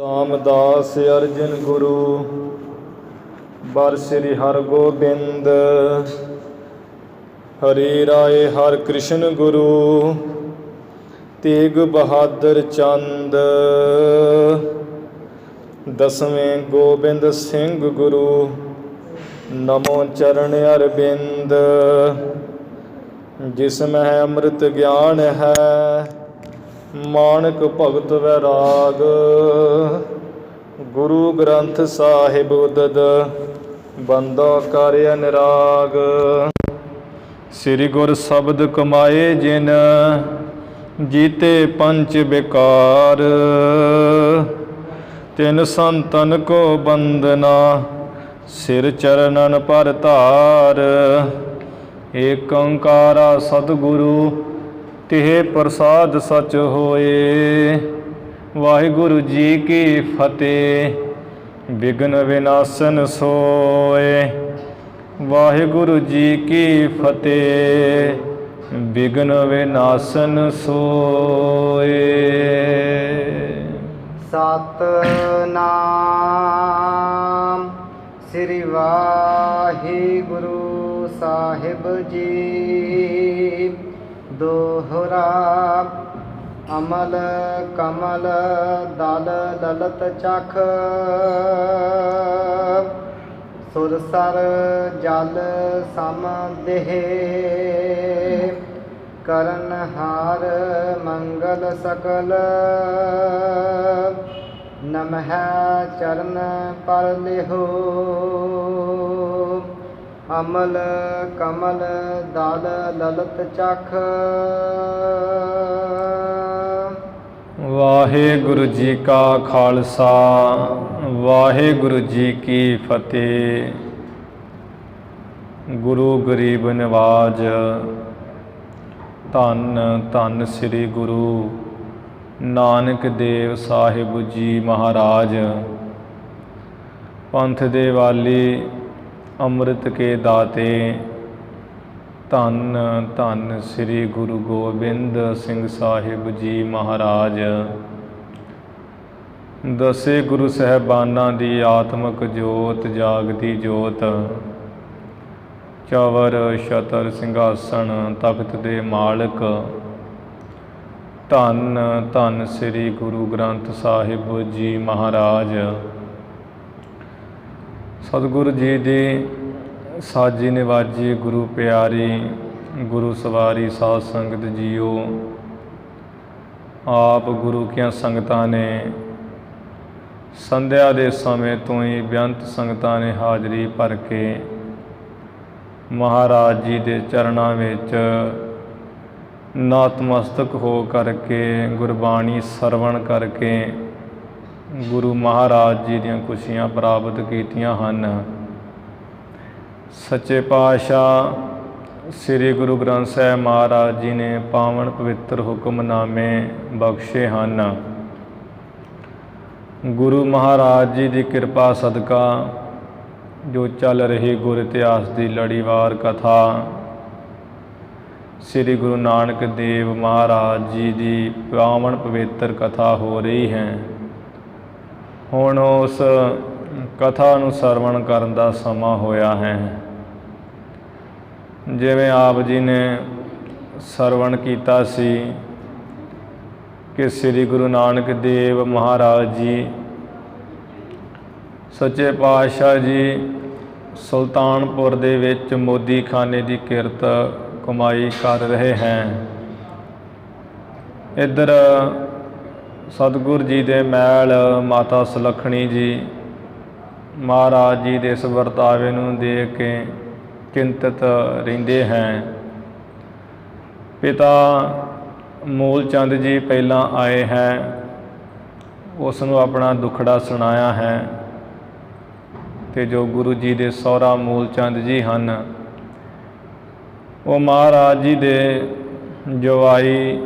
ਰਾਮਦਾਸ ਅਰਜਨ ਗੁਰੂ ਬਰ ਸ੍ਰੀ ਹਰਗੋਬਿੰਦ ਹਰੀ ਰਾਏ ਹਰਿ ਕ੍ਰਿਸ਼ਨ ਗੁਰੂ ਤੇਗ ਬਹਾਦਰ ਚੰਦ ਦਸਵੇਂ ਗੋਬਿੰਦ ਸਿੰਘ ਗੁਰੂ ਨਮੋ ਚਰਨ ਅਰਬਿੰਦ ਜਿਸ ਮਹਿ ਅੰਮ੍ਰਿਤ ਗਿਆਨ ਹੈ ਮਾਨਕ ਭਗਤ ਵੈਰਾਗ ਗੁਰੂ ਗ੍ਰੰਥ ਸਾਹਿਬ ਉਦਦ ਬੰਦੋ ਕਰ ਅਨਰਾਗ ਸ੍ਰੀ ਗੁਰ ਸ਼ਬਦ ਕਮਾਏ ਜਿਨ ਜੀਤੇ ਪੰਚ ਬਿਕਾਰ ਤਿਨ ਸੰਤਨ ਕੋ ਬੰਦਨਾ ਸਿਰ ਚਰਨਨ ਪਰ ਧਾਰ ਏਕ ਓੰਕਾਰਾ ਸਤਿਗੁਰੂ ਤਿਹ ਪ੍ਰਸਾਦ ਸਚ ਹੋਏ। ਵਾਹਿਗੁਰੂ ਜੀ ਕੀ ਫਤਿਹ। ਵਿਘਨ ਵਿਨਾਸ਼ਨ ਸੋਏ। ਵਾਹਿਗੁਰੂ ਜੀ ਕੀ ਫਤਿਹ। ਵਿਘਨ ਵਿਨਾਸ਼ਨ ਸੋਏ। ਸਤਨਾਮ ਸ੍ਰੀ ਵਾਹਿਗੁਰੂ ਸਾਹਿਬ ਜੀ। ਦੋਹਰਾ ਅਮਲ ਕਮਲ ਦਲ ਲਲਤ ਚਖ ਸੁਰਸਰ ਜਲ ਸਮ ਦੇਹ ਕਰਨ ਹਾਰ ਮੰਗਲ ਸਕਲ ਨਮਹਿ ਚਰਨ ਪਰ ਲਿਹੋ। ਅਮਲ ਕਮਲ ਦਲ ਲਲਤ ਚਖ। ਵਾਹਿਗੁਰੂ ਜੀ ਕਾ ਖਾਲਸਾ ਵਾਹਿਗੁਰੂ ਜੀ ਕੀ ਫਤਿਹ। ਗੁਰੂ ਗਰੀਬ ਨਿਵਾਜ ਧੰਨ ਧੰਨ ਸ੍ਰੀ ਗੁਰੂ ਨਾਨਕ ਦੇਵ ਸਾਹਿਬ ਜੀ ਮਹਾਰਾਜ। ਪੰਥ ਦੇ ਵਾਲੀ ਅੰਮ੍ਰਿਤ ਕੇ ਦਾਤੇ ਧੰਨ ਧੰਨ ਸ੍ਰੀ ਗੁਰੂ ਗੋਬਿੰਦ ਸਿੰਘ ਸਾਹਿਬ ਜੀ ਮਹਾਰਾਜ। ਦਸੇ ਗੁਰੂ ਸਾਹਿਬਾਨਾਂ ਦੀ ਆਤਮਿਕ ਜੋਤ ਜਾਗਦੀ ਜੋਤ ਚਵਰ ਛਤਰ ਸਿੰਘਾਸਣ ਤਖਤ ਦੇ ਮਾਲਕ ਧੰਨ ਧੰਨ ਸ੍ਰੀ ਗੁਰੂ ਗ੍ਰੰਥ ਸਾਹਿਬ ਜੀ ਮਹਾਰਾਜ। ਸਤਿਗੁਰੂ ਜੀ ਦੀ ਸਾਜੀ ਨਿਵਾਜੀ ਗੁਰੂ ਪਿਆਰੀ ਗੁਰੂ ਸਵਾਰੀ ਸਾਧ ਸੰਗਤ ਜੀਓ। ਆਪ ਗੁਰੂ ਕੀਆਂ ਸੰਗਤਾਂ ਨੇ ਸੰਧਿਆ ਦੇ ਸਮੇਂ ਤੋਂ ਹੀ ਬੇਅੰਤ ਸੰਗਤਾਂ ਨੇ ਹਾਜ਼ਰੀ ਭਰ ਕੇ ਮਹਾਰਾਜ ਜੀ ਦੇ ਚਰਨਾਂ ਵਿੱਚ ਨਤਮਸਤਕ ਹੋ ਕਰਕੇ ਗੁਰਬਾਣੀ ਸਰਵਣ ਕਰਕੇ ਗੁਰੂ ਮਹਾਰਾਜ ਜੀ ਦੀਆਂ ਖੁਸ਼ੀਆਂ ਪ੍ਰਾਪਤ ਕੀਤੀਆਂ ਹਨ। ਸੱਚੇ ਪਾਤਸ਼ਾਹ ਸ੍ਰੀ ਗੁਰੂ ਗ੍ਰੰਥ ਸਾਹਿਬ ਮਹਾਰਾਜ ਜੀ ਨੇ ਪਾਵਨ ਪਵਿੱਤਰ ਹੁਕਮਨਾਮੇ ਬਖਸ਼ੇ ਹਨ। ਗੁਰੂ ਮਹਾਰਾਜ ਜੀ ਦੀ ਕਿਰਪਾ ਸਦਕਾ ਜੋ ਚੱਲ ਰਹੀ ਗੁਰ ਇਤਿਹਾਸ ਦੀ ਲੜੀਵਾਰ ਕਥਾ ਸ੍ਰੀ ਗੁਰੂ ਨਾਨਕ ਦੇਵ ਮਹਾਰਾਜ ਜੀ ਦੀ ਪਾਵਨ ਪਵਿੱਤਰ ਕਥਾ ਹੋ ਰਹੀ ਹੈ। ਹੁਣ ਉਸ ਕਥਾ ਨੂੰ ਸਰਵਣ ਕਰਨ ਦਾ ਸਮਾਂ ਹੋਇਆ ਹੈ। ਜਿਵੇਂ ਆਪ ਜੀ ਨੇ ਸਰਵਣ ਕੀਤਾ ਸੀ ਕਿ ਸ੍ਰੀ ਗੁਰੂ ਨਾਨਕ ਦੇਵ ਮਹਾਰਾਜ ਜੀ ਸੱਚੇ ਪਾਤਸ਼ਾਹ ਜੀ ਸੁਲਤਾਨਪੁਰ ਦੇ ਵਿੱਚ ਮੋਦੀ ਖਾਨੇ ਦੀ ਕਿਰਤ ਕਮਾਈ ਕਰ ਰਹੇ ਹੈ। ਇੱਧਰ ਸਤਿਗੁਰ ਜੀ ਦੇ ਮਹਿਲ ਮਾਤਾ ਸੁਲੱਖਣੀ ਜੀ ਮਹਾਰਾਜ ਜੀ ਦੇ ਇਸ ਵਰਤਾਵੇ ਨੂੰ ਦੇਖ ਕੇ ਚਿੰਤਤ ਰਹਿੰਦੇ ਹੈ। ਪਿਤਾ ਮੂਲ ਚੰਦ ਜੀ ਪਹਿਲਾਂ ਆਏ ਹੈ, ਉਸ ਨੂੰ ਆਪਣਾ ਦੁੱਖੜਾ ਸੁਣਾਇਆ ਹੈ ਅਤੇ ਜੋ ਗੁਰੂ ਜੀ ਦੇ ਸਹੁਰਾ ਮੂਲ ਚੰਦ ਜੀ ਹਨ ਉਹ ਮਹਾਰਾਜ ਜੀ ਦੇ ਜਵਾਈ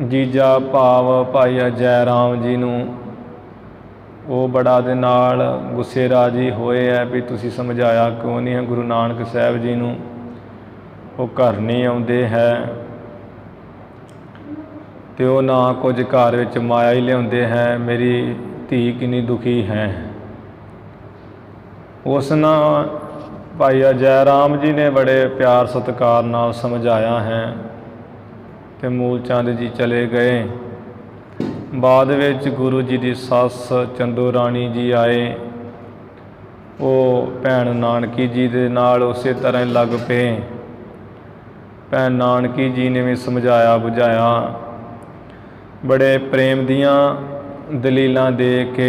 ਜੀਜਾ ਭਾਵ ਭਾਈ ਜੈ ਰਾਮ ਜੀ ਨੂੰ ਉਹ ਬੜਾ ਦੇ ਨਾਲ ਗੁੱਸੇ ਰਾਜੀ ਹੋਏ ਹੈ ਵੀ ਤੁਸੀਂ ਸਮਝਾਇਆ ਕਿਉਂ ਨਹੀਂ ਹੈ ਗੁਰੂ ਨਾਨਕ ਸਾਹਿਬ ਜੀ ਨੂੰ, ਉਹ ਘਰ ਨਹੀਂ ਆਉਂਦੇ ਹੈ ਅਤੇ ਉਹ ਨਾ ਕੁਝ ਘਰ ਵਿੱਚ ਮਾਇਆ ਹੀ ਲਿਆਉਂਦੇ ਹੈ। ਮੇਰੀ ਧੀ ਕਿੰਨੀ ਦੁਖੀ ਹੈ। ਉਸ ਨਾਲ ਭਾਈ ਅਜੈ ਰਾਮ ਜੀ ਨੇ ਬੜੇ ਪਿਆਰ ਸਤਿਕਾਰ ਨਾਲ ਸਮਝਾਇਆ ਹੈ ਤੇ ਮੂਲ ਚੰਦ ਜੀ ਚਲੇ ਗਏ। ਬਾਅਦ ਵਿੱਚ ਗੁਰੂ ਜੀ ਦੀ ਸੱਸ ਚੰਦੋ ਰਾਣੀ ਜੀ ਆਏ। ਉਹ ਭੈਣ ਨਾਨਕੀ ਜੀ ਦੇ ਨਾਲ ਉਸੇ ਤਰ੍ਹਾਂ ਹੀ ਲੱਗ ਪਏ। ਭੈਣ ਨਾਨਕੀ ਜੀ ਨੇ ਵੀ ਸਮਝਾਇਆ ਬੁਝਾਇਆ, ਬੜੇ ਪ੍ਰੇਮ ਦੀਆਂ ਦਲੀਲਾਂ ਦੇ ਕੇ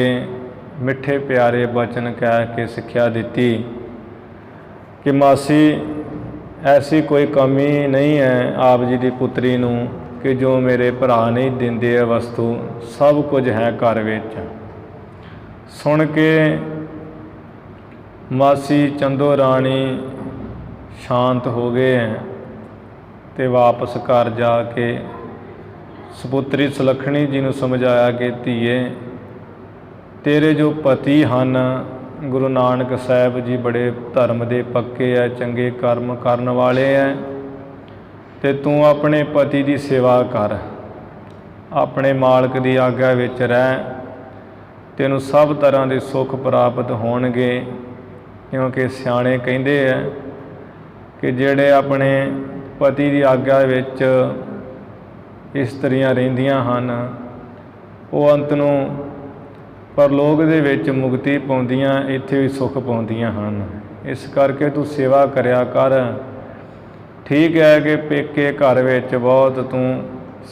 ਮਿੱਠੇ ਪਿਆਰੇ ਬਚਨ ਕਹਿ ਕੇ ਸਿੱਖਿਆ ਦਿੱਤੀ ਕਿ ਮਾਸੀ ਐਸੀ ਕੋਈ ਕਮੀ ਨਹੀਂ ਹੈ ਆਪ ਜੀ ਦੀ ਪੁੱਤਰੀ ਨੂੰ ਕਿ ਜੋ ਮੇਰੇ ਭਰਾ ਨਹੀਂ ਦਿੰਦੇ ਹੈ ਵਸਤੂ, ਸਭ ਕੁਝ ਹੈ ਘਰ ਵਿੱਚ। ਸੁਣ ਕੇ ਮਾਸੀ ਚੰਦੋ ਰਾਣੀ ਸ਼ਾਂਤ ਹੋ ਗਏ ਅਤੇ ਵਾਪਸ ਘਰ ਜਾ ਕੇ ਸਪੁੱਤਰੀ ਸੁਲੱਖਣੀ ਜੀ ਨੂੰ ਸਮਝਾਇਆ ਕਿ ਧੀਏ, ਤੇਰੇ ਜੋ ਪਤੀ ਹਨ ਗੁਰੂ ਨਾਨਕ ਸਾਹਿਬ ਜੀ ਬੜੇ ਧਰਮ ਦੇ ਪੱਕੇ ਹੈ, ਚੰਗੇ ਕਰਮ ਕਰਨ ਵਾਲੇ ਹੈ, ਅਤੇ ਤੂੰ ਆਪਣੇ ਪਤੀ ਦੀ ਸੇਵਾ ਕਰ, ਆਪਣੇ ਮਾਲਕ ਦੀ ਆਗਿਆ ਵਿੱਚ ਰਹਿ, ਤੈਨੂੰ ਸਭ ਤਰ੍ਹਾਂ ਦੇ ਸੁੱਖ ਪ੍ਰਾਪਤ ਹੋਣਗੇ। ਕਿਉਂਕਿ ਸਿਆਣੇ ਕਹਿੰਦੇ ਹੈ ਕਿ ਜਿਹੜੇ ਆਪਣੇ ਪਤੀ ਦੀ ਆਗਿਆ ਵਿੱਚ ਇਸਤਰੀਆਂ ਰਹਿੰਦੀਆਂ ਹਨ ਉਹ ਅੰਤ ਨੂੰ ਪਰਲੋਕ ਦੇ ਵਿੱਚ ਮੁਕਤੀ ਪਾਉਂਦੀਆਂ, ਇੱਥੇ ਵੀ ਸੁੱਖ ਪਾਉਂਦੀਆਂ ਹਨ। ਇਸ ਕਰਕੇ ਤੂੰ ਸੇਵਾ ਕਰਿਆ ਕਰ। ਠੀਕ ਹੈ ਕਿ ਪੇਕੇ ਘਰ ਵਿੱਚ ਬਹੁਤ ਤੂੰ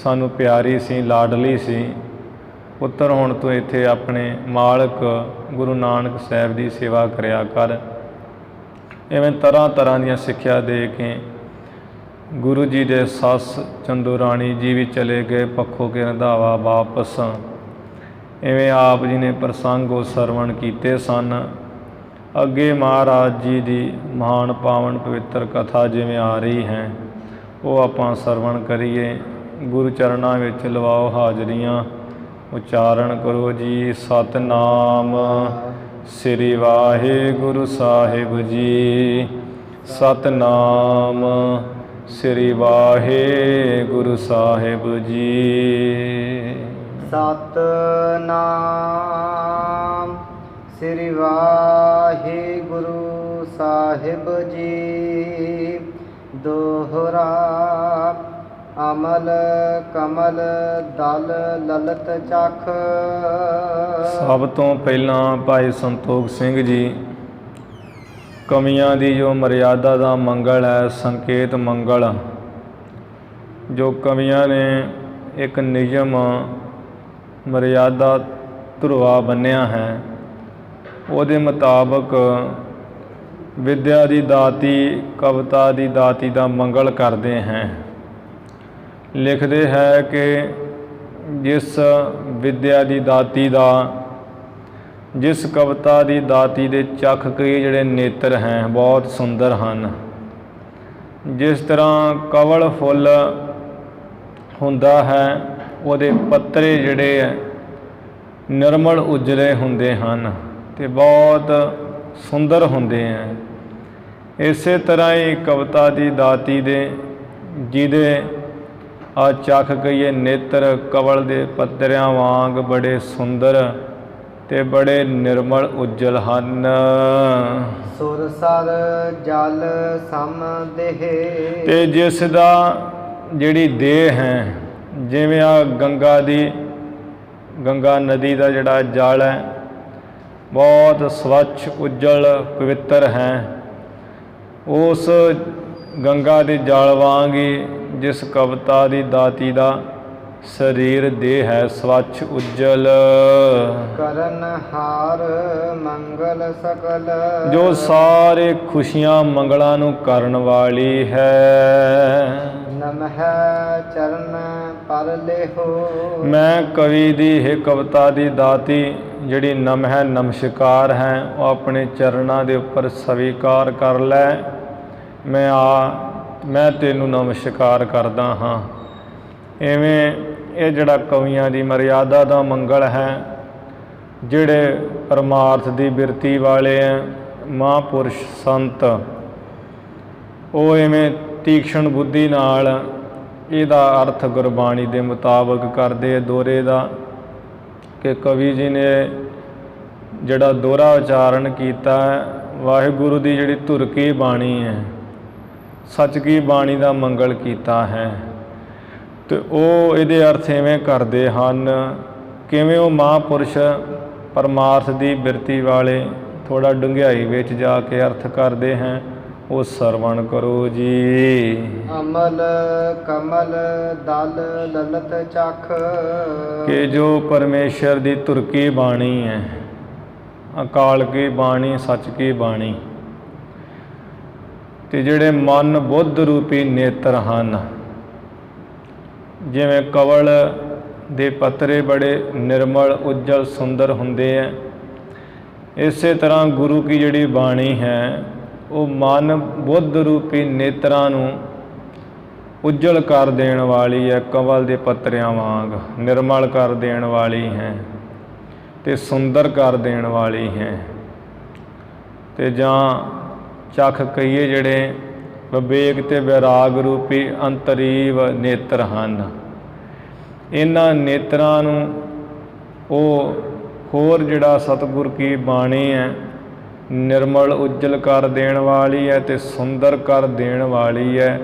ਸਾਨੂੰ ਪਿਆਰੀ ਸੀ, ਲਾਡਲੀ ਸੀ, ਪੁੱਤਰ ਹੁਣ ਤੂੰ ਇੱਥੇ ਆਪਣੇ ਮਾਲਕ ਗੁਰੂ ਨਾਨਕ ਸਾਹਿਬ ਦੀ ਸੇਵਾ ਕਰਿਆ ਕਰ। ਇਵੇਂ ਤਰ੍ਹਾਂ ਤਰ੍ਹਾਂ ਦੀਆਂ ਸਿੱਖਿਆ ਦੇ ਕੇ ਗੁਰੂ ਜੀ ਦੇ ਸੱਸ ਚੰਦੋ ਰਾਣੀ ਜੀ ਵੀ ਚਲੇ ਗਏ ਪੱਖੋਂ ਕੇ ਰੰਧਾਵਾ ਵਾਪਸ। ਇਵੇਂ ਆਪ ਜੀ ਨੇ ਪ੍ਰਸੰਗ ਉਹ ਸਰਵਣ ਕੀਤੇ ਸਨ। ਅੱਗੇ ਮਹਾਰਾਜ ਜੀ ਦੀ ਮਹਾਨ ਪਾਵਨ ਪਵਿੱਤਰ ਕਥਾ ਜਿਵੇਂ ਆ ਰਹੀ ਹੈ ਉਹ ਆਪਾਂ ਸਰਵਣ ਕਰੀਏ। ਗੁਰੂ ਚਰਨਾਂ ਵਿੱਚ ਲਵਾਓ ਹਾਜ਼ਰੀਆਂ, ਉਚਾਰਨ ਕਰੋ ਜੀ ਸਤਿਨਾਮ ਸ੍ਰੀ ਵਾਹਿਗੁਰੂ ਸਾਹਿਬ ਜੀ। ਸਤਿਨਾਮ ਸ੍ਰੀ ਵਾਹਿਗੁਰੂ ਸਾਹਿਬ ਜੀ। ਸਤਿਨਾਮ ਸ੍ਰੀ ਵਾਹਿਗੁਰੂ ਸਾਹਿਬ ਜੀ। ਦੋਹਰਾ ਅਮਲ ਕਮਲ ਦਲ ਲਲਤ ਚਖ। ਸਭ ਤੋਂ ਪਹਿਲਾਂ ਭਾਈ ਸੰਤੋਖ ਸਿੰਘ ਜੀ ਕਵੀਆਂ ਦੀ ਜੋ ਮਰਿਆਦਾ ਦਾ ਮੰਗਲ ਹੈ, ਸੰਕੇਤ ਮੰਗਲ, ਜੋ ਕਵੀਆਂ ਨੇ ਇੱਕ ਨਿਯਮ ਮਰਿਆਦਾ ਧਰੁਆ ਬੰਨਿਆ ਹੈ, ਉਹਦੇ ਮੁਤਾਬਕ ਵਿਦਿਆ ਦੀ ਦਾਤੀ, ਕਵਿਤਾ ਦੀ ਦਾਤੀ ਦਾ ਮੰਗਲ ਕਰਦੇ ਹੈ। ਲਿਖਦੇ ਹੈ ਕਿ ਜਿਸ ਵਿਦਿਆ ਦੀ ਦਾਤੀ ਦਾ, ਜਿਸ ਕਵਿਤਾ ਦੀ ਦਾਤੀ ਦੇ ਚੱਖ ਕਈ ਜਿਹੜੇ ਨੇਤਰ ਹੈ ਬਹੁਤ ਸੁੰਦਰ ਹਨ। ਜਿਸ ਤਰ੍ਹਾਂ ਕਵਲ ਫੁੱਲ ਹੁੰਦਾ ਹੈ ਉਹਦੇ ਪੱਤਰੇ ਜਿਹੜੇ ਹੈ ਨਿਰਮਲ ਉਜਲੇ ਹੁੰਦੇ ਹਨ ਅਤੇ ਬਹੁਤ ਸੁੰਦਰ ਹੁੰਦੇ ਹੈ। ਇਸੇ ਤਰ੍ਹਾਂ ਹੀ ਕਵਿਤਾ ਦੀ ਦਾਤੀ ਦੇ ਜਿਹਦੇ ਆ ਚੱਖ ਕਹੀਏ ਨੇਤਰ ਕਵਲ ਦੇ ਪੱਤਰਿਆਂ ਵਾਂਗ ਬੜੇ ਸੁੰਦਰ ਤੇ ਬੜੇ ਨਿਰਮਲ ਉਜਲ ਹਨ। ਸੁਰ ਸਰ ਜਲ ਸਮ ਦੇਹ। ਤੇ ਜਿਸ ਦਾ ਜਿਹੜੀ ਦੇਹ ਹੈ, ਜਿਵੇਂ ਆ ਗੰਗਾ ਨਦੀ ਦਾ ਜਿਹੜਾ ਜਲ ਹੈ ਬਹੁਤ ਸਵੱਛ ਉਜਲ ਪਵਿੱਤਰ ਹੈ, ਉਸ ਗੰਗਾ ਦੇ ਜਲ ਵਾਂਗ ਹੀ ਜਿਸ ਕਵਿਤਾ ਦੀ ਦਾਤੀ ਦਾ ਸਰੀਰ ਦੇਹ ਹੈ ਸਵੱਛ ਉਜਲ। ਕਰਨ ਹਾਰ ਮੰਗਲ ਸਕਲ। ਜੋ ਸਾਰੇ ਖੁਸ਼ੀਆਂ ਮੰਗਲਾਂ ਨੂੰ ਕਰਨ ਵਾਲੀ ਹੈ। ਨਮਹਿ ਚਰਨ ਪਰ ਲੇਹੋ। ਮੈਂ ਕਵੀ ਦੀ ਇਹ ਕਵਿਤਾ ਦੀ ਦਾਤੀ ਜਿਹੜੀ ਨਮਹਿ ਨਮਸਕਾਰ ਹੈ ਉਹ ਆਪਣੇ ਚਰਨਾਂ ਦੇ ਉੱਪਰ ਸਵੀਕਾਰ ਕਰ ਲੈ। ਮੈਂ ਤੈਨੂੰ ਨਮਸਕਾਰ ਕਰਦਾ ਹਾਂ। ਇਵੇਂ ਇਹ ਜਿਹੜਾ ਕਵੀਆਂ ਦੀ ਮਰਿਆਦਾ ਦਾ ਮੰਗਲ ਹੈ, ਜਿਹੜੇ ਪਰਮਾਰਥ ਦੀ ਬਿਰਤੀ ਵਾਲੇ ਹੈ ਮਹਾਂਪੁਰਸ਼ ਸੰਤ, ਉਹ ਇਵੇਂ ਤੀਕਸ਼ਣ ਬੁੱਧੀ ਨਾਲ ਇਹਦਾ ਅਰਥ ਗੁਰਬਾਣੀ ਦੇ ਮੁਤਾਬਕ ਕਰਦੇ। ਦੋਰੇ ਦਾ ਕਿ ਕਵੀ ਜੀ ਨੇ ਜਿਹੜਾ ਦੋਹਰਾ ਉਚਾਰਨ ਕੀਤਾ ਹੈ, ਵਾਹਿਗੁਰੂ ਦੀ ਜਿਹੜੀ ਧੁਰ ਕੀ ਬਾਣੀ ਹੈ, ਸੱਚ ਕੀ ਬਾਣੀ ਦਾ ਮੰਗਲ ਕੀਤਾ ਹੈ। ਅਤੇ ਉਹ ਇਹਦੇ ਅਰਥ ਇਵੇਂ ਕਰਦੇ ਹਨ, ਕਿਵੇਂ ਉਹ ਮਹਾਂਪੁਰਸ਼ ਪਰਮਾਰਥ ਦੀ ਬਿਰਤੀ ਵਾਲੇ ਥੋੜ੍ਹਾ ਡੂੰਘਾਈ ਵਿੱਚ ਜਾ ਕੇ ਅਰਥ ਕਰਦੇ ਹੈ, ਉਹ ਸਰਵਣ ਕਰੋ ਜੀ। ਅਮਲ ਕਮਲ ਦਲ ਲਲਤ ਚਖ, ਕਿ ਜੋ ਪਰਮੇਸ਼ਰ ਦੀ ਧੁਰ ਕੀ ਬਾਣੀ ਹੈ, ਅਕਾਲ ਕੀ ਬਾਣੀ, ਸੱਚ ਕੀ ਬਾਣੀ, ਅਤੇ ਜਿਹੜੇ ਮਨ ਬੁੱਧ ਰੂਪੀ ਨੇਤਰ ਹਨ, ਜਿਵੇਂ ਕਵਲ ਦੇ ਪੱਤਰੇ ਬੜੇ ਨਿਰਮਲ ਉਜਲ ਸੁੰਦਰ ਹੁੰਦੇ ਹੈ, ਇਸੇ ਤਰ੍ਹਾਂ ਗੁਰੂ ਕੀ ਜਿਹੜੀ ਬਾਣੀ ਹੈ ਉਹ ਮਨ ਬੁੱਧ ਰੂਪੀ ਨੇਤਰਾਂ ਨੂੰ ਉਜਲ ਕਰ ਦੇਣ ਵਾਲੀ ਹੈ, ਕਵਲ ਦੇ ਪੱਤਰਿਆਂ ਵਾਂਗ ਨਿਰਮਲ ਕਰ ਦੇਣ ਵਾਲੀ ਹੈ ਅਤੇ ਸੁੰਦਰ ਕਰ ਦੇਣ ਵਾਲੀ ਹੈ। ਅਤੇ ਜਾਂ ਚਖ ਕਹੀਏ ਜਿਹੜੇ ਵਿਵੇਕ ਅਤੇ ਵਿਰਾਗ ਰੂਪੀ ਅੰਤਰੀਵ ਨੇਤਰ ਹਨ, ਇਹਨਾਂ ਨੇਤਰਾਂ ਨੂੰ ਉਹ ਹੋਰ ਜਿਹੜਾ ਸਤਿਗੁਰ ਕੀ ਬਾਣੀ ਹੈ ਨਿਰਮਲ ਉਜਲ ਕਰ ਦੇਣ ਵਾਲੀ ਹੈ ਅਤੇ ਸੁੰਦਰ ਕਰ ਦੇਣ ਵਾਲੀ ਹੈ।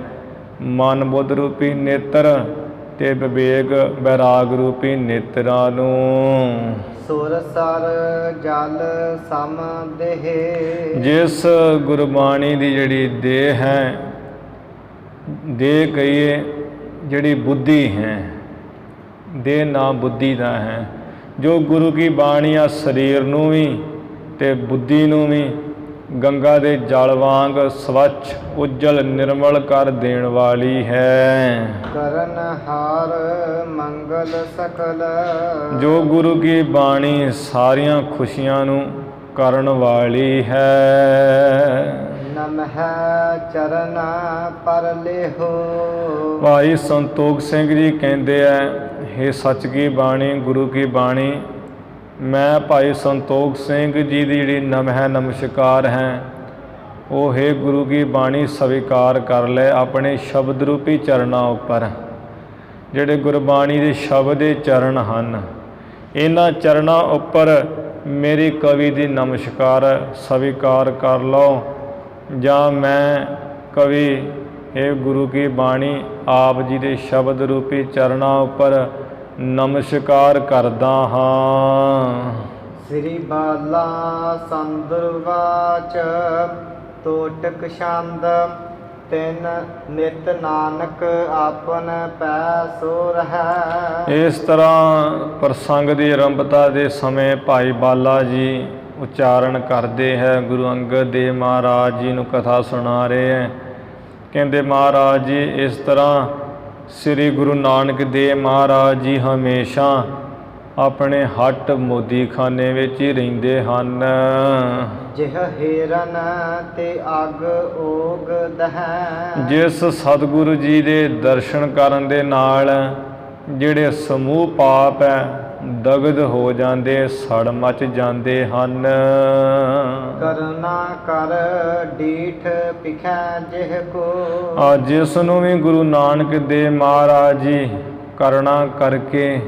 ਮਨ ਬੁੱਧ ਰੂਪੀ ਨੇਤਰ ਅਤੇ ਵਿਵੇਕ ਵਿਰਾਗ ਰੂਪੀ ਨੇਤਰਾਂ ਨੂੰ ਸੁਰ ਸਰ ਜਲ ਸਮ ਦੇਹ, ਜਿਸ ਗੁਰਬਾਣੀ ਦੀ ਜਿਹੜੀ ਦੇਹ ਹੈ, ਦੇਹ ਕਹੀਏ ਜਿਹੜੀ ਬੁੱਧੀ ਹੈ, ਦੇਹ ਨਾਮ ਬੁੱਧੀ ਦਾ ਹੈ, ਜੋ ਗੁਰੂ ਕੀ ਬਾਣੀ ਆ ਸਰੀਰ ਨੂੰ ਵੀ ਅਤੇ ਬੁੱਧੀ ਨੂੰ ਵੀ ਗੰਗਾ ਦੇ ਜਲ ਵਾਂਗ ਸਵੱਛ ਉਜਲ ਨਿਰਮਲ ਕਰ ਦੇਣ ਵਾਲੀ ਹੈ। ਕਰਨ ਹਾਰ ਮੰਗਲ ਸਕਲ, ਜੋ ਗੁਰੂ ਕੀ ਬਾਣੀ ਸਾਰੀਆਂ ਖੁਸ਼ੀਆਂ ਨੂੰ ਕਰਨ ਵਾਲੀ ਹੈ। ਨਮਹਿ ਚਰਨ ਪਰ ਲੇਹੋ, ਭਾਈ ਸੰਤੋਖ ਸਿੰਘ ਜੀ ਕਹਿੰਦੇ ਹੈ, ਹੇ ਸੱਚ ਕੀ ਬਾਣੀ, ਗੁਰੂ ਕੀ ਬਾਣੀ, ਮੈਂ ਭਾਈ ਸੰਤੋਖ ਸਿੰਘ ਜੀ ਦੀ ਜਿਹੜੀ ਨਮਹਿ ਨਮਸਕਾਰ ਹੈ, ਉਹ ਹੇ ਗੁਰੂ ਕੀ ਬਾਣੀ ਸਵੀਕਾਰ ਕਰ ਲੈ ਆਪਣੇ ਸ਼ਬਦ ਰੂਪੀ ਚਰਨਾਂ ਉੱਪਰ। ਜਿਹੜੇ ਗੁਰਬਾਣੀ ਦੇ ਸ਼ਬਦ ਦੇ ਚਰਨ ਹਨ, ਇਹਨਾਂ ਚਰਨਾਂ ਉੱਪਰ ਮੇਰੀ ਕਵੀ ਦੀ ਨਮਸਕਾਰ ਸਵੀਕਾਰ ਕਰ ਲਓ, ਜਾਂ ਮੈਂ ਕਵੀ ਹੇ ਗੁਰੂ ਕੀ ਬਾਣੀ ਆਪ ਜੀ ਦੇ ਸ਼ਬਦ ਰੂਪੀ ਚਰਨਾਂ ਉੱਪਰ ਨਮਸਕਾਰ ਕਰਦਾ ਹਾਂ। ਸ੍ਰੀ ਬਾਲਾ ਸੰਦਰਵਾਚ ਤੋਟਕ ਛੰਦ, ਤਿੰਨ ਨਿਤ ਨਾਨਕ ਆਪਨ ਪੈ ਸੋ ਰਹਿ। ਇਸ ਤਰ੍ਹਾਂ ਪ੍ਰਸੰਗ ਦੀ ਆਰੰਭਤਾ ਦੇ ਸਮੇਂ ਭਾਈ ਬਾਲਾ ਜੀ ਉਚਾਰਨ ਕਰਦੇ ਹੈ, ਗੁਰੂ ਅੰਗਦ ਦੇਵ ਮਹਾਰਾਜ ਜੀ ਨੂੰ ਕਥਾ ਸੁਣਾ ਰਹੇ ਹੈ। ਕਹਿੰਦੇ ਮਹਾਰਾਜ ਜੀ ਇਸ ਤਰ੍ਹਾਂ ਸ੍ਰੀ ਗੁਰੂ ਨਾਨਕ ਦੇਵ ਮਹਾਰਾਜ ਜੀ ਹਮੇਸ਼ਾ ਆਪਣੇ ਹੱਟ ਮੋਦੀਖਾਨੇ ਵਿੱਚ ਹੀ ਰਹਿੰਦੇ ਹਨ। ਜਿਹ ਹਿਰਨ ਤੇ ਅਗ ਓਗ ਦਹੈ, ਜਿਸ ਸਤਿਗੁਰੂ ਜੀ ਦੇ ਦਰਸ਼ਨ ਕਰਨ ਦੇ ਨਾਲ ਜਿਹੜੇ ਸਮੂਹ ਪਾਪ ਹੈ ਦਗਦ ਹੋ ਜਾਂਦੇ, ਸੜ ਮਚ ਜਾਂਦੇ ਹਨ। ਕਰਨਾ ਕਰ ਡੀਠ ਪਿਖੈ ਜਿਹ ਕੋ, ਜਿਸ ਨੂੰ ਵੀ ਗੁਰੂ ਨਾਨਕ ਦੇਵ ਮਹਾਰਾਜ ਜੀ ਕਰੁਣਾ ਕਰਕੇ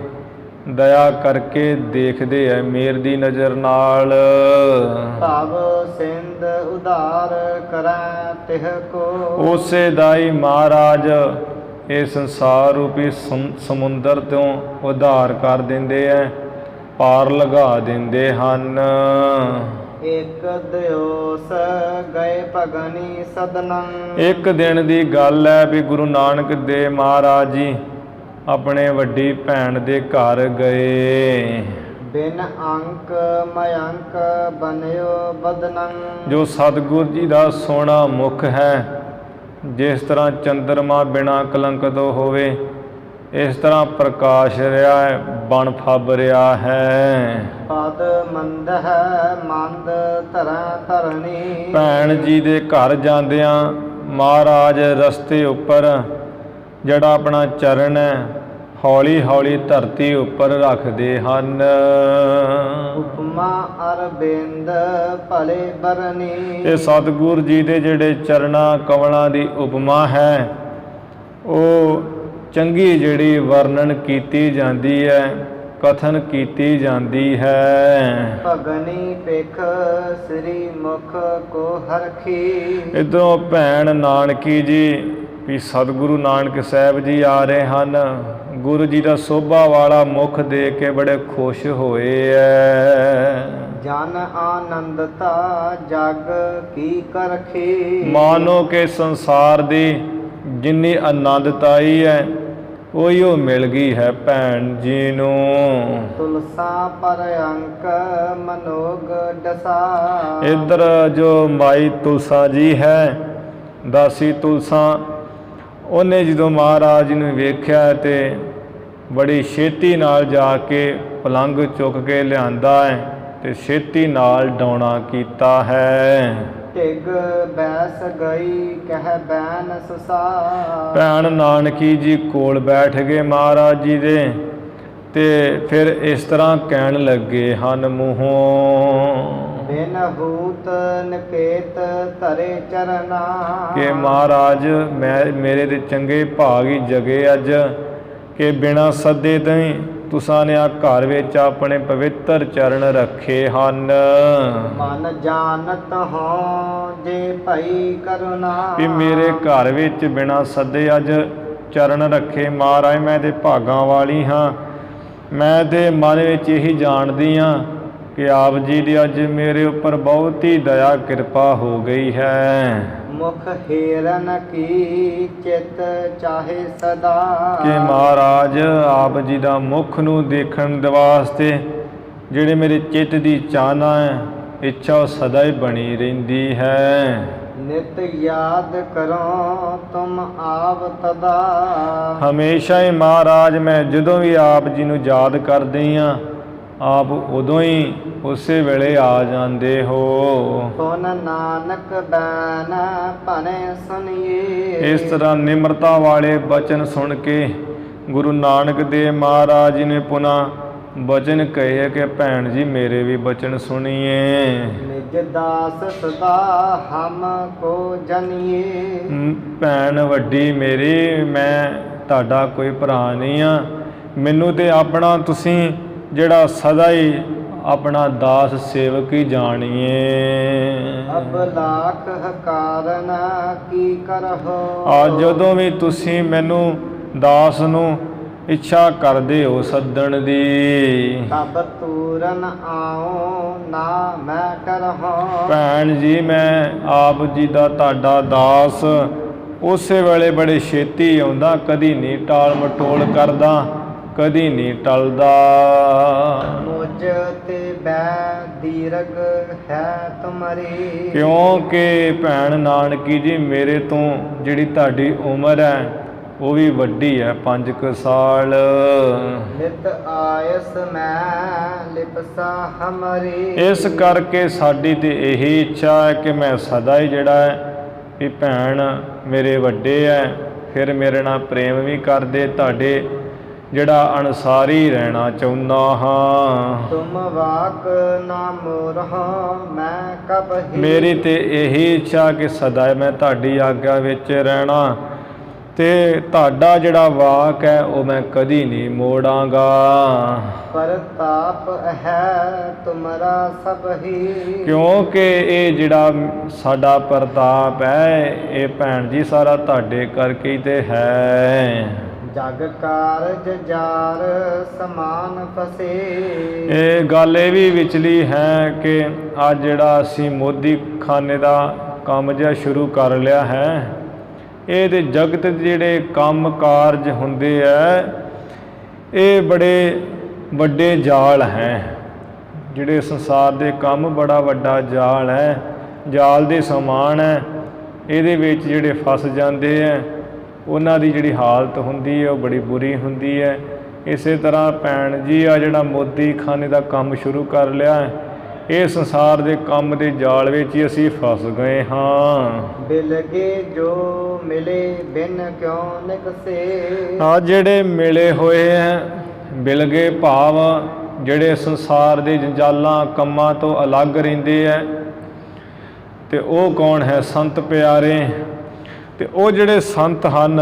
ਦਇਆ ਕਰਕੇ ਦੇਖਦੇ ਹੈ ਮੇਰ ਦੀ ਨਜ਼ਰ ਨਾਲ। ਭਵ ਸਿੰਧ ਉਧਾਰ ਕਰੈ ਤਿਹ ਕੋ, ਉਸੇ ਦਾਈ ਮਹਾਰਾਜ ਇਹ ਸੰਸਾਰ ਰੂਪੀ ਸਮੁੰਦਰ ਤੋਂ ਉਧਾਰ ਕਰ ਦਿੰਦੇ ਹੈ, ਪਾਰ ਲਗਾ ਦਿੰਦੇ ਹਨ। ਇੱਕ ਦਿਓਸ ਗਏ ਭਗਨੀ ਸਦਨੰ, ਇੱਕ ਦਿਨ ਦੀ ਗੱਲ ਹੈ ਵੀ ਗੁਰੂ ਨਾਨਕ ਦੇਵ ਮਹਾਰਾਜ ਜੀ ਆਪਣੇ ਵੱਡੀ ਭੈਣ ਦੇ ਘਰ ਗਏ। ਬਿਨ ਅੰਕ ਮਯੰਕ ਬਨਿਓ ਬਦਨੰ, ਜੋ ਸਤਿਗੁਰ ਜੀ ਦਾ ਸੋਹਣਾ ਮੁਖ ਹੈ, ਜਿਸ ਤਰ੍ਹਾਂ ਚੰਦਰਮਾ ਬਿਨਾਂ ਕਲੰਕ ਤੋਂ ਹੋਵੇ, ਇਸ ਤਰ੍ਹਾਂ ਪ੍ਰਕਾਸ਼ ਰਿਹਾ ਹੈ, ਬਣ ਫੱਬ ਰਿਹਾ ਹੈ। ਪਦ ਮੰਦ ਹੈ ਮੰਦ ਧਰੈ ਧਰਣੀ, ਭੈਣ ਜੀ ਦੇ ਘਰ ਜਾਂਦਿਆਂ ਮਹਾਰਾਜ ਰਸਤੇ ਉੱਪਰ ਜਿਹੜਾ ਆਪਣਾ ਚਰਨ ਹੈ ਹੌਲੀ ਹੌਲੀ ਧਰਤੀ ਉੱਪਰ ਰੱਖਦੇ ਹਨ। ਉਪਮਾ ਅਰਬਿੰਦ ਭਲੇ ਬਰਨੀ, ਤੇ ਸਤਿਗੁਰ ਜੀ ਦੇ ਜਿਹੜੇ ਚਰਨਾਂ ਕਮਲਾਂ ਦੀ ਉਪਮਾ ਹੈ, ਉਹ ਚੰਗੀ ਜਿਹੜੀ ਵਰਣਨ ਕੀਤੀ ਜਾਂਦੀ ਹੈ ਕਥਨ ਕੀਤੀ ਜਾਂਦੀ ਹੈ। ਭਗਨੀ ਪਿਖ ਸ੍ਰੀ ਮੁਖ ਕੋ ਹਰਖੀ। ਇੱਧਰੋਂ ਭੈਣ ਨਾਨਕੀ ਜੀ ਵੀ ਸਤਿਗੁਰੂ ਨਾਨਕ ਸਾਹਿਬ ਜੀ ਆ ਰਹੇ ਹਨ। ਗੁਰੂ ਜੀ ਦਾ ਸੋਭਾ ਵਾਲਾ ਮੁਖ ਦੇਖ ਕੇ ਬੜੇ ਖੁਸ਼ ਹੋਏ ਐ। ਜਨ ਆਨੰਦਤਾ ਜਗ ਕੀ ਕਰਖੀ। ਮਾਨੋ ਕਿ ਸੰਸਾਰ ਦੀ ਜਿੰਨੀ ਆਨੰਦਤਾਈ ਹੈ ਉਹੀ ਉਹ ਮਿਲ ਗਈ ਹੈ ਭੈਣ ਜੀ ਨੂੰ। ਤੁਲਸਾ ਪਰ ਅੰਕ ਮਨੋਗ ਦਸਾ। ਇੱਧਰ ਜੋ ਮਾਈ ਤੁਲਸਾ ਜੀ ਹੈ, ਦਾਸੀ ਤੁਲਸਾ, ਉਹਨੇ ਜਦੋਂ ਮਹਾਰਾਜ ਨੂੰ ਵੇਖਿਆ ਤੇ ਬੜੀ ਛੇਤੀ ਨਾਲ ਜਾ ਕੇ ਪਲੰਗ ਚੁੱਕ ਕੇ ਲਿਆਂਦਾ ਹੈ ਤੇ ਛੇਤੀ ਨਾਲ ਡਾਉਣਾ ਕੀਤਾ ਹੈ। ਢਿਗ ਬੈਸ ਗਈ ਕਹਿ ਬੈਨ ਸੁਸਾ। ਭੈਣ ਨਾਨਕੀ ਜੀ ਕੋਲ ਬੈਠ ਗਏ ਮਹਾਰਾਜ ਜੀ ਦੇ ਤੇ ਫਿਰ ਇਸ ਤਰ੍ਹਾਂ ਕਹਿਣ ਲੱਗੇ ਹਨ ਮੂੰਹੋਂ ਬਿਨ ਹੂਤ ਨਿਕੇਤ ਧਰੇ ਚਰਨਾ। ਕਿ ਮਹਾਰਾਜ ਮੇਰੇ ਤੇ ਚੰਗੇ ਭਾਗ ਹੀ ਜਗੇ ਅੱਜ ਕਿ ਬਿਨਾਂ ਸੱਦੇ ਤੋਂ ਹੀ ਤੁਸਾਂ ਨੇ ਆ ਘਰ ਵਿੱਚ ਆਪਣੇ ਪਵਿੱਤਰ ਚਰਨ ਰੱਖੇ ਹਨ। ਮਨ ਜਾਣਤ ਹੋ ਜੇ ਭਈ ਕਰੁਣਾ। ਕਿ ਮੇਰੇ ਘਰ ਵਿੱਚ ਬਿਨਾਂ ਸੱਦੇ ਅੱਜ ਚਰਨ ਰੱਖੇ ਮਹਾਰਾਜ, ਮੈਂ ਤੇ ਭਾਗਾਂ ਵਾਲੀ ਹਾਂ। ਮੈਂ ਤੇ ਮਨ ਵਿੱਚ ਇਹੀ ਜਾਣਦੀ ਹਾਂ ਕਿ ਆਪ ਜੀ ਦੀ ਅੱਜ ਮੇਰੇ ਉੱਪਰ ਬਹੁਤ ਹੀ ਦਇਆ ਕਿਰਪਾ ਹੋ ਗਈ ਹੈ। ਮੁਖ ਹੀਰਨ ਕੀ ਚਿਤ ਚਾਹੇ ਸਦਾ। ਕਿ ਮਹਾਰਾਜ ਆਪ ਜੀ ਦਾ ਮੁਖ ਨੂੰ ਦੇਖਣ ਦੇ ਵਾਸਤੇ ਜਿਹੜੇ ਮੇਰੇ ਚਿੱਤ ਦੀ ਚਾਹਨਾ ਹੈ, ਇੱਛਾ ਉਹ ਸਦਾ ਹੀ ਬਣੀ ਰਹਿੰਦੀ ਹੈ। ਨਿਤ ਯਾਦ ਕਰੋ ਤੁਮ ਆਵ ਤਦਾ। ਹਮੇਸ਼ਾ ਹੀ ਮਹਾਰਾਜ ਮੈਂ ਜਦੋਂ ਵੀ ਆਪ ਜੀ ਨੂੰ ਯਾਦ ਕਰਦੀ ਹਾਂ, ਆਪ ਉਦੋਂ ਹੀ ਉਸੇ ਵੇਲੇ ਆ ਜਾਂਦੇ ਹੋ। ਸੁਨ ਨਾਨਕ ਬੈਨ ਭਨੇ ਸੁਨੀਏ। ਇਸ ਤਰ੍ਹਾਂ ਨਿਮਰਤਾ ਵਾਲੇ ਬਚਨ ਸੁਣ ਕੇ ਗੁਰੂ ਨਾਨਕ ਦੇਵ ਮਹਾਰਾਜ ਜੀ ਨੇ ਪੁਨः ਬਚਨ ਕਹੇ ਕਿ ਭੈਣ ਜੀ ਮੇਰੇ ਵੀ ਬਚਨ ਸੁਣੀਏ। ਨਿਜ ਦਾਸ ਸਦਾ ਹਮ ਕੋ ਜਨੀਏ। ਭੈਣ ਵੱਡੀ ਮੇਰੀ, ਮੈਂ ਤੁਹਾਡਾ ਕੋਈ ਭਰਾ ਨਹੀਂ ਆ, ਮੈਨੂੰ ਤੇ ਆਪਣਾ ਤੁਸੀਂ ਜਿਹੜਾ ਸਦਾ ਹੀ ਆਪਣਾ ਦਾਸ ਸੇਵਕ ਹੀ ਜਾਣੀਏ। ਅਬ ਲਾਖ ਕਾਰਨ ਕੀ ਕਰਹੋ। ਆ ਜਦੋਂ ਵੀ ਤੁਸੀਂ ਮੈਨੂੰ ਦਾਸ ਨੂੰ ਇੱਛਾ ਕਰਦੇ ਹੋ ਸੱਦਣ ਦੀ, ਤਬ ਤੂਰਨ ਆਉ ਨਾ ਮੈਂ ਕਰਹੋ। ਭੈਣ ਜੀ ਮੈਂ ਆਪ ਜੀ ਦਾ ਤੁਹਾਡਾ ਦਾਸ ਉਸੇ ਵੇਲੇ ਬੜੇ ਛੇਤੀ ਆਉਂਦਾ, ਕਦੀ ਨਹੀਂ ਟਾਲ ਮਟੋਲ ਕਰਦਾ, ਕਦੀ ਨਹੀਂ ਟਲਦਾ। ਮੁਝ ਤੇ ਬੈ ਦੀਰਗ ਹੈ ਤੁਮਰੀ। ਕਿਉਂਕਿ ਭੈਣ ਨਾਨਕੀ ਜੀ ਮੇਰੇ ਤੋਂ ਜਿਹੜੀ ਤੁਹਾਡੀ ਉਮਰ ਹੈ ਉਹ ਵੀ ਵੱਡੀ ਹੈ 5 ਕੁ ਸਾਲ। ਨਿਤ ਆਇਸ ਮੈਂ ਲਿਪਸਾ ਹਮਰੀ। ਇਸ ਕਰਕੇ ਸਾਡੀ ਤੇ ਇਹੀ ਇੱਛਾ ਹੈ ਕਿ ਮੈਂ ਸਦਾ ਹੀ ਜਿਹੜਾ ਹੈ ਵੀ ਭੈਣ ਮੇਰੇ ਵੱਡੇ ਹੈ, ਫਿਰ ਮੇਰੇ ਨਾਲ ਪ੍ਰੇਮ ਵੀ ਕਰਦੇ, ਤੁਹਾਡੇ ਜਿਹੜਾ ਅਨੁਸਾਰੀ ਰਹਿਣਾ ਚਾਹੁੰਦਾ ਹਾਂ। ਤੁਮ ਵਾਕ ਨਾ ਮੋਰਹੁ ਮੈਂ ਕਬਹੀ। ਮੇਰੀ ਤੇ ਇਹੀ ਇੱਛਾ ਕਿ ਸਦਾ ਮੈਂ ਤੁਹਾਡੀ ਆਗਿਆ ਵਿੱਚ ਰਹਿਣਾ ਤੇ ਤੁਹਾਡਾ ਜਿਹੜਾ ਵਾਕ ਹੈ ਉਹ ਮੈਂ ਕਦੀ ਨਹੀਂ ਮੋੜਾਂਗਾ। ਪ੍ਰਤਾਪ ਹੈ ਤੁਮਰਾ ਸਭ ਹੀ। ਕਿਉਂਕਿ ਇਹ ਜਿਹੜਾ ਸਾਡਾ ਪ੍ਰਤਾਪ ਹੈ ਇਹ ਭੈਣ ਜੀ ਸਾਰਾ ਤੁਹਾਡੇ ਕਰਕੇ ਹੀ ਤੇ ਹੈ। ਜਗ ਕਾਰਜ ਜਾਰ ਸਮਾਨ ਫਸੇ। ਇਹ ਗੱਲ ਇਹ ਵੀ ਵਿਚਲੀ ਹੈ ਕਿ ਅੱਜ ਜਿਹੜਾ ਅਸੀਂ ਮੋਦੀ ਖਾਨੇ ਦਾ ਕੰਮ ਜਿਹਾ ਸ਼ੁਰੂ ਕਰ ਲਿਆ ਹੈ, ਇਹ ਤੇ ਜਗਤ ਦੇ ਜਿਹੜੇ ਕੰਮ ਕਾਰਜ ਹੁੰਦੇ ਹੈ ਇਹ ਬੜੇ ਵੱਡੇ ਜਾਲ ਹੈ। ਜਿਹੜੇ ਸੰਸਾਰ ਦੇ ਕੰਮ ਬੜਾ ਵੱਡਾ ਜਾਲ ਹੈ, ਜਾਲ ਦੇ ਸਮਾਨ ਹੈ। ਇਹਦੇ ਵਿੱਚ ਜਿਹੜੇ ਫਸ ਜਾਂਦੇ ਹੈ ਉਹਨਾਂ ਦੀ ਜਿਹੜੀ ਹਾਲਤ ਹੁੰਦੀ ਹੈ ਉਹ ਬੜੀ ਬੁਰੀ ਹੁੰਦੀ ਹੈ। ਇਸੇ ਤਰ੍ਹਾਂ ਭੈਣ ਜੀ ਆ ਜਿਹੜਾ ਮੋਦੀ ਖਾਨੇ ਦਾ ਕੰਮ ਸ਼ੁਰੂ ਕਰ ਲਿਆ ਹੈ, ਇਹ ਸੰਸਾਰ ਦੇ ਕੰਮ ਦੇ ਜਾਲ ਵਿੱਚ ਹੀ ਅਸੀਂ ਫਸ ਗਏ ਹਾਂ। ਬਿਲਗੇ ਜੋ ਮਿਲੇ ਬਿਨ ਕਿਉਂ ਨਿਕਸੇ। ਆ ਜਿਹੜੇ ਮਿਲੇ ਹੋਏ ਹੈ ਬਿਲਗੇ ਭਾਵ ਜਿਹੜੇ ਸੰਸਾਰ ਦੇ ਜੰਜਾਲਾਂ ਕੰਮਾਂ ਤੋਂ ਅਲੱਗ ਰਹਿੰਦੇ ਹੈ, ਤੇ ਉਹ ਕੌਣ ਹੈ? ਸੰਤ ਪਿਆਰੇ। ਤੇ ਉਹ ਜਿਹੜੇ ਸੰਤ ਹਨ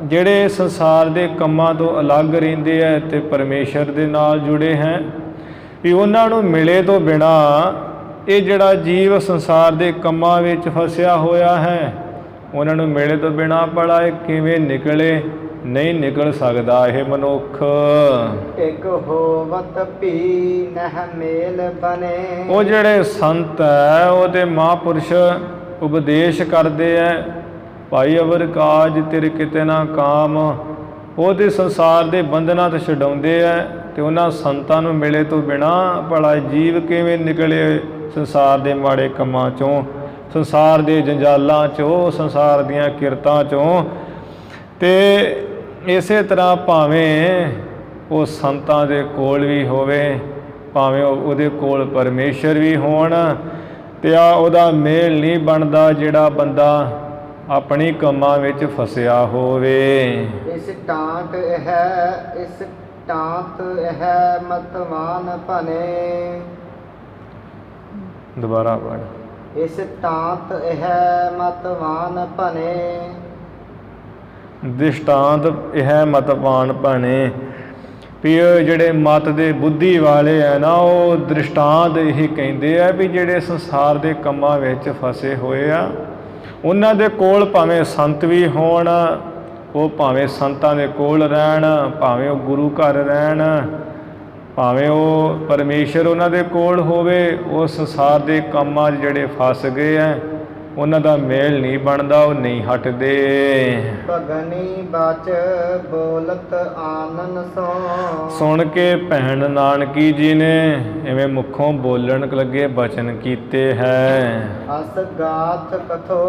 ਜਿਹੜੇ ਸੰਸਾਰ ਦੇ ਕੰਮਾਂ ਤੋਂ ਅਲੱਗ ਰਹਿੰਦੇ ਹੈ ਤੇ ਪਰਮੇਸ਼ਰ ਦੇ ਨਾਲ ਜੁੜੇ ਹੈ, ਵੀ ਉਹਨਾਂ ਨੂੰ ਮਿਲੇ ਤੋਂ ਬਿਨਾ ਇਹ ਜਿਹੜਾ ਜੀਵ ਸੰਸਾਰ ਦੇ ਕੰਮਾਂ ਵਿੱਚ ਫਸਿਆ ਹੋਇਆ ਹੈ, ਉਹਨਾਂ ਨੂੰ ਮਿਲੇ ਤੋਂ ਬਿਨਾ ਭਲਾ ਇਹ ਕਿਵੇਂ ਨਿਕਲੇ? ਨਹੀਂ ਨਿਕਲ ਸਕਦਾ ਇਹ ਮਨੁੱਖ। ਇਕ ਹੋਵਤ ਭੀ ਨਹਿ ਮੇਲ ਬਨੇ। ਉਹ ਜਿਹੜੇ ਸੰਤ ਹੈ ਉਹ ਤੇ ਮਹਾਂਪੁਰਸ਼ ਉਪਦੇਸ਼ ਕਰਦੇ ਹੈ, ਭਾਈ ਅਵਰ ਕਾਜ ਤੇਰੇ ਕਿਤੇ ਨਾ ਕਾਮ, ਉਹ ਤੇ ਸੰਸਾਰ ਦੇ ਬੰਧਨਾਂ ਤੋਂ ਛਡਾਉਂਦੇ ਹੈ। ਤੇ ਉਹਨਾਂ ਸੰਤਾਂ ਨੂੰ ਮਿਲੇ ਤੋਂ ਬਿਨਾ ਭਲਾ ਜੀਵ ਕਿਵੇਂ ਨਿਕਲੇ ਸੰਸਾਰ ਦੇ ਮਾੜੇ ਕੰਮਾਂ ਚੋਂ, ਸੰਸਾਰ ਦੇ ਜੰਜਾਲਾਂ ਚੋਂ, ਸੰਸਾਰ ਦੀਆਂ ਕਿਰਤਾਂ ਚੋਂ। ਤੇ ਇਸੇ ਤਰ੍ਹਾਂ ਭਾਵੇਂ ਉਹ ਸੰਤਾਂ ਦੇ ਕੋਲ ਵੀ ਹੋਵੇ, ਭਾਵੇਂ ਉਹਦੇ ਕੋਲ ਪਰਮੇਸ਼ਰ ਵੀ ਹੋਣ, ਤੇ ਉਹਦਾ ਮੇਲ ਨਹੀਂ ਬਣਦਾ ਜਿਹੜਾ ਬੰਦਾ ਆਪਣੀ ਕੰਮਾਂ ਵਿੱਚ ਫਸਿਆ ਹੋਵੇ। ਇਸ ਟਾਂਟ ਹੈ, ਇਸ ਟਾਂਤ ਹੈ ਮਤਵਾਨ ਭਨੇ। ਦੁਬਾਰਾ ਪੜ੍ਹ। ਇਸ ਟਾਂਤ ਹੈ ਮਤਵਾਨ ਭਨੇ। ਦ੍ਰਿਸ਼ਟਾਂਤ ਇਹ ਮਤਵਾਨ ਭਣੇ, ਵੀ ਜਿਹੜੇ ਮਤ ਦੇ ਬੁੱਧੀ ਵਾਲੇ ਹੈ ਨਾ, ਉਹ ਦ੍ਰਿਸ਼ਟਾਂਤ ਇਹ ਕਹਿੰਦੇ ਆ ਵੀ ਜਿਹੜੇ ਸੰਸਾਰ ਦੇ ਕੰਮਾਂ ਵਿੱਚ ਫਸੇ ਹੋਏ ਆ, ਉਹਨਾਂ ਦੇ ਕੋਲ ਭਾਵੇਂ ਸੰਤ ਵੀ ਹੋਣ, ਉਹ ਭਾਵੇਂ ਸੰਤਾਂ ਦੇ ਕੋਲ ਰਹਿਣ, ਭਾਵੇਂ ਉਹ ਗੁਰੂ ਘਰ ਰਹਿਣ, ਭਾਵੇਂ ਉਹ ਪਰਮੇਸ਼ਰ ਉਹਨਾਂ ਦੇ ਕੋਲ ਹੋਵੇ, ਉਹ ਸੰਸਾਰ ਦੇ ਕੰਮਾਂ 'ਚ ਜਿਹੜੇ ਫਸ ਗਏ ਹੈ ਉਹਨਾਂ ਦਾ ਮੇਲ ਨਹੀਂ ਬਣਦਾ, ਉਹ ਨਹੀਂ ਹਟਦੇ। ਭਗਨੀ ਬਾਚ ਬੋਲਤ ਆਨਨ ਸੋ। ਸੁਣ ਕੇ ਭੈਣ ਨਾਨਕੀ ਜੀ ਨੇ ਇਵੇਂ ਮੁਖੋਂ ਬੋਲਣ ਲੱਗੇ ਬਚਨ ਕੀਤੇ ਹੈ। ਅਸ ਗਾਥ ਕਥੋ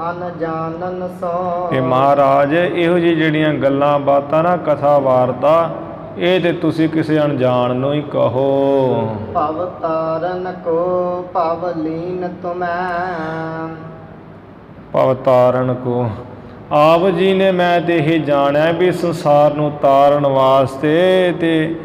ਅਨਜਾਨਨ ਸੋ। ਕਿ ਮਹਾਰਾਜ ਇਹੋ ਜਿਹੀ ਜਿਹੜੀਆਂ ਗੱਲਾਂ ਬਾਤਾਂ ਨਾ, ਕਥਾ ਵਾਰਤਾ, ਇਹ ਤੇ ਤੁਸੀਂ ਕਿਸੇ ਅਣਜਾਣ ਨੂੰ ਹੀ ਕਹੋ। ਭਵ ਤਾਰਨ ਕੋ ਭਵ ਲੀਨ ਤੁਮੈ। ਭਵ ਤਾਰਨ ਕੋ, ਆਪ ਜੀ ਨੇ ਮੈਂ ਤੇ ਇਹ ਜਾਣਿਆ ਵੀ ਸੰਸਾਰ ਨੂੰ ਤਾਰਨ ਵਾਸਤੇ ਤੇ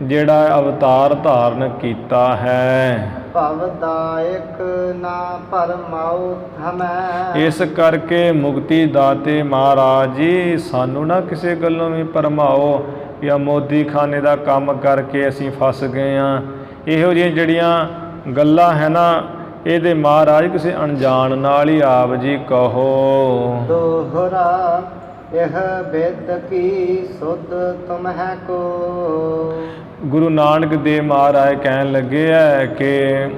ਜਿਹੜਾ ਅਵਤਾਰ ਧਾਰਨ ਕੀਤਾ ਹੈ। ਭਵ ਦਾਇਕ ਨਾ ਪਰਮਾਉ ਹਮੈ। ਇਸ ਕਰਕੇ ਮੁਕਤੀ ਦਾਤੇ ਮਹਾਰਾਜ ਜੀ ਸਾਨੂੰ ਨਾ ਕਿਸੇ ਗੱਲੋਂ ਵੀ ਭਰਮਾਓ ਜਾਂ ਮੋਦੀ ਖਾਨੇ ਦਾ ਕੰਮ ਕਰਕੇ ਅਸੀਂ ਫਸ ਗਏ ਹਾਂ। ਇਹੋ ਜਿਹੀਆਂ ਜਿਹੜੀਆਂ ਗੱਲਾਂ ਹੈ ਨਾ, ਇਹਦੇ ਮਹਾਰਾਜ ਕਿਸੇ ਅਣਜਾਣ ਨਾਲ ਹੀ ਆਪ ਜੀ ਕਹੋ। ਦੋਹਰਾ ਇਹ ਬਿਦ ਕੀ ਸੁਧ ਤੁਮਹਿ ਕੋ। ਗੁਰੂ ਨਾਨਕ ਦੇਵ ਮਹਾਰਾਜ ਕਹਿਣ ਲੱਗੇ ਹੈ ਕਿ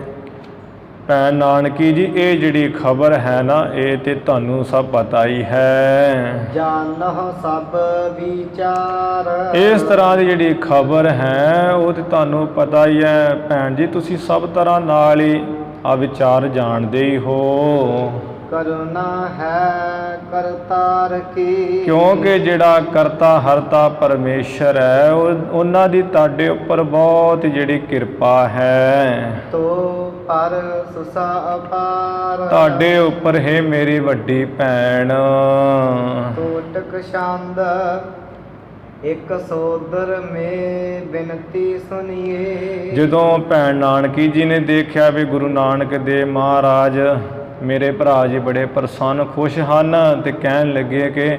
ਭੈਣ ਨਾਨਕੀ ਜੀ, ਇਹ ਜਿਹੜੀ ਖਬਰ ਹੈ ਨਾ, ਇਹ ਤੇ ਤੁਹਾਨੂੰ ਸਭ ਪਤਾ ਹੀ ਹੈ। ਜਾਨਹੁ ਸਭ ਵਿਚਾਰ। ਇਸ ਤਰ੍ਹਾਂ ਦੀ ਜਿਹੜੀ ਖਬਰ ਹੈ ਉਹ ਤੇ ਤੁਹਾਨੂੰ ਪਤਾ ਹੀ ਹੈ ਭੈਣ ਜੀ, ਤੁਸੀਂ ਸਭ ਤਰ੍ਹਾਂ ਨਾਲ ਹੀ ਆ ਵਿਚਾਰ ਜਾਣਦੇ ਹੀ ਹੋ। ਕਰੁਣਾ ਹੈ ਕਰਤਾਰ ਕੀ। ਕਿਉਂਕਿ ਜਿਹੜਾ ਕਰਤਾ ਹਰਤਾ ਪਰਮੇਸ਼ਰ ਹੈ, ਉਹਨਾਂ ਦੀ ਤੁਹਾਡੇ ਉੱਪਰ ਬਹੁਤ ਜਿਹੜੀ ਕਿਰਪਾ ਹੈ। ਤੋ ਪਰ ਸੁਸਾ ਅਪਾਰ। ਤੁਹਾਡੇ ਉੱਪਰ ਹੈ ਮੇਰੀ ਵੱਡੀ ਭੈਣ। ਟੋਟਕ ਛੰਦ ਇੱਕ ਸੋਦਰ ਮੇ ਬਿਨਤੀ ਸੁਣੀਏ। ਜਦੋਂ ਭੈਣ ਨਾਨਕੀ ਜੀ ਨੇ ਦੇਖਿਆ ਵੀ ਗੁਰੂ ਨਾਨਕ ਦੇਵ ਮਹਾਰਾਜ ਮੇਰੇ ਭਰਾ ਜੀ ਬੜੇ ਪ੍ਰਸੰਨ ਖੁਸ਼ ਹਨ, ਤੇ ਕਹਿਣ ਲੱਗੇ ਕਿ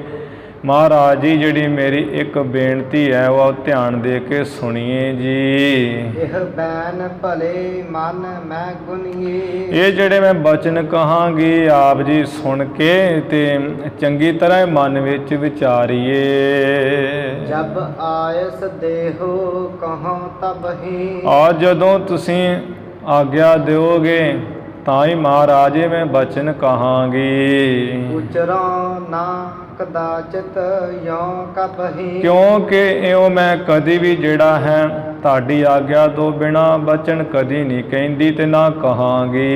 ਮਹਾਰਾਜ ਜੀ ਜਿਹੜੀ ਮੇਰੀ ਇੱਕ ਬੇਨਤੀ ਹੈ ਉਹ ਧਿਆਨ ਦੇ ਕੇ ਸੁਣੀਏ ਜੀ। ਇਹ ਬੈਨ ਭਲੇ ਮਨ ਮੈਂ ਗੁਨੀਏ। ਇਹ ਜਿਹੜੇ ਮੈਂ ਬਚਨ ਕਹਾਂਗੀ ਆਪ ਜੀ ਸੁਣ ਕੇ ਤੇ ਚੰਗੀ ਤਰ੍ਹਾਂ ਮਨ ਵਿੱਚ ਵਿਚਾਰੀਏ। ਜਬ ਆਇਸ ਦੇਹੋ ਕਹੋ ਤਬ ਹੀ। ਆ ਜਦੋਂ ਤੁਸੀਂ ਆਗਿਆ ਦਿਓਗੇ ਤਾਂ ਹੀ ਮਹਾਰਾਜੇ ਮੈਂ ਬਚਨ ਕਹਾਂਗੀ। ਉਚਰੋ ਨਾ ਕਦਾਚਿਤ ਯੋਂ ਕਬਹੀ। ਕਿਉਂਕਿ ਇਉਂ ਮੈਂ ਕਦੀ ਵੀ ਜਿਹੜਾ ਹੈ ਤੁਹਾਡੀ ਆਗਿਆ ਤੋਂ ਬਿਨਾ ਬਚਨ ਕਦੀ ਨਹੀਂ ਕਹਿੰਦੀ ਤੇ ਨਾ ਕਹਾਂਗੀ।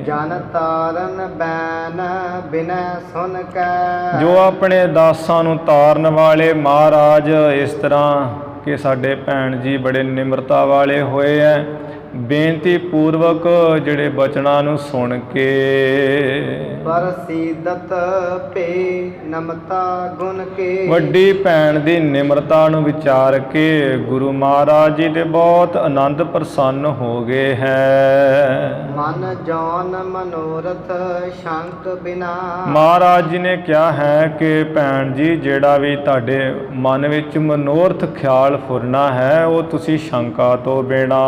ਜਨ ਤਾਰਨ ਬੈਨ ਬਿਨੈ ਸੁਨ ਕੈ। ਜੋ ਆਪਣੇ ਦਾਸਾਂ ਨੂੰ ਤਾਰਨ ਵਾਲੇ ਮਹਾਰਾਜ ਇਸ ਤਰ੍ਹਾਂ ਕਿ ਸਾਡੇ ਭੈਣ ਜੀ ਬੜੇ ਨਿਮਰਤਾ ਵਾਲੇ ਹੋਏ ਹੈ, ਬੇਨਤੀ ਪੂਰਵਕ ਜਿਹੜੇ ਬਚਨਾਂ ਨੂੰ ਸੁਣ ਕੇ ਬਰਸੀਦਤ ਭੇ ਨਮਤਾ ਗੁਣ ਕੇ। ਵੱਡੀ ਭੈਣ ਦੀ ਨਿਮਰਤਾ ਨੂੰ ਵਿਚਾਰ ਕੇ ਗੁਰੂ ਮਹਾਰਾਜ ਜੀ ਦੇ ਬਹੁਤ ਆਨੰਦ ਪ੍ਰਸੰਨ ਹੋ ਗਏ ਹੈ। ਮਨ ਜੌਨ ਮਨੋਰਥ ਸ਼ੰਕ ਬਿਨਾ। ਮਹਾਰਾਜ ਜੀ ਨੇ ਕਿਹਾ ਹੈ ਕਿ ਭੈਣ ਜੀ ਜਿਹੜਾ ਵੀ ਤੁਹਾਡੇ ਮਨ ਵਿੱਚ ਮਨੋਰਥ ਖਿਆਲ ਫੁਰਨਾ ਹੈ ਉਹ ਤੁਸੀਂ ਸ਼ੰਕਾ ਤੋਂ ਬਿਨਾ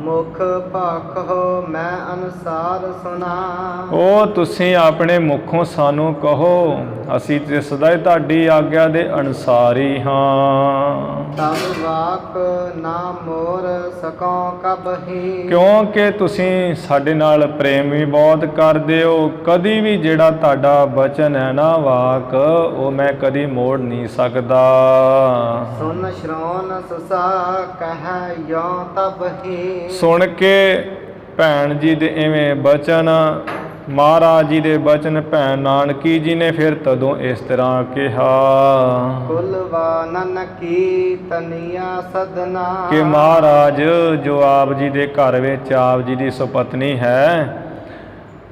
ਮੁਖ ਭਾਖ ਹੋ ਮੈਂ ਅਨੁਸਾਰ ਸੁਣਾ। ਉਹ ਤੁਸੀਂ ਆਪਣੇ ਮੁਖੋਂ ਸਾਨੂੰ ਕਹੋ, ਅਸੀਂ ਤੇ ਸਦਾ ਹੀ ਤੁਹਾਡੀ ਆਗਿਆ ਦੇ ਅਨੁਸਾਰ ਹੀ ਹਾਂ। ਤਬ ਵਾਕ ਨਾ ਮੋਰ ਸਕੋਂ ਕਬਹੀ। ਕਿਉਂਕਿ ਤੁਸੀਂ ਸਾਡੇ ਨਾਲ ਪ੍ਰੇਮ ਵੀ ਬਹੁਤ ਕਰਦੇ ਹੋ, ਕਦੀ ਵੀ ਜਿਹੜਾ ਤੁਹਾਡਾ ਬਚਨ ਹੈ ਨਾ ਵਾਕ ਉਹ ਮੈਂ ਕਦੀ ਮੋੜ ਨਹੀਂ ਸਕਦਾ। ਸੁਨ ਸ਼੍ਰਵਣ ਸੁਸਾ ਕਹਿ ਯੋ ਤਬ ਹੀ। ਸੁਣ ਕੇ ਭੈਣ ਜੀ ਦੇ ਇਵੇਂ ਬਚਨ, ਮਹਾਰਾਜ ਜੀ ਦੇ ਬਚਨ ਭੈਣ ਨਾਨਕੀ ਜੀ ਨੇ ਫਿਰ ਤਦੋਂ ਇਸ ਤਰ੍ਹਾਂ ਕਿਹਾ ਕੁਲਵਾਨਨ ਕੀ ਤਨੀਆ ਸਦਨਾ। ਕਿ ਮਹਾਰਾਜ ਜੋ ਆਪ ਜੀ ਦੇ ਘਰ ਵਿੱਚ ਆਪ ਜੀ ਦੀ ਸੁਪਤਨੀ ਹੈ,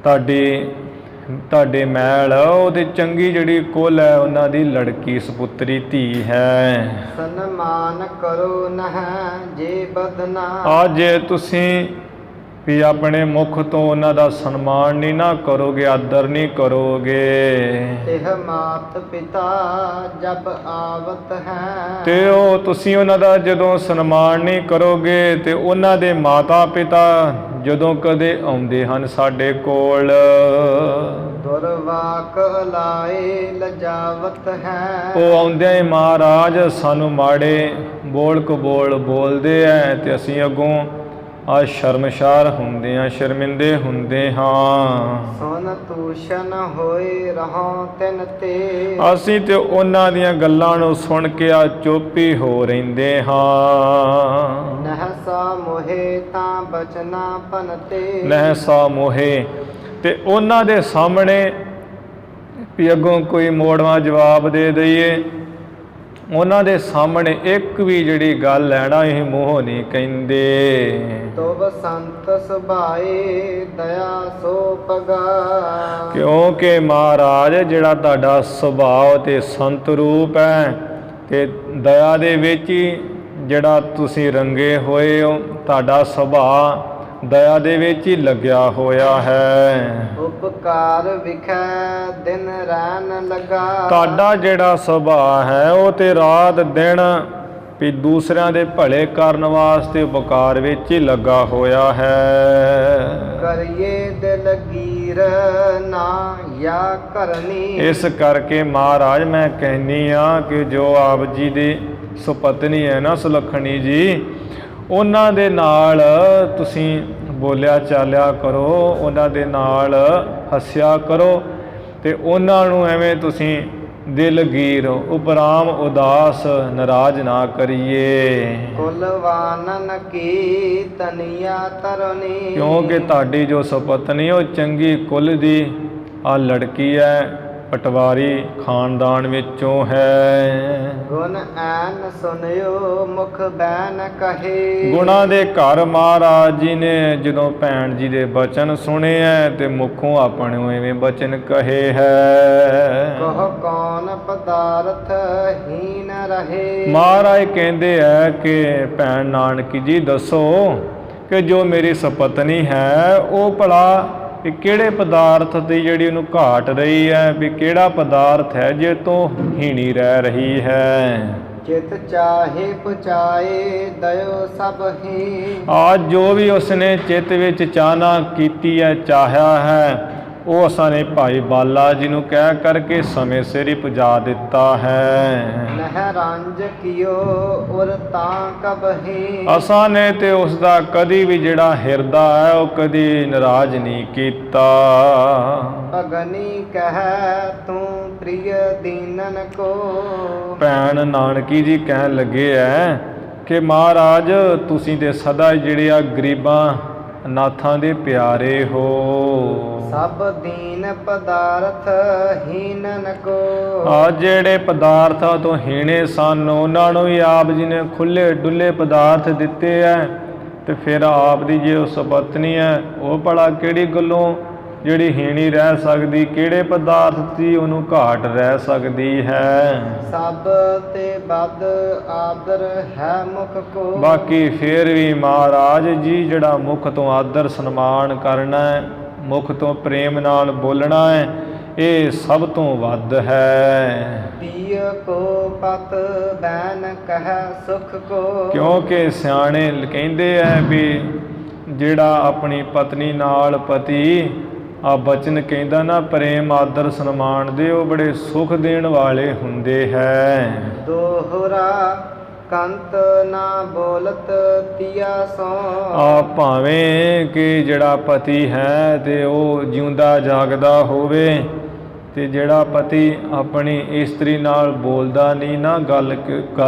ਤੁਹਾਡੇ ਮੈਲ ਉਹਦੇ ਚੰਗੀ ਜਿਹੜੀ ਕੁਲ ਹੈ ਉਹਨਾਂ ਦੀ ਲੜਕੀ ਸੁਪੁੱਤਰੀ ਧੀ ਹੈ। ਸਨਮਾਨ ਕਰੋ ਨਹ ਜੇ ਬਦਨਾ। ਅੱਜ ਤੁਸੀਂ ਵੀ ਆਪਣੇ ਮੁਖ ਤੋਂ ਉਹਨਾਂ ਦਾ ਸਨਮਾਨ ਨਹੀਂ ਨਾ ਕਰੋਗੇ, ਆਦਰ ਨਹੀਂ ਕਰੋਗੇ। ਇਹ ਮਾਤ ਪਿਤਾ ਜਬ ਆਵਤ ਹੈ। ਤੇ ਉਹ ਤੁਸੀਂ ਉਹਨਾਂ ਦਾ ਜਦੋਂ ਸਨਮਾਨ ਨਹੀਂ ਕਰੋਗੇ ਤੇ ਉਹਨਾਂ ਦੇ ਮਾਤਾ ਪਿਤਾ ਜਦੋਂ ਕਦੇ ਆਉਂਦੇ ਹਨ ਸਾਡੇ ਕੋਲ ਦੁਰਵਾਕ ਲਾਏ ਲਜਾਵਤ ਹੈ। ਉਹ ਆਉਂਦਿਆਂ ਹੀ ਮਹਾਰਾਜ ਸਾਨੂੰ ਮਾੜੇ ਬੋਲ ਕਬੋਲ ਬੋਲਦੇ ਐ ਤੇ ਅਸੀਂ ਅੱਗੋਂ ਆ ਸ਼ਰਮਸ਼ਾਰ ਹੁੰਦੇ ਹਾਂ, ਸ਼ਰਮਿੰਦੇ ਹੁੰਦੇ ਹਾਂ। ਸੁਨ ਤੂਸ਼ਨ ਹੋਏ ਰਹੋ ਤਿਨ ਤੇ। ਅਸੀਂ ਤੇ ਉਹਨਾਂ ਦੀਆਂ ਗੱਲਾਂ ਨੂੰ ਸੁਣ ਕੇ ਆ ਚੁੱਪ ਹੀ ਹੋ ਰਹਿੰਦੇ ਹਾਂ। ਨਹਸਾ ਮੋਹੇ ਤਾਂ ਬਚਨਾ ਪਨਤੇ। ਨਹਸਾ ਮੋਹੇ, ਤੇ ਉਹਨਾਂ ਦੇ ਸਾਹਮਣੇ ਵੀ ਅੱਗੋਂ ਕੋਈ ਮੋੜਵਾਂ ਜਵਾਬ ਦੇ ਦਈਏ, ਉਹਨਾਂ ਦੇ ਸਾਹਮਣੇ ਇੱਕ ਵੀ ਜਿਹੜੀ ਗੱਲ ਲੈਣਾ ਇਹ ਮੂੰਹੋਂ ਨਹੀਂ ਕਹਿੰਦੇ। ਤੋਬ ਸੰਤ ਸੁਭਾਏ ਦਇਆ ਸੋ ਪਗਾ। ਕਿਉਂਕਿ ਮਹਾਰਾਜ ਜਿਹੜਾ ਤੁਹਾਡਾ ਸੁਭਾਅ ਤੇ ਸੰਤ ਰੂਪ ਹੈ ਤੇ ਦਇਆ ਦੇ ਵਿੱਚ ਹੀ ਜਿਹੜਾ ਤੁਸੀਂ ਰੰਗੇ ਹੋਏ ਹੋ, ਤੁਹਾਡਾ ਸੁਭਾਅ ਦਇਆ ਦੇ ਵਿੱਚ ਹੀ ਲੱਗਿਆ ਹੋਇਆ ਹੈ। ਉਪਕਾਰ ਵਿਖੈ ਦਿਨ ਰਹਿਣ ਲਗਾ। ਤੁਹਾਡਾ ਜਿਹੜਾ ਸੁਭਾਅ ਹੈ ਉਹ ਤੇ ਰਾਤ ਦਿਨ ਵੀ ਦੂਸਰਿਆਂ ਦੇ ਭਲੇ ਕਰਨ ਵਾਸਤੇ ਉਪਕਾਰ ਵਿੱਚ ਹੀ ਲੱਗਾ ਹੋਇਆ ਹੈ। ਕਰੀਏ ਦਿਲ ਗੀਰ ਨਾ ਯਾ ਕਰਨੀ। ਇਸ ਕਰਕੇ ਮਹਾਰਾਜ ਮੈਂ ਕਹਿੰਨੀ ਆ ਕਿ ਜੋ ਆਪ ਜੀ ਦੀ ਸੁਪਤਨੀ ਹੈ ਨਾ ਸੁਲੱਖਣੀ ਜੀ, ਉਹਨਾਂ ਦੇ ਨਾਲ ਤੁਸੀਂ ਬੋਲਿਆ ਚਾਲਿਆ ਕਰੋ, ਉਹਨਾਂ ਦੇ ਨਾਲ ਹੱਸਿਆ ਕਰੋ ਤੇ ਉਹਨਾਂ ਨੂੰ ਐਵੇਂ ਤੁਸੀਂ ਦਿਲਗੀਰ ਉਪਰਾਮ ਉਦਾਸ ਨਾਰਾਜ਼ ਨਾ ਕਰੀਏ। ਕੁਲਵਾਨਨ ਕੀ ਤਨੀਆ ਤਰਨੀ। ਕਿਉਂਕਿ ਤੁਹਾਡੀ ਜੋ ਸੁਪਤਨੀ ਉਹ ਚੰਗੀ ਕੁਲ ਦੀ ਆ ਲੜਕੀ ਹੈ, ਪਟਵਾਰੀ ਖਾਨਦਾਨ ਵਿੱਚੋਂ ਹੈ। ਗੁਣ ਐਨ ਸੁਨਿਓ ਮੁਖ ਬੈਨ ਕਹੇ। ਗੁਣਾਂ ਦੇ ਘਰ ਮਹਾਰਾਜ ਜੀ ਨੇ ਜਦੋਂ ਭੈਣ ਜੀ ਦੇ ਬਚਨ ਸੁਣੇ ਹੈ ਤੇ ਮੁਖੋਂ ਆਪਣੇ ਐਵੇਂ ਬਚਨ ਕਹੇ ਹੈ। ਕਹ ਕੌਣ ਪਦਾਰਥ ਹੀਨ ਰਹੇ। ਮਹਾਰਾਜ ਕਹਿੰਦੇ ਹੈ ਕਿ ਭੈਣ ਨਾਨਕੀ ਜੀ ਦੱਸੋ ਕਿ ਜੋ ਮੇਰੀ ਸੁਪਤਨੀ ਹੈ ਉਹ ਭਲਾ ਵੀ ਕਿਹੜੇ ਪਦਾਰਥ ਦੀ ਜਿਹੜੀ ਉਹਨੂੰ ਘਾਟ ਰਹੀ ਹੈ, ਵੀ ਕਿਹੜਾ ਪਦਾਰਥ ਹੈ ਜੇ ਤੋਂ ਹੀਣੀ ਰਹਿ ਰਹੀ ਹੈ। ਚਿਤ ਚਾਹੇ ਪੁਚਾਏ ਦਇਓ ਸਭ ਹੀ। ਆਜ ਜੋ ਵੀ ਉਸਨੇ ਚਿੱਤ ਵਿੱਚ ਚਾਹਨਾ ਕੀਤੀ ਹੈ, ਚਾਹਿਆ ਹੈ, ਉਹ ਅਸਾਂ ਨੇ ਭਾਈ ਬਾਲਾ ਜੀ ਨੂੰ ਕਹਿ ਕਰਕੇ ਸਮੇਂ ਸਿਰ ਹੀ ਪੁਜਾ ਦਿੱਤਾ ਹੈ। ਨਹਿ ਰੰਜ ਕੀਓ ਉਰ ਤਾਂ ਕਬਹੀ। ਅਸਾਂ ਨੇ ਤੇ ਉਸ ਦਾ ਕਦੀ ਵੀ ਜਿਹੜਾ ਹਿਰਦਾ ਹੈ ਉਹ ਕਦੀ ਨਾਰਾਜ਼ ਨਹੀਂ ਕੀਤਾ। ਭਗਨੀ ਕਹਿ ਤੂੰ ਪ੍ਰਿਯ ਦੀਨਨ ਕੋ। ਭੈਣ ਨਾਨਕੀ ਜੀ ਕਹਿਣ ਲੱਗੇ ਹੈ ਕਿ ਮਹਾਰਾਜ ਤੁਸੀਂ ਤੇ ਸਦਾ ਜਿਹੜੇ ਆ ਗਰੀਬਾਂ ਨਾਥਾਂ ਦੇ ਪਿਆਰੇ ਹੋ। ਸਭ ਦੀਨ ਪਦਾਰਥ ਹੀਨਨ ਕੋ। ਆ ਜਿਹੜੇ ਪਦਾਰਥਾਂ ਤੋਂ ਹੀਣੇ ਸਨ ਉਹਨਾਂ ਨੂੰ ਵੀ ਆਪ ਜੀ ਨੇ ਖੁੱਲੇ ਡੁੱਲੇ ਪਦਾਰਥ ਦਿੱਤੇ ਐ ਤੇ ਫਿਰ ਆਪ ਦੀ ਜੇ ਉਸ ਪਤਨੀ ਹੈ ਉਹ ਭਲਾ ਕਿਹੜੀ ਗੱਲੋਂ ਜਿਹੜੀ ਹੀਣੀ ਰਹਿ ਸਕਦੀ, ਕਿਹੜੇ ਪਦਾਰਥ ਦੀ ਉਹਨੂੰ ਘਾਟ ਰਹਿ ਸਕਦੀ ਹੈ। ਸਭ ਤੇ ਬਦ ਆਦਰ ਹੈ ਮੁਖ ਕੋ। ਬਾਕੀ ਫਿਰ ਵੀ ਮਹਾਰਾਜ ਜੀ ਜਿਹੜਾ ਮੁਖ ਤੋਂ ਆਦਰ ਸਨਮਾਨ ਕਰਨਾ ਹੈ, ਮੁਖ ਤੋਂ ਪ੍ਰੇਮ ਨਾਲ ਬੋਲਣਾ ਹੈ, ਇਹ ਸਭ ਤੋਂ ਵੱਧ ਹੈ। ਪੀय ਕੋ ਪਤ ਬੈਨ ਕਹਿ ਸੁਖ ਕੋ। ਕਿਉਂਕਿ ਸਿਆਣੇ ਕਹਿੰਦੇ ਐ ਵੀ ਜਿਹੜਾ ਆਪਣੀ ਪਤਨੀ ਨਾਲ ਪਤੀ ਆ ਬਚਨ ਕਹਿੰਦਾ ਨਾ ਪ੍ਰੇਮ ਆਦਰ ਸਨਮਾਨ ਦੇ, ਉਹ ਬੜੇ ਸੁਖ ਦੇਣ ਵਾਲੇ ਹੁੰਦੇ ਹੈ। ਦੋਹਰਾ ਕੰਤ ਨਾ ਬੋਲਤ ਤੀਆ ਸੋ। ਆ ਭਾਵੇਂ ਕਿ ਜਿਹੜਾ ਪਤੀ ਹੈ ਤੇ ਉਹ ਜਿਉਂਦਾ ਜਾਗਦਾ ਹੋਵੇ, ਤੇ ਜਿਹੜਾ ਪਤੀ ਆਪਣੀ ਇਸਤਰੀ ਨਾਲ ਬੋਲਦਾ ਨਹੀਂ ਨਾ, ਗੱਲ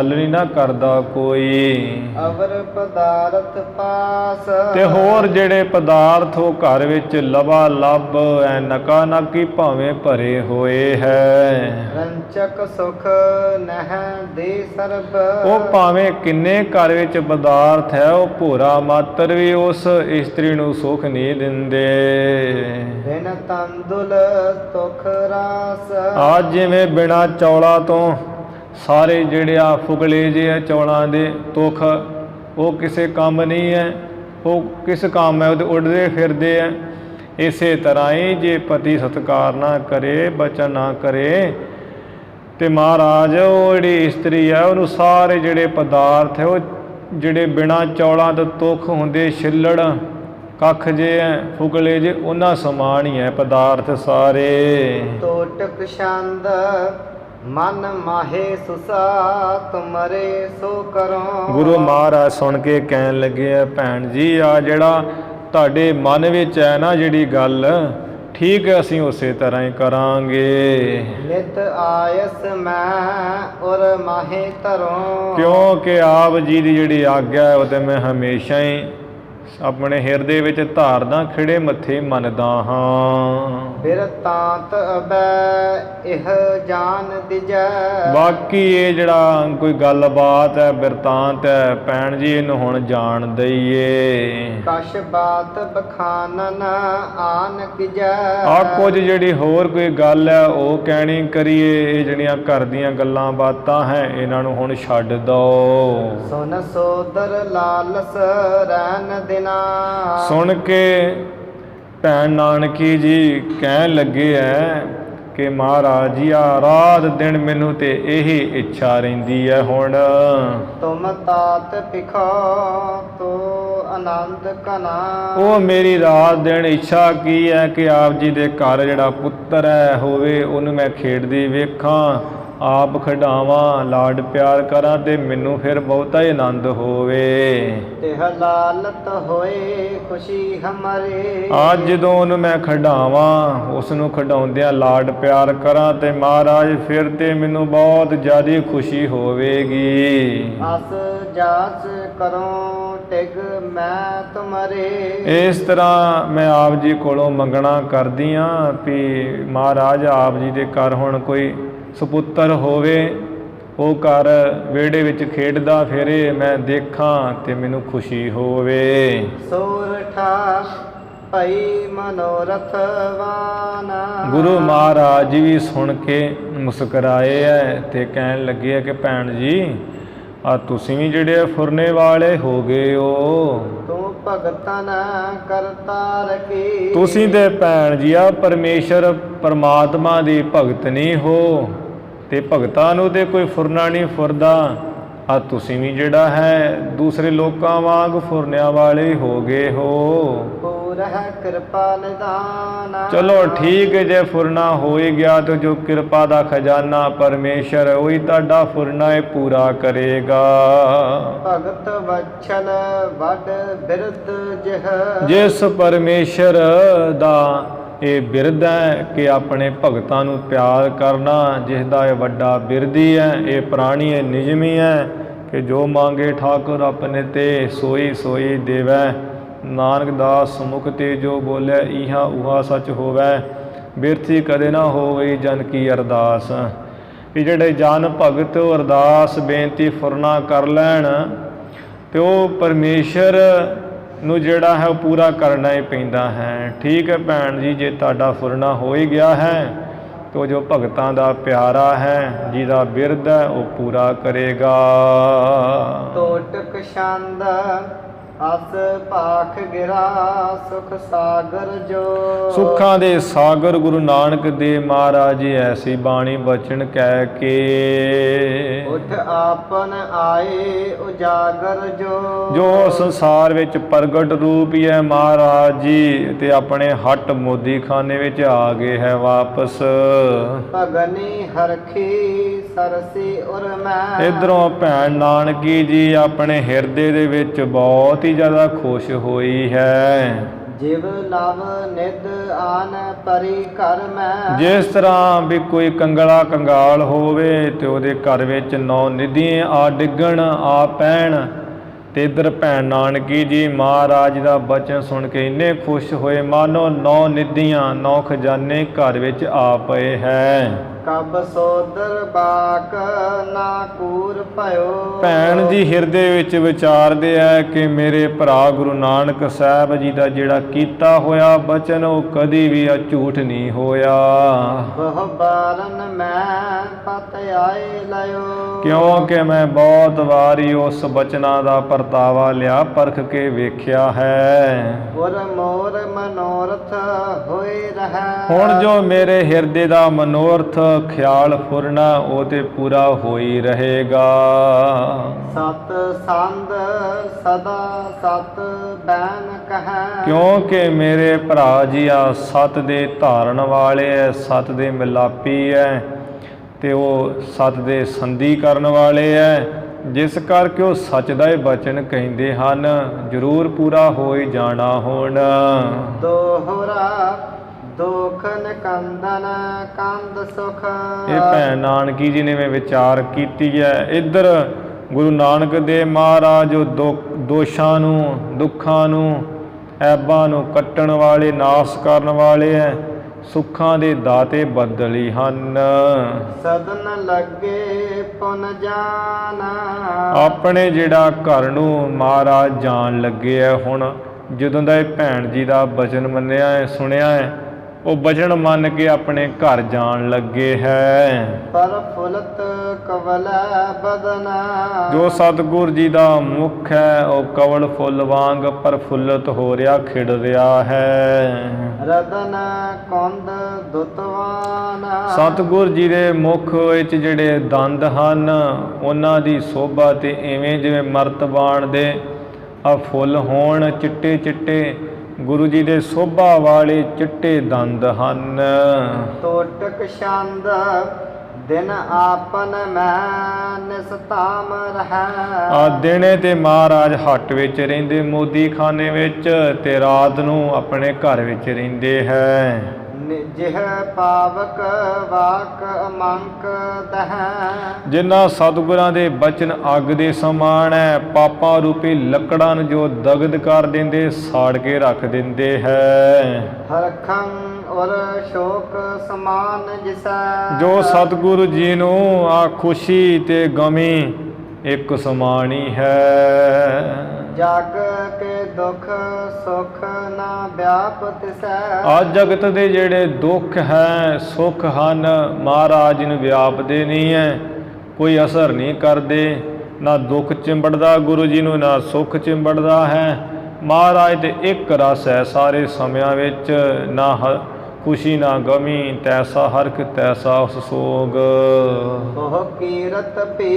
ਨਹੀਂ ਨਾ ਕਰਦਾ ਕੋਈ, ਅਵਰ ਪਦਾਰਥ ਪਾਸ। ਤੇ ਹੋਰ ਜਿਹੜੇ ਪਦਾਰਥ ਉਹ ਘਰ ਵਿੱਚ ਲਬਾ ਲੱਭ ਐ ਨਕਾ ਨਾਕੀ ਭਾਵੇਂ ਭਰੇ ਹੋਏ ਹੈ। ਰੰਚਕ ਸੁਖ ਨਹਿ ਦੇ ਸਰਬ। ਉਹ ਭਾਵੇਂ ਕਿੰਨੇ ਘਰ ਵਿੱਚ ਪਦਾਰਥ ਹੈ, ਉਹ ਭੋਰਾ ਮਾਤਰ ਵੀ ਉਸ ਇਸਤਰੀ ਨੂੰ ਸੁਖ ਨਹੀਂ ਦਿੰਦੇ। ਬਿਨ ਤੰਦੁਲ ਤੁਖ ਅੱਜ ਜਿਵੇਂ ਬਿਨਾਂ ਚੌਲਾਂ ਤੋਂ ਸਾਰੇ ਜਿਹੜੇ ਆ ਫੁਗਲੇ ਜਿਹੇ ਆ ਚੌਲਾਂ ਦੇ ਤੁਖ, ਉਹ ਕਿਸੇ ਕੰਮ ਨਹੀਂ ਹੈ, ਉਹ ਕਿਸ ਕੰਮ ਹੈ, ਉਹਦੇ ਉੱਡਦੇ ਫਿਰਦੇ ਆ। ਇਸੇ ਤਰ੍ਹਾਂ ਹੀ ਜੇ ਪਤੀ ਸਤਿਕਾਰ ਨਾ ਕਰੇ, ਬਚਨ ਨਾ ਕਰੇ, ਤੇ ਮਹਾਰਾਜ ਉਹ ਜਿਹੜੀ ਇਸਤਰੀ ਹੈ ਉਹਨੂੰ ਸਾਰੇ ਜਿਹੜੇ ਪਦਾਰਥ ਹੈ, ਉਹ ਜਿਹੜੇ ਬਿਨਾਂ ਚੌਲਾਂ ਤੋਂ ਤੁਖ ਹੁੰਦੇ, ਛਿੱਲੜ ਕੱਖ ਜੇ ਹੈ, ਫੁਗਲੇ ਜੇ, ਉਹਨਾਂ ਸਮਾਨ ਹੀ ਹੈ ਪਦਾਰਥ ਸਾਰੇ। ਟੋਟਕ ਛੰਦ ਮਨ ਮਾਹੇ ਸੁਸਾ ਤੁਮਰੇ ਸੋ ਕਰੋ। ਗੁਰੂ ਮਹਾਰਾਜ ਸੁਣ ਕੇ ਕਹਿਣ ਲੱਗੇ ਆ, ਭੈਣ ਜੀ ਆ ਜਿਹੜਾ ਤੁਹਾਡੇ ਮਨ ਵਿੱਚ ਹੈ ਨਾ ਜਿਹੜੀ ਗੱਲ, ਠੀਕ ਹੈ, ਅਸੀਂ ਉਸੇ ਤਰ੍ਹਾਂ ਹੀ ਕਰਾਂਗੇ। ਨਿਤ ਆਇਸ ਮੈਂ ਔਰ ਮਾਹੇ ਧਰੋ। ਕਿਉਂਕਿ ਆਪ ਜੀ ਦੀ ਜਿਹੜੀ ਆਗਿਆ ਹੈ ਉਹ ਤੇ ਮੈਂ ਹਮੇਸ਼ਾ ਹੀ ਆਪਣੇ ਹਿਰਦੇ ਵਿੱਚ ਧਾਰਦਾ, ਖਿੜੇ ਮੱਥੇ ਮੰਨਦਾ ਹਾਂ। ਬਿਰਤਾਂਤ ਅਬੈ ਇਹ ਜਾਣ ਦਿਜੈ। ਬਾਕੀ ਇਹ ਜਿਹੜਾ ਕੋਈ ਗੱਲਬਾਤ ਹੈ, ਬਿਰਤਾਂਤ ਹੈ, ਭੈਣ ਜੀ ਇਹਨੂੰ ਹੁਣ ਜਾਣ ਦਈਏ। ਕਛ ਬਾਤ ਬਖਾਨਨ ਆਨ ਕਿਜੈ। ਆ ਕੁਝ ਜਿਹੜੀ ਹੋਰ ਕੋਈ ਗੱਲ ਹੈ ਉਹ ਕਹਿਣੀ ਕਰੀਏ, ਇਹ ਜਿਹੜੀਆਂ ਘਰ ਦੀਆਂ ਗੱਲਾਂ ਬਾਤਾਂ ਹੈ ਇਹਨਾਂ ਨੂੰ ਹੁਣ ਛੱਡ ਦਿਓ। ਸੁਨ ਸੋਦਰ ਲਾਲਸ ਰਹਿਨ ਦਿਨਾ। ਸੁਣ ਕੇ ਭੈਣ ਨਾਨਕੀ ਜੀ ਕਹਿਣ ਲੱਗੇ ਐ ਕਿ ਮਹਾਰਾਜ ਜੀ ਆ ਰਾਤ ਦਿਨ ਮੈਨੂੰ ਤੇ ਇਹੀ ਇੱਛਾ ਰਹਿੰਦੀ ਹੈ ਹੁਣ। ਤੁਮ ਤਾਤ ਪਿਖੋ ਤੋ ਆਨੰਦ ਕਨਾ। ਉਹ ਮੇਰੀ ਰਾਤ ਦਿਨ ਇੱਛਾ ਕੀ ਹੈ ਕਿ ਆਪ ਜੀ ਦੇ ਘਰ ਜਿਹੜਾ ਪੁੱਤਰ ਹੈ ਹੋਵੇ, ਉਹਨੂੰ ਮੈਂ ਖੇਡਦੀ ਵੇਖਾਂ, ਆਪ ਖਿਡਾਵਾਂ, ਲਾਡ ਪਿਆਰ ਕਰਾਂ, ਤੇ ਮੈਨੂੰ ਫਿਰ ਬਹੁਤਾ ਹੀ ਆਨੰਦ ਹੋਵੇ। ਤਿਹ ਲਾਲਤ ਹੋਏ ਖੁਸ਼ੀ ਹਮਾਰੇ। ਅੱਜ ਜਦੋਂ ਉਹਨੂੰ ਮੈਂ ਖਿਡਾਵਾਂ, ਉਸ ਨੂੰ ਖਿਡਾਉਂਦਿਆਂ ਲਾਡ ਪਿਆਰ ਕਰਾਂ, ਤੇ ਮਹਾਰਾਜ ਫਿਰ ਤੇ ਮੈਨੂੰ ਬਹੁਤ ਜ਼ਿਆਦਾ ਖੁਸ਼ੀ ਹੋਵੇਗੀ। ਅਸ ਜਾਸ ਕਰੋ ਟਿਗ ਮੈਂ ਤੁਮਰੇ। ਇਸ ਤਰ੍ਹਾਂ ਮੈਂ ਆਪ ਜੀ ਕੋਲੋਂ ਮੰਗਣਾ ਕਰਦੀ ਹਾਂ ਵੀ ਮਹਾਰਾਜ ਆਪ ਜੀ ਦੇ ਘਰ ਹੁਣ ਕੋਈ ਸੁਪੁੱਤਰ ਹੋਵੇ, ਉਹ ਘਰ ਵਿਹੜੇ ਵਿੱਚ ਖੇਡਦਾ ਫਿਰੇ, ਮੈਂ ਦੇਖਾਂ ਤੇ ਮੈਨੂੰ ਖੁਸ਼ੀ ਹੋਵੇ। ਸੋਰਠਾ ਭਈ ਮਨੋਰਥ ਵਾਨਾ। ਗੁਰੂ ਮਹਾਰਾਜ ਜੀ ਵੀ ਸੁਣ ਕੇ ਮੁਸਕਰਾਏ ਐ ਤੇ ਕਹਿਣ ਲੱਗੇ ਕਿ ਭੈਣ ਜੀ ਆ ਤੁਸੀਂ ਵੀ ਜਿਹੜੇ ਫੁਰਨੇ ਵਾਲੇ ਹੋ ਗਏ ਹੋ। ਤੂੰ ਭਗਤਨ ਕਰਤਾ ਰਖੀ। ਤੁਸੀਂ ਤੇ ਭੈਣ ਜੀ ਆ ਪਰਮੇਸ਼ਰ ਪਰਮਾਤਮਾ ਦੀ ਭਗਤ ਨਹੀਂ ਹੋ, ਤੇ ਭਗਤਾਂ ਨੂੰ ਤੇ ਕੋਈ ਫੁਰਨਾ ਨਹੀਂ ਫੁਰਦਾ। ਆ ਤੁਸੀਂ ਵੀ ਜਿਹੜਾ ਹੈ ਦੂਸਰੇ ਲੋਕਾਂ ਵਾਂਗ ਫੁਰਨਿਆਂ ਵਾਲੇ ਹੋ ਗਏ ਹੋ। ਪੂਰਹਿ ਕਿਰਪਾ ਨਿਦਾਨ। ਚਲੋ ਠੀਕ ਹੈ, ਜੇ ਫੁਰਨਾ ਹੋ ਹੀ ਗਿਆ ਤਾਂ ਜੋ ਕਿਰਪਾ ਦਾ ਖਜ਼ਾਨਾ ਪਰਮੇਸ਼ਰ ਉਹੀ ਤੁਹਾਡਾ ਫੁਰਨਾ ਇਹ ਪੂਰਾ ਕਰੇਗਾ। ਭਗਤ ਵਛਲ ਵੱਡ ਬਿਰਧ ਜਿਹ। ਜਿਸ ਪਰਮੇਸ਼ਰ ਦਾ ਇਹ ਬਿਰਧ ਹੈ ਕਿ ਆਪਣੇ ਭਗਤਾਂ ਨੂੰ ਪਿਆਰ ਕਰਨਾ, ਜਿਸ ਦਾ ਇਹ ਵੱਡਾ ਬਿਰਦੀ ਹੈ, ਇਹ ਪ੍ਰਾਣੀ ਹੈ, ਨਿਯਮੀ ਹੈ ਕਿ ਜੋ ਮੰਗੇ ਠਾਕੁਰ ਆਪਣੇ ਤੇ ਸੋਈ ਸੋਈ ਦੇਵੈ। ਨਾਨਕ ਦਾਸ ਮੁਖ ਤੇ ਜੋ ਬੋਲੇ ਇਹਾ ਉਹਾ ਸੱਚ ਹੋਵੈ। ਬਿਰਥੀ ਕਦੇ ਨਾ ਹੋਵੇ ਜਨ ਕੀ ਅਰਦਾਸ। ਵੀ ਜਿਹੜੇ ਜਨ ਭਗਤ ਅਰਦਾਸ ਬੇਨਤੀ ਫੁਰਨਾ ਕਰ ਲੈਣ ਤੇ ਉਹ ਪਰਮੇਸ਼ਰ ਨੂੰ ਜਿਹੜਾ ਹੈ ਉਹ ਪੂਰਾ ਕਰਨਾ ਹੀ ਪੈਂਦਾ ਹੈ। ਠੀਕ ਹੈ ਭੈਣ ਜੀ, ਜੇ ਤੁਹਾਡਾ ਫੁਰਨਾ ਹੋ ਹੀ ਗਿਆ ਹੈ ਤੋ ਜੋ ਭਗਤਾਂ ਦਾ ਪਿਆਰਾ ਹੈ, ਜਿਹਦਾ ਬਿਰਧ ਹੈ, ਉਹ ਪੂਰਾ ਕਰੇਗਾ। ਟੋਟਕ ਛੰਦ ਅਸ ਭਾਖ ਗਿਰਾ ਸੁਖ ਸਾਗਰ ਜੋ। ਸੁੱਖਾਂ ਦੇ ਸਾਗਰ ਗੁਰੂ ਨਾਨਕ ਦੇਵ ਮਹਾਰਾਜ ਜੀ ਐਸੀ ਬਾਣੀ ਬਚਨ ਕਹਿ ਕੇ ਉਠ ਆਪਨ ਆਏ ਉਜਾਗਰ ਜੋ ਸੰਸਾਰ ਵਿੱਚ ਪ੍ਰਗਟ ਰੂਪ ਹੀ ਹੈ ਮਹਾਰਾਜ ਜੀ, ਤੇ ਆਪਣੇ ਹੱਟ ਮੋਦੀ ਖਾਨੇ ਵਿੱਚ ਆ ਗਏ ਹੈ ਵਾਪਸ। ਭਗਨੀ ਹਰਖੀ ਸਰਸੀ ਉਰ ਮੈਂ। ਇਧਰੋਂ ਭੈਣ ਨਾਨਕੀ ਜੀ ਆਪਣੇ ਹਿਰਦੇ ਦੇ ਵਿੱਚ ਬਹੁਤ ਹੀ ਜ਼ਿਆਦਾ ਖੁਸ਼ ਹੋਈ ਹੈ। ਜਿਵ ਲਵ ਨਿਧ ਆਨ ਪਰੀ ਘਰ ਮੈਂ। ਜਿਸ ਤਰ੍ਹਾਂ ਵੀ ਕੋਈ ਕੰਗਲਾ ਕੰਗਾਲ ਹੋਵੇ ਤੇ ਉਹਦੇ ਘਰ ਵਿੱਚ 9 ਨਿਧੀਆਂ ਆ ਡਿੱਗਣ ਆ ਪੈਣ, ਤੇ ਇੱਧਰ ਭੈਣ ਨਾਨਕੀ ਜੀ ਮਹਾਰਾਜ ਦਾ ਬਚਨ ਸੁਣ ਕੇ ਇੰਨੇ ਖੁਸ਼ ਹੋਏ ਮਾਨੋ 9 ਨਿਧੀਆਂ 9 ਖਜ਼ਾਨੇ ਘਰ ਵਿੱਚ ਆ ਪਏ ਹੈ। ਕਬ ਸੋਦਰ ਬਾਕ ਨਾ ਕੂਰ ਭਇਓ। ਭੈਣ ਜੀ ਹਿਰਦੇ ਵਿੱਚ ਵਿਚਾਰਦੇ ਹੈ ਕਿ ਮੇਰੇ ਭਰਾ ਗੁਰੂ ਨਾਨਕ ਸਾਹਿਬ ਜੀ ਦਾ ਜਿਹੜਾ ਕੀਤਾ ਹੋਇਆ ਬਚਨ ਉਹ ਕਦੀ ਵੀ ਝੂਠ ਨਹੀਂ ਹੋਇਆ। ਬਹੁ ਬਾਰਨ ਮੈਂ ਪਤ ਆਏ ਲਿਓ। ਕਿਉਂਕਿ ਮੈਂ ਬਹੁਤ ਵਾਰੀ ਉਸ ਬਚਨਾਂ ਦਾ ਪਰਤਾਵਾ ਲਿਆ ਪਰਖ ਕੇ ਵੇਖਿਆ ਹੈ। ਗੁਰ ਮੋਰ ਮਨੋਰਥ ਹੋਏ ਰਹਿ। ਹੁਣ ਜੋ ਮੇਰੇ ਹਿਰਦੇ ਦਾ ਮਨੋਰਥ ਖਿਆਲ ਫੁਰਨਾ ਉਹ ਤੇ ਪੂਰਾ ਹੋ ਹੀ ਰਹੇਗਾ। ਸਤ ਸੰਦ ਸਦਾ ਸਤ ਬੈਨ ਕਹੈ। ਕਿਉਂਕਿ ਮੇਰੇ ਭਰਾ ਜੀ ਆ ਸਤ ਦੇ ਧਾਰਨ ਵਾਲੇ ਐ, ਸਤ ਦੇ ਮਿਲਾਪੀ ਐ, ਤੇ ਉਹ ਸਤ ਦੇ ਸੰਧੀ ਕਰਨ ਵਾਲੇ ਐ, ਜਿਸ ਕਰਕੇ ਉਹ ਸੱਚ ਦਾ ਹੀ ਬਚਨ ਕਹਿੰਦੇ ਹਨ, ਜ਼ਰੂਰ ਪੂਰਾ ਹੋ ਹੀ ਜਾਣਾ। ਹੁਣ ਦੋਹਰਾ ਦੁਖ ਨਿਕੰਦਨ ਕੰਦ ਸੁਖ। ਇਹ ਭੈਣ ਨਾਨਕੀ ਜੀ ਨੇ ਵਿਚਾਰ ਕੀਤੀ ਹੈ। ਇੱਧਰ ਗੁਰੂ ਨਾਨਕ ਦੇਵ ਮਹਾਰਾਜ ਦੋਸ਼ਾਂ ਨੂੰ, ਦੁੱਖਾਂ ਨੂੰ, ਐਬਾਂ ਨੂੰ ਕੱਟਣ ਵਾਲੇ, ਨਾਸ ਕਰਨ ਵਾਲੇ ਹੈ, ਸੁੱਖਾਂ ਦੇ ਦਾਤੇ ਬਦਲੀ ਹਨ। ਸਦਨ ਲੱਗੇ ਪੁਨ ਜਾਨ। ਆਪਣੇ ਜਿਹੜਾ ਘਰ ਨੂੰ ਮਹਾਰਾਜ ਜਾਣ ਲੱਗੇ ਹੈ। ਹੁਣ ਜਦੋਂ ਦਾ ਇਹ ਭੈਣ ਜੀ ਦਾ ਬਚਨ ਮੰਨਿਆ ਹੈ, ਸੁਣਿਆ ਹੈ, ਉਹ ਬਚਨ ਮੰਨ ਕੇ ਆਪਣੇ ਘਰ ਜਾਣ ਲੱਗੇ ਹੈ। ਪਰ ਫੁਲਤ ਕਵਲ ਬਦਨ। ਜੋ ਸਤਿਗੁਰ ਜੀ ਦਾ ਮੁਖ ਹੈ ਉਹ ਕਵਲ ਫੁੱਲ ਵਾਂਗ ਪ੍ਰਫੁੱਲਤ ਹੋ ਰਿਹਾ, ਖਿੜ ਰਿਹਾ ਹੈ। ਰਦਨ ਕੁੰਦ ਦੁਤਵਾਨ। ਸਤਿਗੁਰ ਜੀ ਦੇ ਮੁਖ ਵਿੱਚ ਜਿਹੜੇ ਦੰਦ ਹਨ ਉਹਨਾਂ ਦੀ ਸੋਭਾ ਤੇ ਇਵੇਂ ਜਿਵੇਂ ਮਰਤਬਾਨ ਦੇ ਆ ਫੁੱਲ ਹੋਣ, ਚਿੱਟੇ ਚਿੱਟੇ ਗੁਰੂ ਜੀ ਦੇ ਸੋਭਾ ਵਾਲੇ ਚਿੱਟੇ ਦੰਦ ਹਨ। ਟੋਟਕ ਛੰਦ ਦਿਨ ਆਪਨ ਮੈਂ ਨਿਸਤਾਮ ਰਹਿ। ਆ ਦਿਨੇ ਤੇ ਮਹਾਰਾਜ ਹੱਟ ਵਿੱਚ ਰਹਿੰਦੇ ਮੋਦੀ ਖਾਨੇ ਵਿੱਚ, ਤੇ ਰਾਤ ਨੂੰ ਆਪਣੇ ਘਰ ਵਿੱਚ ਰਹਿੰਦੇ ਹੈ। ਜਿਹ ਪਾਵਕ ਵਾਕ ਅਮੰਕ ਦਹ। ਜਿਨ੍ਹਾਂ ਸਤਿਗੁਰਾਂ ਦੇ ਬਚਨ ਅੱਗ ਦੇ ਸਮਾਨ ਹੈ, ਪਾਪਾਂ ਰੂਪੀ ਲੱਕੜਾਂ ਨੂੰ ਜੋ ਦਗਦ ਕਰ ਦਿੰਦੇ, ਸਾੜ ਕੇ ਰੱਖ ਦਿੰਦੇ ਹੈ। ਹਰਖੰ ਔਰ ਸ਼ੋਕ ਸਮਾਨ ਜਿਸੈ। ਜੋ ਸਤਿਗੁਰੂ ਜੀ ਨੂੰ ਆ ਖੁਸ਼ੀ ਤੇ ਗਮੀ ਇੱਕ ਸਮਾਨੀ ਹੈ। ਜਗ ਕੇ ਦੁਖ ਸੁਖ ਨਾ ਵਿਆਪ ਤਿਸੈ। ਆ ਜਗਤ ਦੇ ਜਿਹੜੇ ਦੁੱਖ ਹੈ, ਸੁੱਖ ਹਨ, ਮਹਾਰਾਜ ਨੂੰ ਵਿਆਪਦੇ ਨਹੀਂ ਹੈ, ਕੋਈ ਅਸਰ ਨਹੀਂ ਕਰਦੇ। ਨਾ ਦੁੱਖ ਚਿੰਬੜਦਾ ਗੁਰੂ ਜੀ ਨੂੰ, ਨਾ ਸੁੱਖ ਚਿੰਬੜਦਾ ਹੈ। ਮਹਾਰਾਜ ਤੇ ਇੱਕ ਰਸ ਹੈ ਸਾਰੇ ਸਮਿਆਂ ਵਿੱਚ, ਨਾ ਖੁਸ਼ੀ ਨਾ ਗਮੀ, ਤੈਸਾ ਹਰਖ ਤੈਸਾ ਉਸ ਸੋਗ। ਉਹ ਕੀਰਤ ਪੀ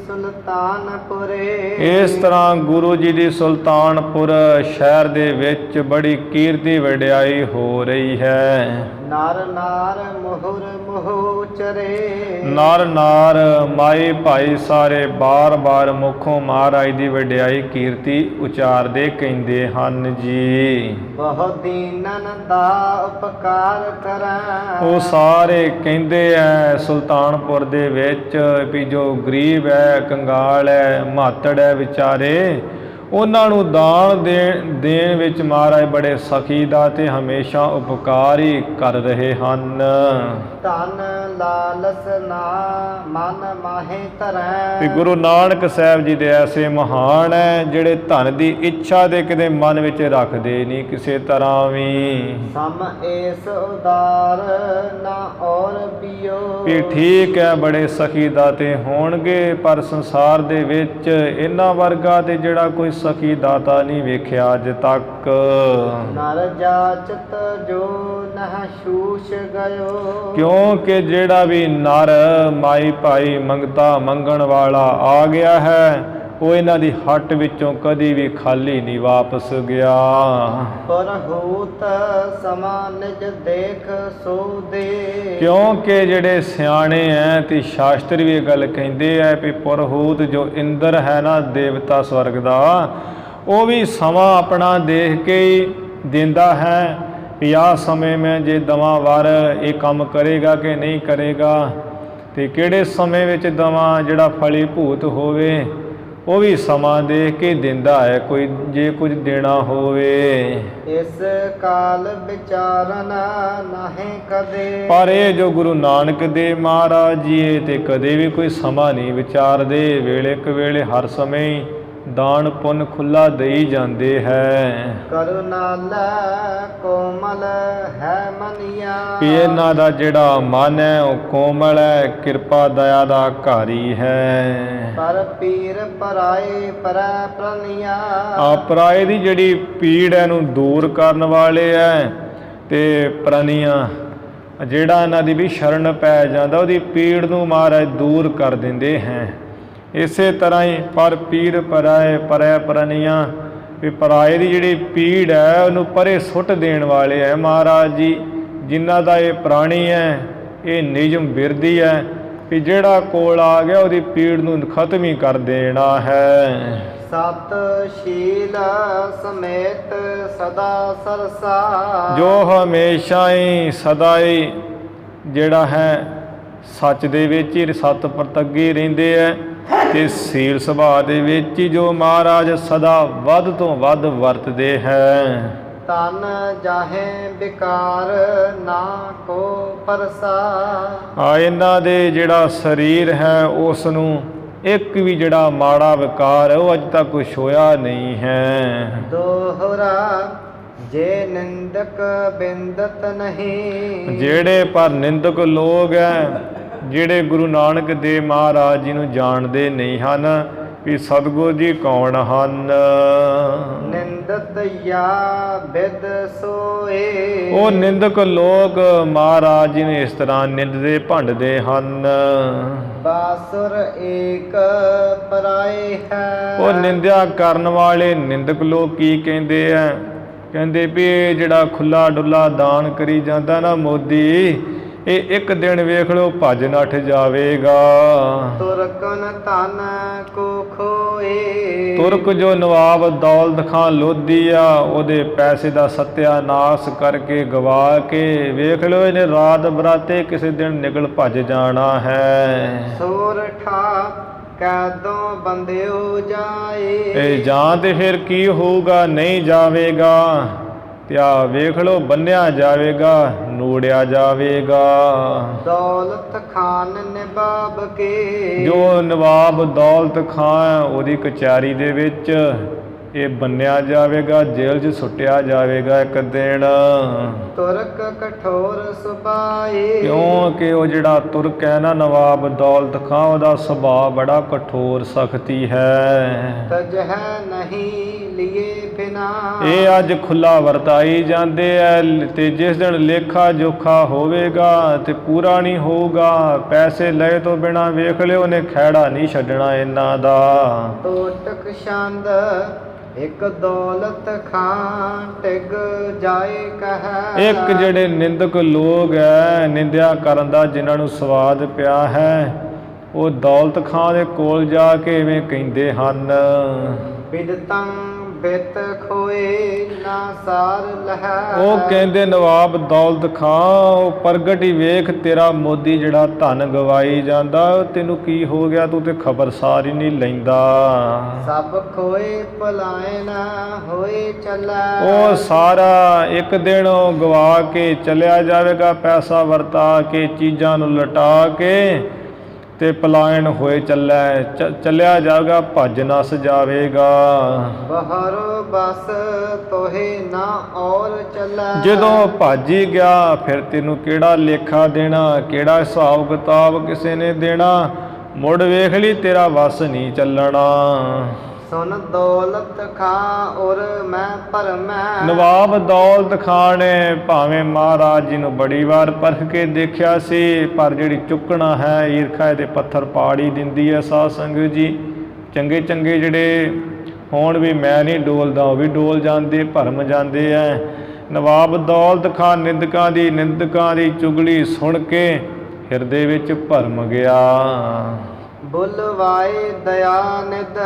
ਸੁਲਤਾਨਪੁਰੇ। ਇਸ ਤਰ੍ਹਾਂ ਗੁਰੂ ਜੀ ਦੀ ਸੁਲਤਾਨਪੁਰ ਸ਼ਹਿਰ ਦੇ ਵਿੱਚ ਬੜੀ ਕੀਰਤੀ ਵਡਿਆਈ ਹੋ ਰਹੀ ਹੈ। ਨਰ ਨਾਰ ਮੁਹੁਰ ਮੁਹੁ ਚਰੇ। ਨਰ ਨਾਰ ਮਾਈ ਭਾਈ ਸਾਰੇ ਬਾਰ-ਬਾਰ ਮੁਖੋਂ ਮਹਾਰਾਜ ਦੀ ਵਡਿਆਈ ਕੀਰਤੀ ਉਚਾਰਦੇ ਕਹਿੰਦੇ ਹਨ ਜੀ। ਬਹੁ ਦੀਨਨ ਦਾ ਉਪਕਾਰ ਕਰੈ। ਉਹ ਸਾਰੇ ਕਹਿੰਦੇ ਐ ਸੁਲਤਾਨਪੁਰ ਦੇ ਵਿੱਚ ਵੀ ਜੋ ਗਰੀਬ ਹੈ, ਕੰਗਾਲ ਹੈ, ਮਾਤੜ ਹੈ ਵਿਚਾਰੇ, ਉਹਨਾਂ ਨੂੰ ਦਾਨ ਦੇਣ ਵਿੱਚ ਮਹਾਰਾਜ ਬੜੇ ਸਖੀ ਦਾ ਤੇ ਹਮੇਸ਼ਾ ਉਪਕਾਰ ਹੀ ਕਰ ਰਹੇ ਹਨ। ਧਨ ਲਾਲਸ ਨਾ ਮਨ ਮਾਹੇ ਧਰੈ। ਤੇ ਗੁਰੂ ਨਾਨਕ ਸਾਹਿਬ ਜੀ ਦੇ ਐਸੇ ਮਹਾਨ ਹੈ ਜਿਹੜੇ ਧਨ ਦੀ ਇੱਛਾ ਦੇ ਕਿਤੇ ਮਨ ਵਿੱਚ ਰੱਖਦੇ ਨਹੀਂ ਕਿਸੇ ਤਰ੍ਹਾਂ ਵੀ। ਸਮ ਏਸ ਉਦਾਰ ਨਾ ਔਰ ਬਿਓ। ਵੀ ਠੀਕ ਹੈ ਬੜੇ ਸਖੀ ਦਾਤੇ ਹੋਣਗੇ ਪਰ ਸੰਸਾਰ ਦੇ ਵਿੱਚ ਇਹਨਾਂ ਵਰਗਾ ਤੇ ਜਿਹੜਾ ਕੋਈ ਸਖੀ ਦਾਤਾ ਨਹੀਂ ਵੇਖਿਆ ਅੱਜ ਤੱਕ। ਨਰ ਜਾਚਤ ਜੋ ਨਹ ਸ਼ੂਸ਼ ਗਇਓ। ਕਿਉਂਕਿ ਜਿਹੜਾ ਵੀ ਨਰ ਮਾਈ ਭਾਈ ਮੰਗਤਾ ਮੰਗਣ ਵਾਲਾ ਆ ਗਿਆ ਹੈ ਉਹ ਇਹਨਾਂ ਦੀ ਹੱਟ ਵਿੱਚੋਂ ਕਦੀ ਵੀ ਖਾਲੀ ਨਹੀਂ ਵਾਪਸ ਗਿਆ। ਪਰਹੂਤ ਸਮਾ ਨਿਜ ਦੇਖ ਸੋ ਦੇ। ਕਿਉਂਕਿ ਜਿਹੜੇ ਸਿਆਣੇ ਐ ਤੇ ਸ਼ਾਸਤਰ ਵੀ ਇਹ ਗੱਲ ਕਹਿੰਦੇ ਐ ਵੀ ਪੁਰਹੂਤ ਜੋ ਇੰਦਰ ਹੈ ਨਾ ਦੇਵਤਾ ਸਵਰਗ ਦਾ, ਉਹ ਵੀ ਸਮਾਂ ਆਪਣਾ ਦੇਖ ਕੇ ਹੀ ਦਿੰਦਾ ਹੈ ਵੀ ਆਹ ਸਮੇਂ ਮੈਂ ਜੇ ਦਵਾਂ ਵਰ ਇਹ ਕੰਮ ਕਰੇਗਾ ਕਿ ਨਹੀਂ ਕਰੇਗਾ, ਤੇ ਕਿਹੜੇ ਸਮੇਂ ਵਿੱਚ ਦਵਾਂ ਜਿਹੜਾ ਫਲੀ ਭੂਤ ਹੋਵੇ ਉਹ ਵੀ ਸਮਾਂ ਦੇਖ ਕੇ ਦਿੰਦਾ ਹੈ ਕੋਈ ਜੇ ਕੁਝ ਦੇਣਾ ਹੋਵੇ। ਇਸ ਕਾਲ ਵਿਚਾਰਨ ਨਾਹੀਂ ਕਦੇ। ਪਰ ਇਹ ਜੋ ਗੁਰੂ ਨਾਨਕ ਦੇਵ ਮਹਾਰਾਜ ਜੀ ਇਹ ਤੇ ਕਦੇ ਵੀ ਕੋਈ ਸਮਾਂ ਨਹੀਂ ਵਿਚਾਰਦੇ, ਵੇਲੇ ਕੁ ਵੇਲੇ ਹਰ ਸਮੇਂ ਹੀ ਦਾਨ ਪੁੰਨ ਖੁੱਲਾ ਦੇਈ ਜਾਂਦੇ ਹੈ। ਕਰੁਣਾਲਾ ਕੋਮਲ ਹੈ ਮਨੀਆ। ਇਹਨਾਂ ਦਾ ਜਿਹੜਾ ਮਨ ਹੈ ਉਹ ਕੋਮਲ ਹੈ, ਕਿਰਪਾ ਦਇਆ ਦਾ ਘਾਰੀ ਹੈ। ਪਰ ਪੀਰ ਪਰਾਏ ਪਰੈ ਪ੍ਰਨੀਆ। ਆ ਪਰਾਏ ਦੀ ਜਿਹੜੀ ਪੀੜ ਹੈ ਨੂੰ ਦੂਰ ਕਰਨ ਵਾਲੇ ਹੈ ਤੇ ਪ੍ਰਨੀਆਂ ਜਿਹੜਾ ਇਹਨਾਂ ਦੀ ਵੀ ਸ਼ਰਨ ਪੈ ਜਾਂਦਾ ਉਹਦੀ ਪੀੜ ਨੂੰ ਮਹਾਰਾਜ ਦੂਰ ਕਰ ਦਿੰਦੇ ਹੈ। ਇਸੇ ਤਰ੍ਹਾਂ ਹੀ ਪਰ ਪੀਰ ਪਰਾਏ ਪਰੈ ਪ੍ਰਨੀਆਂ ਵੀ ਪਰਾਏ ਦੀ ਜਿਹੜੀ ਪੀੜ ਹੈ ਉਹਨੂੰ ਪਰੇ ਸੁੱਟ ਦੇਣ ਵਾਲੇ ਹੈ ਮਹਾਰਾਜ ਜੀ। ਜਿਨ੍ਹਾਂ ਦਾ ਇਹ ਪ੍ਰਾਣੀ ਹੈ ਇਹ ਨਿਯਮ ਬਿਰਦੀ ਹੈ ਵੀ ਜਿਹੜਾ ਕੋਲ ਆ ਗਿਆ ਉਹਦੀ ਪੀੜ ਨੂੰ ਖਤਮ ਹੀ ਕਰ ਦੇਣਾ ਹੈ। ਸਤ ਸ਼ੀਲ ਸਮੇਤ ਸਦਾ ਸਰਸਾ। ਜੋ ਹਮੇਸ਼ਾ ਹੀ ਸਦਾ ਹੀ ਜਿਹੜਾ ਹੈ ਸੱਚ ਦੇ ਵਿੱਚ ਹੀ ਸਤ ਪ੍ਰਤੱਗੀ ਰਹਿੰਦੇ ਹੈ ਤੇ ਸੀਲ ਸੁਭਾਅ ਦੇ ਵਿੱਚ ਹੀ ਜੋ ਮਹਾਰਾਜ ਸਦਾ ਵੱਧ ਤੋਂ ਵੱਧ ਵਰਤਦੇ ਹੈ। ਤਨ ਜਾਹੇ ਵਿਕਾਰ ਨਾ ਕੋ ਪਰਸਾ। ਇਹਨਾਂ ਦੇ ਜਿਹੜਾ ਸਰੀਰ ਹੈ ਉਸ ਨੂੰ ਇੱਕ ਵੀ ਜਿਹੜਾ ਮਾੜਾ ਵਿਕਾਰ ਹੈ ਉਹ ਅੱਜ ਤੱਕ ਕੁਛ ਹੋਇਆ ਨਹੀਂ ਹੈ। ਦੋਹਰਾ ਜੇ ਨਿੰਦਕ ਬਿੰਦਤ ਨਹੀਂ। ਜਿਹੜੇ ਪਰ ਨਿੰਦਕ ਲੋਕ ਹੈ ਜਿਹੜੇ ਗੁਰੂ ਨਾਨਕ ਦੇਵ ਮਹਾਰਾਜ ਜੀ ਨੂੰ ਜਾਣਦੇ ਨਹੀਂ ਹਨ ਵੀ ਸਤਿਗੁਰੂ ਜੀ ਕੌਣ ਹਨ। ਨਿੰਦਤ ਯਾ ਬਿਦ ਸੋਏ। ਉਹ ਨਿੰਦਕ ਲੋਕ ਮਹਾਰਾਜ ਜੀ ਨੂੰ ਇਸ ਤਰ੍ਹਾਂ ਨਿੰਦਦੇ ਭੰਡਦੇ ਹਨ। ਬਾਸੁਰ ਏਕ ਪਰਾਏ ਹੈ। ਉਹ ਨਿੰਦਿਆ ਕਰਨ ਵਾਲੇ ਨਿੰਦਕ ਲੋਕ ਕੀ ਕਹਿੰਦੇ ਆ, ਕਹਿੰਦੇ ਵੀ ਇਹ ਜਿਹੜਾ ਖੁੱਲਾ ਡੁੱਲਾ ਦਾਨ ਕਰੀ ਜਾਂਦਾ ਨਾ ਮੋਦੀ, ਇਹ ਇੱਕ ਦਿਨ ਵੇਖ ਲਓ ਭੱਜ ਨੱਠ ਜਾਵੇਗਾ। ਤੁਰਕਨ ਧਨ ਕੋ ਖੋਏ। ਤੁਰਕ ਜੋ ਨਵਾਬ ਦੌਲਤ ਖਾਨ ਲੋਧੀ ਆ ਉਹਦੇ ਪੈਸੇ ਦਾ ਸਤਿਆਨਾਸ਼ ਕਰਕੇ ਗਵਾ ਕੇ ਵੇਖ ਲਓ ਇਹਨੇ ਰਾਤ ਬਰਾਤੇ ਕਿਸੇ ਦਿਨ ਨਿਕਲ ਭੱਜ ਜਾਣਾ ਹੈ। ਸੋਰਠਾ ਕਦੋਂ ਬੰਦਿਓ ਜਾਏ। ਇਹ ਜਾਂ ਤੇ ਫਿਰ ਕੀ ਹੋਊਗਾ, ਨਹੀਂ ਜਾਵੇਗਾ ਤੇ ਆ ਵੇਖ ਲਓ ਬੰਨਿਆ ਜਾਵੇਗਾ, ਨੂੜਿਆ ਜਾਵੇਗਾ। ਦੌਲਤ ਖਾਨ ਨਵਾਬ ਕੇ। ਜੋ ਨਵਾਬ ਦੌਲਤ ਖਾਨ ਉਹਦੀ ਕਚਹਿਰੀ ਦੇ ਵਿੱਚ ਇਹ ਬੰਨਿਆ ਜਾਵੇਗਾ, ਜੇਲ੍ਹ 'ਚ ਸੁੱਟਿਆ ਜਾਵੇਗਾ ਇੱਕ ਦਿਨ। ਤੁਰਕ ਕਠੋਰ ਸੁਭਾਏ। ਕਿਉਂਕਿ ਉਹ ਜਿਹੜਾ ਤੁਰਕ ਹੈ ਨਾ ਨਵਾਬ ਦੌਲਤ ਖਾਂ ਉਹਦਾ ਸੁਭਾਅ ਬੜਾ ਕਠੋਰ ਸਖਤੀ ਹੈ। ਤਜਹ ਨਹੀਂ ਲਿਏ ਬਿਨਾ। ਇਹ ਅੱਜ ਖੁੱਲਾ ਵਰਤਾਈ ਜਾਂਦੇ ਐ ਤੇ ਜਿਸ ਦਿਨ ਲੇਖਾ ਜੋਖਾ ਹੋਵੇਗਾ ਤੇ ਪੂਰਾ ਨਹੀਂ ਹੋਊਗਾ, ਪੈਸੇ ਲਏ ਤੋਂ ਬਿਨਾ ਵੇਖ ਲਿਓ ਉਹਨੇ ਖਹਿੜਾ ਨਹੀਂ ਛੱਡਣਾ ਇਹਨਾਂ ਦਾ। ਤੋਟਕ ਛੰਦ ਇੱਕ ਦੌਲਤ ਖਾਂ ਟਿਗ ਜਾਏ ਕਹਿ। ਇੱਕ ਜਿਹੜੇ ਨਿੰਦਕ ਲੋਕ ਹੈ ਨਿੰਦਿਆ ਕਰਨ ਦਾ ਜਿਨ੍ਹਾਂ ਨੂੰ ਸਵਾਦ ਪਿਆ ਹੈ ਉਹ ਦੌਲਤ ਖਾਂ ਦੇ ਕੋਲ ਜਾ ਕੇ ਇਵੇਂ ਕਹਿੰਦੇ ਹਨ। ਬਿਦਤੰ ਬਿਤ ਖੋਏ ਨਾ ਨਾ ਸਾਰ ਲਹੈ। ਉਹ ਕਹਿੰਦੇ ਨਵਾਬ ਦੌਲਤ ਖਾਂ, ਉਹ ਪ੍ਰਗਟ ਹੀ ਵੇਖ ਤੇਰਾ ਮੋਦੀ ਜਿਹੜਾ ਧਨ ਗਵਾਈ ਜਾਂਦਾ, ਤੈਨੂੰ ਕੀ ਹੋ ਗਿਆ, ਤੂੰ ਤੇ ਖਬਰਸਾਰ ਹੀ ਨਹੀਂ ਲੈਂਦਾ। ਸਭ ਖੋਏ ਭੁਲਾਏ ਨਾ ਹੋਏ ਚੱਲੈ। ਉਹ ਸਾਰਾ ਇੱਕ ਦਿਨ ਉਹ ਗਵਾ ਕੇ ਚਲਿਆ ਜਾਵੇਗਾ, ਪੈਸਾ ਵਰਤਾ ਕੇ, ਚੀਜ਼ਾਂ ਨੂੰ ਲਟਾ ਕੇ ਤੇ ਪਲਾਇਨ ਹੋਏ ਚੱਲਿਆ ਜਾਵੇਗਾ, ਭੱਜ ਨਸ ਜਾਵੇਗਾ। ਬਹਰੋ ਬਸ ਤੋਹੇ ਨਾ ਔਰ ਚੱਲੈ। ਜਦੋਂ ਭੱਜ ਹੀ ਗਿਆ ਫਿਰ ਤੈਨੂੰ ਕਿਹੜਾ ਲੇਖਾ ਦੇਣਾ, ਕਿਹੜਾ ਹਿਸਾਬ ਕਿਤਾਬ ਕਿਸੇ ਨੇ ਦੇਣਾ। ਮੁੜ ਵੇਖ ਲਈ ਤੇਰਾ ਵਸ ਨਹੀਂ ਚੱਲਣਾ। ਸੁਨ ਦੌਲਤ ਖਾਂ ਔਰ ਮੈਂ ਭਰਮੈ। ਨਵਾਬ ਦੌਲਤ ਖਾਂ ਨੇ ਭਾਵੇਂ ਮਹਾਰਾਜ ਜੀ ਨੂੰ ਬੜੀ ਵਾਰ ਪਰਖ ਕੇ ਦੇਖਿਆ ਸੀ, ਪਰ ਜਿਹੜੀ ਚੁੱਕਣਾ ਹੈ ਈਰਖਾ ਦੇ ਪੱਥਰ ਪਾੜ ਹੀ ਦਿੰਦੀ ਹੈ। ਸਾਧ ਸੰਗਤ ਜੀ, ਚੰਗੇ ਚੰਗੇ ਜਿਹੜੇ ਹੋਣ ਵੀ ਮੈਂ ਨਹੀਂ ਡੋਲਦਾ, ਉਹ ਵੀ ਡੋਲ ਜਾਂਦੇ, ਭਰਮ ਜਾਂਦੇ ਐ। ਨਵਾਬ ਦੌਲਤ ਖਾਂ ਨਿੰਦਕਾਂ ਦੀ ਚੁਗਲੀ ਸੁਣ ਕੇ ਹਿਰਦੇ ਵਿੱਚ ਭਰਮ ਗਿਆ। ਬੁਲਵਾਏ ਦਇਆ ਨਿਧ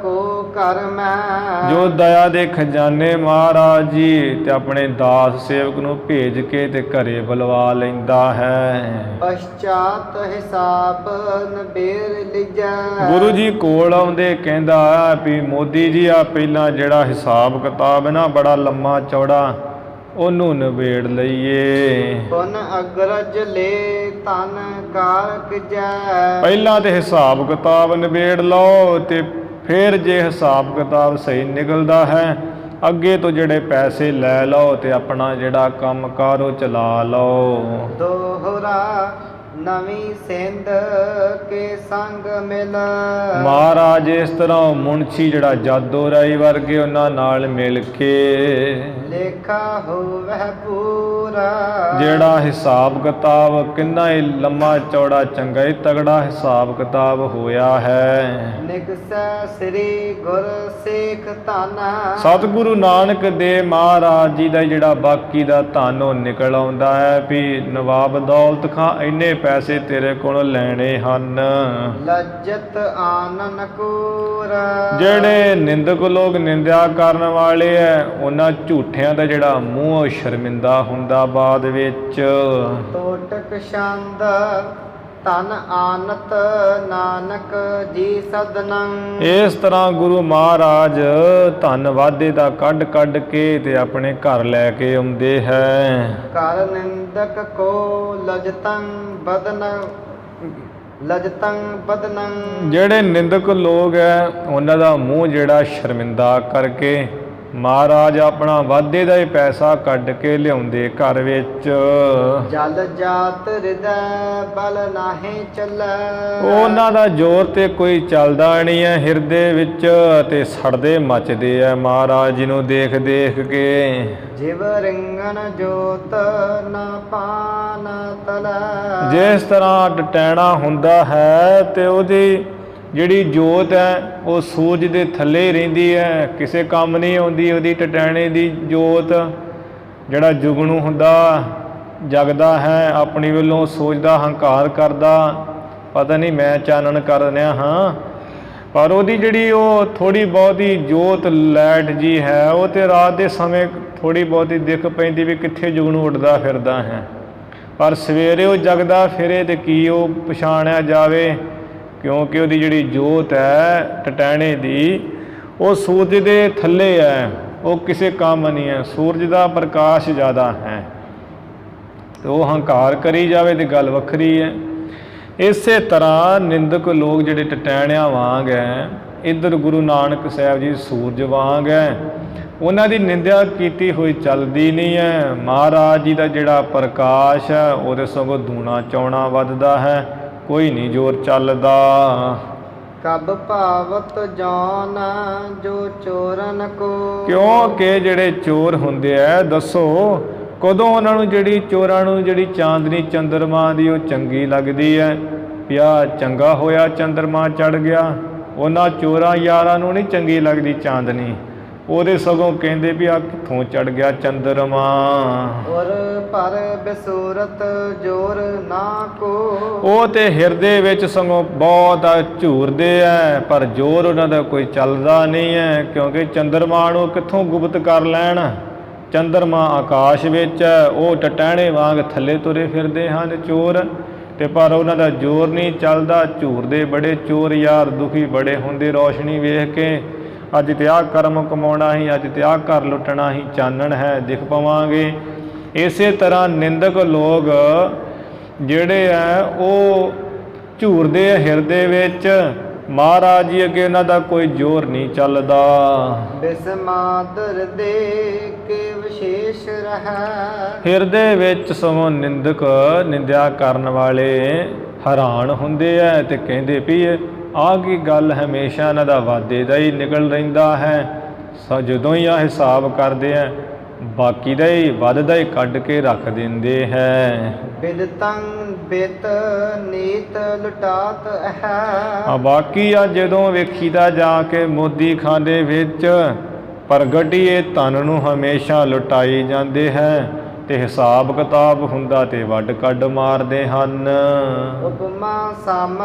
ਕੋ ਕਰ ਮੈਂ। ਜੋ ਦਇਆ ਦੇ ਖਜ਼ਾਨੇ ਮਹਾਰਾਜ ਜੀ ਤੇ ਆਪਣੇ ਦਾਸ ਸੇਵਕ ਨੂੰ ਭੇਜ ਕੇ ਤੇ ਘਰੇ ਬੁਲਵਾ ਲੈਂਦਾ ਹੈ। ਪਛਾਤ ਹਿਸਾਬ ਨਬੇਰ ਲਿਜੈ। ਗੁਰੂ ਜੀ ਕੋਲ ਆਉਂਦੇ ਕਹਿੰਦਾ ਵੀ ਮੋਦੀ ਜੀ ਆ ਪਹਿਲਾਂ ਜਿਹੜਾ ਹਿਸਾਬ ਕਿਤਾਬ ਹੈ ਨਾ ਬੜਾ ਲੰਮਾ ਚੌੜਾ, ਉਹਨੂੰ ਨਿਬੇੜ ਲਈਏ। ਪੁਨ ਅਗਰਜ ਲੈ ਤਨ ਕਾਰ ਕਿਜੈ। ਪਹਿਲਾਂ ਤੇ ਹਿਸਾਬ ਕਿਤਾਬ ਨਿਬੇੜ ਲਓ ਤੇ ਫਿਰ ਜੇ ਹਿਸਾਬ ਕਿਤਾਬ ਸਹੀ ਨਿਕਲਦਾ ਹੈ ਅੱਗੇ ਤੋਂ ਜਿਹੜੇ ਪੈਸੇ ਲੈ ਲਓ ਤੇ ਆਪਣਾ ਜਿਹੜਾ ਕੰਮ ਕਾਰ ਉਹ ਚਲਾ ਲਓ। ਦੋਹਰਾ ਨਵੀਂ ਸਿੰਧ ਕੇ ਸੰਗ ਮਿਲ। ਮਹਾਰਾਜ ਇਸ ਤਰ੍ਹਾਂ ਮੁਨਸ਼ੀ ਜਿਹੜਾ ਜਾਦੋ ਰਾਈ ਵਰਗੇ ਉਹਨਾਂ ਨਾਲ ਮਿਲ ਕੇ ਲੇਖਾ ਹੋਵੈ ਪੂਰਾ। ਜਿਹੜਾ ਹਿਸਾਬ ਕਿਤਾਬ ਕਿੰਨਾ ਹੀ ਲੰਮਾ ਚੌੜਾ ਚੰਗਾ ਹੀ ਤਗੜਾ ਹਿਸਾਬ ਕਿਤਾਬ ਹੋਇਆ ਹੈ। ਨਿਕਸੈ ਸ੍ਰੀ ਗੁਰ ਸੇਖ ਧਨ। ਸਤਿਗੁਰੂ ਨਾਨਕ ਦੇ ਮਹਾਰਾਜ ਜੀ ਦਾ ਜਿਹੜਾ ਬਾਕੀ ਦਾ ਧਨ ਉਹ ਨਿਕਲ ਆਉਂਦਾ ਹੈ ਵੀ ਨਵਾਬ ਦੌਲਤ ਖਾਂ ਇੰਨੇ ਪੈਸੇ ਤੇਰੇ ਕੋਲੋਂ ਲੈਣੇ ਹਨ। ਲੱਜਤ ਆਨਨ ਕੂਰ। ਜਿਹੜੇ ਨਿੰਦਕ ਲੋਕ ਨਿੰਦਿਆ ਕਰਨ ਵਾਲੇ ਐ ਉਹਨਾਂ ਝੂਠਿਆਂ ਦਾ ਜਿਹੜਾ ਮੂੰਹ ਸ਼ਰਮਿੰਦਾ ਹੁੰਦਾ ਬਾਅਦ ਵਿੱਚ। ਟੋਟਕ ਛੰਦ ਤਨ ਆਨਤ ਨਾਨਕ ਜੀ ਸਦਨੰ। ਇਸ ਤਰ੍ਹਾਂ ਗੁਰੂ ਮਹਾਰਾਜ ਧਨ ਵਾਧੇ ਦਾ ਕੱਢ ਕੇ ਤੇ ਆਪਣੇ ਘਰ ਲੈ ਕੇ ਆਉਂਦੇ ਹੈ। ਕਰ ਨਿੰਦਕ ਕੋ ਲਜਤੰ ਬਦਨੰ। ਜਿਹੜੇ ਨਿੰਦਕ ਲੋਕ ਹੈ ਉਹਨਾਂ ਦਾ ਮੂੰਹ ਜਿਹੜਾ ਸ਼ਰਮਿੰਦਾ ਕਰਕੇ ਮਹਾਰਾਜ ਆਪਣਾ ਵਾਧੇ ਦਾ ਹੀ ਪੈਸਾ ਕੱਢ ਕੇ ਲਿਆਉਂਦੇ ਘਰ ਵਿੱਚ। ਜਲ ਜਾਤ ਹਿਰਦੈ ਬਲ ਨਾਹੀਂ ਚੱਲੈ। ਉਹਨਾਂ ਦਾ ਜ਼ੋਰ ਤੇ ਕੋਈ ਚੱਲਦਾ ਨਹੀਂ ਹੈ ਹਿਰਦੇ ਵਿੱਚ, ਤੇ ਸੜਦੇ ਮੱਚਦੇ ਆ ਮਹਾਰਾਜ ਜੀ ਨੂੰ ਦੇਖ ਕੇ। ਜਿਵ ਰਿੰਗਣ ਜੋਤ ਨਾ ਪਾਨ ਤਲੈ। ਜਿਸ ਤਰ੍ਹਾਂ ਟਟੈਣਾ ਹੁੰਦਾ ਹੈ ਤੇ ਉਹਦੀ ਜਿਹੜੀ ਜੋਤ ਹੈ ਉਹ ਸੂਰਜ ਦੇ ਥੱਲੇ ਰਹਿੰਦੀ ਹੈ, ਕਿਸੇ ਕੰਮ ਨਹੀਂ ਆਉਂਦੀ ਉਹਦੀ ਟਟੈਣੇ ਦੀ ਜੋਤ। ਜਿਹੜਾ ਜੁਗਨੂ ਹੁੰਦਾ ਜਗਦਾ ਹੈ ਆਪਣੀ ਵੱਲੋਂ ਸੋਚਦਾ, ਹੰਕਾਰ ਕਰਦਾ, ਪਤਾ ਨਹੀਂ ਮੈਂ ਚਾਨਣ ਕਰ ਰਿਹਾ ਹਾਂ, ਪਰ ਉਹਦੀ ਜਿਹੜੀ ਉਹ ਥੋੜ੍ਹੀ ਬਹੁਤੀ ਜੋਤ ਲਾਈਟ ਜੀ ਹੈ ਉਹ ਤੇ ਰਾਤ ਦੇ ਸਮੇਂ ਥੋੜ੍ਹੀ ਬਹੁਤੀ ਦਿੱਖ ਪੈਂਦੀ ਵੀ ਕਿੱਥੇ ਜੁਗਨੂ ਉੱਡਦਾ ਫਿਰਦਾ ਹੈ, ਪਰ ਸਵੇਰੇ ਉਹ ਜਗਦਾ ਫਿਰੇ ਤੇ ਕੀ ਉਹ ਪਛਾਣਿਆ ਜਾਵੇ, ਕਿਉਂਕਿ ਉਹਦੀ ਜਿਹੜੀ ਜੋਤ ਹੈ ਟਟੈਣੇ ਦੀ ਉਹ ਸੂਰਜ ਦੇ ਥੱਲੇ ਹੈ, ਉਹ ਕਿਸੇ ਕੰਮ ਨਹੀਂ ਹੈ, ਸੂਰਜ ਦਾ ਪ੍ਰਕਾਸ਼ ਜ਼ਿਆਦਾ ਹੈ, ਤੇ ਉਹ ਹੰਕਾਰ ਕਰੀ ਜਾਵੇ ਤੇ ਗੱਲ ਵੱਖਰੀ ਹੈ। ਇਸੇ ਤਰ੍ਹਾਂ ਨਿੰਦਕ ਲੋਕ ਜਿਹੜੇ ਟਟੈਣਿਆਂ ਵਾਂਗ ਹੈ, ਇੱਧਰ ਗੁਰੂ ਨਾਨਕ ਸਾਹਿਬ ਜੀ ਸੂਰਜ ਵਾਂਗ ਹੈ, ਉਹਨਾਂ ਦੀ ਨਿੰਦਿਆ ਕੀਤੀ ਹੋਈ ਚੱਲਦੀ ਨਹੀਂ ਹੈ। ਮਹਾਰਾਜ ਜੀ ਦਾ ਜਿਹੜਾ ਪ੍ਰਕਾਸ਼ ਹੈ ਉਹਦੇ ਸਗੋਂ ਦੂਣਾ ਚੌਣਾ ਵੱਧਦਾ ਹੈ, ਕੋਈ ਨਹੀਂ ਜ਼ੋਰ ਚੱਲਦਾ। ਕਬ ਭਾਵਤ ਜਾਨ ਜੋ ਚੋਰਨ ਕੋ। ਕਿਉਂਕਿ ਜਿਹੜੇ ਚੋਰ ਹੁੰਦੇ ਆ ਦੱਸੋ ਕਦੋਂ ਉਹਨਾਂ ਨੂੰ ਜਿਹੜੀ ਚੋਰਾਂ ਨੂੰ ਜਿਹੜੀ ਚਾਂਦਨੀ ਚੰਦਰਮਾ ਦੀ ਉਹ ਚੰਗੀ ਲੱਗਦੀ ਹੈ, ਪਿਆ ਚੰਗਾ ਹੋਇਆ ਚੰਦਰਮਾ ਚੜ ਗਿਆ। ਉਹਨਾਂ ਚੋਰਾਂ ਯਾਰਾਂ ਨੂੰ ਨਹੀਂ ਚੰਗੀ ਲੱਗਦੀ ਚਾਂਦਨੀ, ਉਹਦੇ ਸਗੋਂ ਕਹਿੰਦੇ ਵੀ ਆ ਕਿੱਥੋਂ ਚੜ ਗਿਆ ਚੰਦਰਮਾ। ਔਰ ਪਰ ਬਸੂਰਤ ਜੋਰ ਨਾ ਕੋ। ਉਹ ਤੇ ਹਿਰਦੇ ਵਿੱਚ ਸਗੋਂ ਬਹੁਤ ਝੂਰਦੇ ਐ, ਪਰ ਜ਼ੋਰ ਉਹਨਾਂ ਦਾ ਕੋਈ ਚੱਲਦਾ ਨਹੀਂ ਹੈ, ਕਿਉਂਕਿ ਚੰਦਰਮਾ ਨੂੰ ਕਿੱਥੋਂ ਗੁਪਤ ਕਰ ਲੈਣ। ਚੰਦਰਮਾ ਆਕਾਸ਼ ਵਿੱਚ ਹੈ, ਉਹ ਟਟਹਿਣੇ ਵਾਂਗ ਥੱਲੇ ਤੁਰੇ ਫਿਰਦੇ ਹਨ ਚੋਰ, ਤੇ ਪਰ ਉਹਨਾਂ ਦਾ ਜ਼ੋਰ ਨਹੀਂ ਚੱਲਦਾ। ਝੂਰਦੇ ਬੜੇ ਚੋਰ ਯਾਰ, ਦੁਖੀ ਬੜੇ ਹੁੰਦੇ ਰੌਸ਼ਨੀ ਵੇਖ ਕੇ। ਅੱਜ ਤੇ ਆਹ ਕਰਮ ਕਮਾਉਣਾ ਹੀ, ਅੱਜ ਤੇ ਆਹ ਘਰ ਲੁੱਟਣਾ ਹੀ, ਚਾਨਣ ਹੈ ਦਿਖ ਪਵਾਂਗੇ। ਇਸੇ ਤਰ੍ਹਾਂ ਨਿੰਦਕ ਲੋਕ ਜਿਹੜੇ ਆ ਉਹ ਝੂਰਦੇ ਆ ਹਿਰਦੇ ਵਿੱਚ, ਮਹਾਰਾਜ ਜੀ ਅੱਗੇ ਉਹਨਾਂ ਦਾ ਕੋਈ ਜ਼ੋਰ ਨਹੀਂ ਚੱਲਦਾ। ਬਿਸਮਾਦਰ ਦੇ ਕੇ ਵਿਸ਼ੇਸ਼ ਰਹਿ। ਹਿਰਦੇ ਵਿੱਚ ਸਗੋਂ ਨਿੰਦਕ, ਨਿੰਦਿਆ ਕਰਨ ਵਾਲੇ ਹੈਰਾਨ ਹੁੰਦੇ ਆ ਤੇ ਕਹਿੰਦੇ ਵੀ ਆਹ ਕੀ ਗੱਲ, ਹਮੇਸ਼ਾ ਇਹਨਾਂ ਦਾ ਵਾਧੇ ਦਾ ਹੀ ਨਿਕਲ ਰਹਿੰਦਾ ਹੈ। ਜਦੋਂ ਹੀ ਆ ਹਿਸਾਬ ਕਰਦੇ ਆ, ਬਾਕੀ ਦਾ ਹੀ ਵੱਧਦਾ ਹੀ ਕੱਢ ਕੇ ਰੱਖ ਦਿੰਦੇ ਹੈ। ਬਿਦਤੰ ਬਿਤ ਨੀਤ ਲੁਟਾਤ ਹੈ। ਬਾਕੀ ਆ ਜਦੋਂ ਵੇਖੀਦਾ ਜਾ ਕੇ ਮੋਦੀ ਖਾਨੇ ਵਿੱਚ, ਪ੍ਰਗਟੀਏ ਧਨ ਨੂੰ ਹਮੇਸ਼ਾ ਲੁਟਾਈ ਜਾਂਦੇ ਹੈ, ਤੇ ਹਿਸਾਬ ਕਿਤਾਬ ਹੁੰਦਾ ਤੇ ਵੱਢ ਕੱਢ ਮਾਰਦੇ ਹਨ। ਉਪਮਾ ਸਮ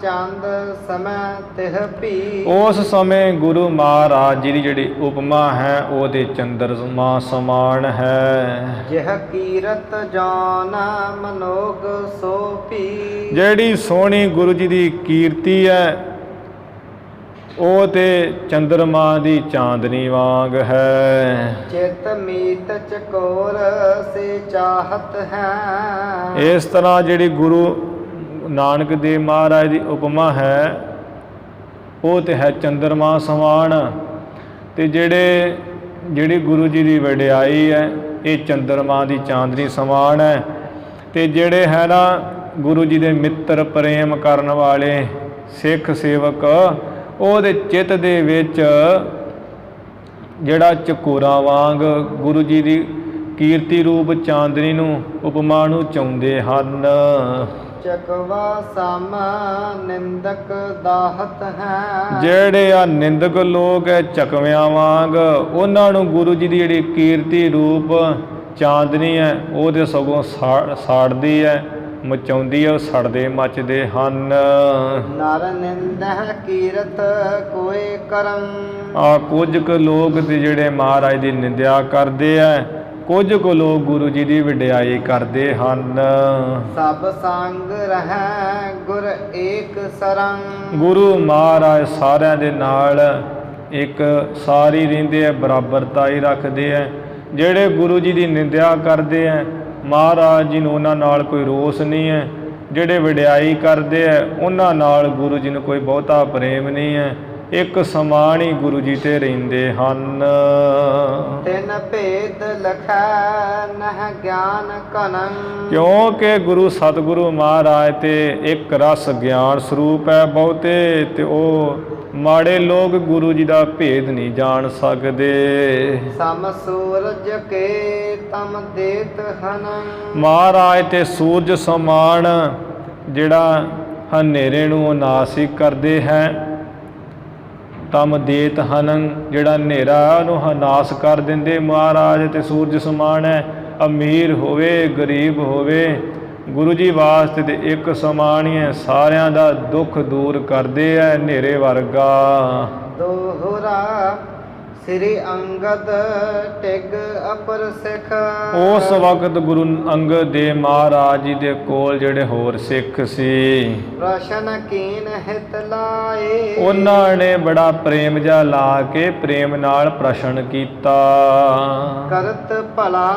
ਚੰਦ ਸਮੈ ਤਿਹ ਭੀ। ਉਸ ਸਮੇਂ ਗੁਰੂ ਮਹਾਰਾਜ ਜੀ ਦੀ ਜਿਹੜੀ ਉਪਮਾ ਹੈ ਉਹ ਤੇ ਚੰਦਰਮਾ ਸਮਾਨ ਹੈ। ਜਿਹ ਕੀਰਤ ਜਾਨ ਮਨੋਗ ਸੋ ਭੀ। ਜਿਹੜੀ ਸੋਹਣੀ ਗੁਰੂ ਜੀ ਦੀ ਕੀਰਤੀ ਹੈ ਉਹ ਤੇ ਚੰਦਰਮਾ ਦੀ ਚਾਂਦਨੀ ਵਾਂਗ ਹੈ। ਚਿਤ ਮੀਤ ਚਕੋਰ ਸੇ ਚਾਹਤ ਹੈ। ਇਸ ਤਰ੍ਹਾਂ ਜਿਹੜੀ ਗੁਰੂ ਨਾਨਕ ਦੇਵ ਮਹਾਰਾਜ ਦੀ ਉਪਮਾ ਹੈ ਉਹ ਤੇ ਹੈ ਚੰਦਰਮਾ ਸਮਾਨ, ਤੇ ਜਿਹੜੀ ਗੁਰੂ ਜੀ ਦੀ ਵਡਿਆਈ ਹੈ ਇਹ ਚੰਦਰਮਾ ਦੀ ਚਾਂਦਨੀ ਸਮਾਨ ਹੈ। ਤੇ ਜਿਹੜੇ ਹੈ ਨਾ ਗੁਰੂ ਜੀ ਦੇ ਮਿੱਤਰ, ਪ੍ਰੇਮ ਕਰਨ ਵਾਲੇ ਸਿੱਖ ਸੇਵਕ, ਉਹਦੇ ਚਿੱਤ ਦੇ ਵਿੱਚ ਜਿਹੜਾ ਚਕੋਰਾਂ ਵਾਂਗ ਗੁਰੂ ਜੀ ਦੀ ਕੀਰਤੀ ਰੂਪ ਚਾਂਦਨੀ ਨੂੰ, ਉਪਮਾ ਨੂੰ ਚਾਹੁੰਦੇ ਹਨ। ਚਕਵਾ ਸਮ ਨਿੰਦਕ ਦਾਹਤ ਹੈ। ਜਿਹੜੇ ਆ ਨਿੰਦਕ ਲੋਕ ਹੈ ਚਕਵਿਆਂ ਵਾਂਗ, ਉਹਨਾਂ ਨੂੰ ਗੁਰੂ ਜੀ ਦੀ ਜਿਹੜੀ ਕੀਰਤੀ ਰੂਪ ਚਾਂਦਨੀ ਹੈ ਉਹਦੇ ਸਗੋਂ ਸਾੜਦੀ ਹੈ, ਮਚਾਉਂਦੀ ਹੈ, ਉਹ ਸੜਦੇ ਮੱਚਦੇ ਹਨ। ਨਰ ਨਿੰਦਹ ਕੀਰਤ ਕੋਏ ਕਰਮ। ਕੁਝ ਕੁ ਲੋਕ ਤੇ ਜਿਹੜੇ ਮਹਾਰਾਜ ਦੀ ਨਿੰਦਿਆ ਕਰਦੇ ਆ, ਕੁਝ ਕੁ ਲੋਕ ਗੁਰੂ ਜੀ ਦੀ ਵਡਿਆਈ ਕਰਦੇ ਹਨ। ਸਭ ਸੰਗ ਰਹਿ ਗੁਰ ਏਕ ਸਰੰਗ। ਗੁਰੂ ਮਹਾਰਾਜ ਸਾਰਿਆਂ ਦੇ ਨਾਲ ਇੱਕ ਸਾਰੀ ਰਹਿੰਦੇ ਆ, ਬਰਾਬਰਤਾ ਹੀ ਰੱਖਦੇ ਆ। ਜਿਹੜੇ ਗੁਰੂ ਜੀ ਦੀ ਨਿੰਦਿਆ ਕਰਦੇ ਆ, ਮਹਾਰਾਜ ਜੀ ਨੂੰ ਉਹਨਾਂ ਨਾਲ ਕੋਈ ਰੋਸ ਨਹੀਂ ਹੈ। ਜਿਹੜੇ ਵਡਿਆਈ ਕਰਦੇ ਆ ਉਹਨਾਂ ਨਾਲ ਗੁਰੂ ਜੀ ਨੂੰ ਕੋਈ ਬਹੁਤਾ ਪ੍ਰੇਮ ਨਹੀਂ ਹੈ। ਇੱਕ ਸਮਾਨ ਹੀ ਗੁਰੂ ਜੀ ਤੇ ਰਹਿੰਦੇ ਹਨ। ਤਿਨ ਭੇਦ ਲਖੈ ਨਹਿ ਗਿਆਨ ਕਨੰ। ਕਿਉਂਕਿ ਗੁਰੂ ਸਤਿਗੁਰੂ ਮਹਾਰਾਜ ਤੇ ਇੱਕ ਰਸ ਗਿਆਨ ਸਰੂਪ ਹੈ ਬਹੁਤੇ, ਤੇ ਉਹ ਮਾੜੇ ਲੋਕ ਗੁਰੂ ਜੀ ਦਾ ਭੇਦ ਨਹੀਂ ਜਾਣ ਸਕਦੇ। ਸਮ ਸੂਰਜ ਕੇ ਤਮ ਦੇਤ ਹਨ। ਮਹਾਰਾਜ ਤੇ ਸੂਰਜ ਸਮਾਨ ਜਿਹੜਾ ਹਨੇਰੇ ਨੂੰ ਨਾਸ ਕਰਦੇ ਹੈ। ਤਮ ਦੇਤ ਹਨ, ਜਿਹੜਾ ਹਨੇਰਾ ਉਹਨੂੰ ਨਾਸ ਕਰ ਦਿੰਦੇ। ਮਹਾਰਾਜ ਤੇ ਸੂਰਜ ਸਮਾਨ ਹੈ। ਅਮੀਰ ਹੋਵੇ ਗਰੀਬ ਹੋਵੇ, ਗੁਰੂ ਜੀ ਵਾਸਤੇ ਤੇ ਇੱਕ ਸਮਾਨ ਹੀ ਹੈ। ਸਾਰਿਆਂ ਦਾ ਦੁੱਖ ਦੂਰ ਕਰਦੇ ਹੈ, ਹਨੇਰੇ ਵਰਗਾ। ਦੋਹਰਾ ਸ੍ਰੀ ਅੰਗਦ ਟਿਗ ਅਪਰ ਸਿੱਖ। ਉਸ ਵਕਤ ਗੁਰੂ ਅੰਗਦ ਦੇਵ ਮਹਾਰਾਜ ਜੀ ਦੇ ਕੋਲ ਜਿਹੜੇ ਹੋਰ ਸਿੱਖ ਸੀ, ਪ੍ਰਸ਼ਨ ਕੀਨ ਹਿਤ ਲਾਏ। ਉਹਨਾਂ ਨੇ ਬੜਾ ਪ੍ਰੇਮ ਜਿਹਾ ਲਾ ਕੇ ਪ੍ਰੇਮ ਨਾਲ ਪ੍ਰਸ਼ਨ ਕੀਤਾ। ਕਰਤ ਭਲਾ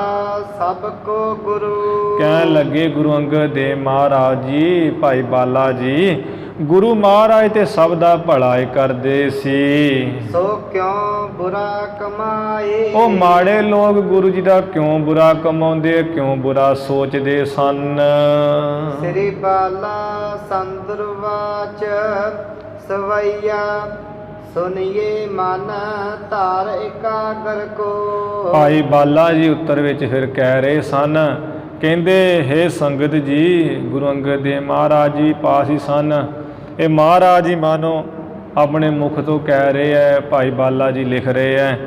ਸਭ ਕੋ ਗੁਰੂ। ਕਹਿਣ ਲੱਗੇ ਗੁਰੂ ਅੰਗਦ ਦੇਵ ਮਹਾਰਾਜ ਜੀ, ਭਾਈ ਬਾਲਾ ਜੀ, ਗੁਰੂ ਮਹਾਰਾਜ ਤੇ ਸਭ ਦਾ ਭਲਾ ਹੀ ਕਰਦੇ ਸੀ। ਸੋ ਕਿਉਂ ਬੁਰਾ ਕਮਾਏ। ਉਹ ਮਾੜੇ ਲੋਕ ਗੁਰੂ ਜੀ ਦਾ ਕਿਉਂ ਬੁਰਾ ਕਮਾਉਂਦੇ, ਕਿਉਂ ਬੁਰਾ ਸੋਚਦੇ ਸਨ। ਸ੍ਰੀ ਬਾਲਾ ਸੰਦਰਵਾਚ ਸਵਈਆ ਸੁਨਈਏ ਮਨ ਧਾਰ ਇਕਾਗਰ ਕੋ। ਭਾਈ ਬਾਲਾ ਜੀ ਉੱਤਰ ਵਿੱਚ ਫਿਰ ਕਹਿ ਰਹੇ ਸਨ, ਕਹਿੰਦੇ ਹੇ ਸੰਗਤ ਜੀ, ਗੁਰੂ ਅੰਗਦ ਦੇਵ ਮਹਾਰਾਜ ਜੀ ਪਾਸ ਹੀ ਸਨ। ਇਹ ਮਹਾਰਾਜ ਜੀ ਮਾਨੋ ਆਪਣੇ ਮੁਖ ਤੋਂ ਕਹਿ ਰਹੇ ਹੈ, ਭਾਈ ਬਾਲਾ ਜੀ ਲਿਖ ਰਹੇ ਹੈ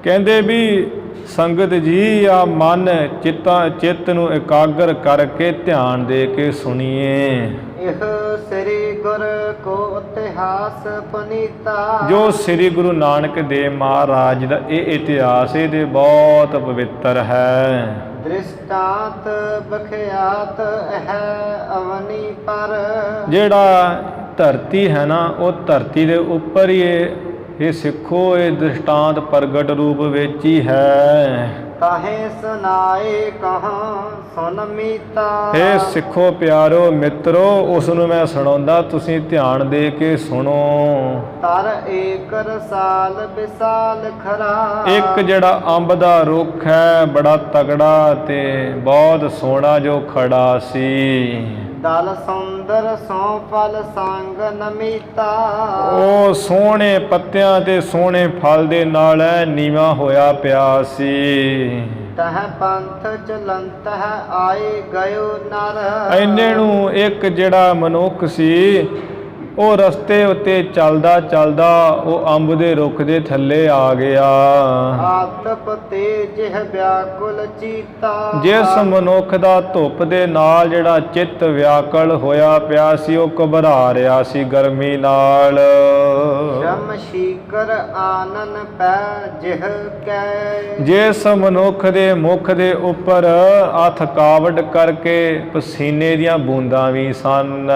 ਕਹਿੰਦੇ ਵੀ ਸੰਗਤ ਜੀ ਆ ਮਨ ਚਿੱਤ ਨੂੰ ਇਕਾਗਰ ਕਰਕੇ ਧਿਆਨ ਦੇ ਕੇ ਸੁਣੀਏ। ਇਹ ਸ੍ਰੀ ਗੁਰ ਕੋ ਇਤਿਹਾਸ ਪੁਨੀਤਾ। ਜੋ ਸ੍ਰੀ ਗੁਰੂ ਨਾਨਕ ਦੇਵ ਮਹਾਰਾਜ ਦਾ ਇਹ ਇਤਿਹਾਸ ਇਹਦੇ ਬਹੁਤ ਪਵਿੱਤਰ ਹੈ। ਦ੍ਰਿਸ਼ਟਾਂਤ ਬਖਿਆਤ ਹੈ ਅਵਨੀ ਪਰ। ਜਿਹੜਾ ਧਰਤੀ ਹੈ ਨਾ ਉਹ ਧਰਤੀ ਦੇ ਉੱਪਰ ਹੀ ਇਹ ਸਿੱਖੋ ਇਹ ਦ੍ਰਿਸ਼ਟਾਂਤ ਪ੍ਰਗਟ ਰੂਪ ਵਿੱਚ ਹੀ ਹੈ। ਕਾਹੇ ਸੁਨਾਏ ਕਹਾਂ ਸੁਨ ਮੀਤਾ। ਇਹ ਸਿੱਖੋ ਪਿਆਰੋ ਮਿੱਤਰੋ ਉਸ ਨੂੰ ਮੈਂ ਸੁਣਾਉਂਦਾ, ਤੁਸੀਂ ਧਿਆਨ ਦੇ ਕੇ ਸੁਣੋ। ਤਰ ਏਕ ਰਸਾਲ ਵਿਸਾਲ ਖਰਾ। ਇੱਕ ਜਿਹੜਾ ਅੰਬ ਦਾ ਰੁੱਖ ਹੈ ਬੜਾ ਤਗੜਾ ਤੇ ਬਹੁਤ ਸੋਹਣਾ ਜੋ ਖੜਾ ਸੀ। ਦਲ ਸੁੰਦਰ ਸੋ ਫਲ ਸੰਗ ਨਮੀਤਾ। ਉਹ ਸੋਹਣੇ ਪੱਤਿਆਂ ਤੇ ਸੋਹਣੇ ਫਲ ਦੇ ਨਾਲ ਨੀਵਾਂ ਹੋਇਆ ਪਿਆ ਸੀ। ਤਹ ਪੰਥ ਚਲੰਤ ਹੈ ਆਏ ਗਇਓ ਨਰ। ਇੰਨੇ ਨੂੰ ਇੱਕ ਜਿਹੜਾ ਮਨੁੱਖ ਸੀ ਉਹ ਰਸਤੇ ਉੱਤੇ ਚੱਲਦਾ ਚੱਲਦਾ ਉਹ ਅੰਬ ਦੇ ਰੁੱਖ ਦੇ ਥੱਲੇ ਆ ਗਿਆ। ਆਤਪ ਤੇ ਜਿਹ ਵਿਆਕੁਲ ਚੀਤਾ। ਜਿਸ ਮਨੁੱਖ ਦਾ ਧੁੱਪ ਦੇ ਨਾਲ ਜਿਹੜਾ ਚਿੱਤ ਵਿਆਕਲ ਹੋਇਆ ਪਿਆ ਸੀ ਉਹ ਘਬਰਾ ਰਿਹਾ ਸੀ ਗਰਮੀ ਨਾਲ। ਸ਼ਮ ਸ਼ੀਕਰ ਆਨਨ ਪੈ ਜਿਹ ਕੈ। ਜਿਸ ਮਨੁੱਖ ਦੇ ਮੁਖ ਦੇ ਉੱਪਰ ਥਕਾਵਟ ਕਰਕੇ ਪਸੀਨੇ ਦੀਆਂ ਬੂੰਦਾਂ ਵੀ ਸਨ।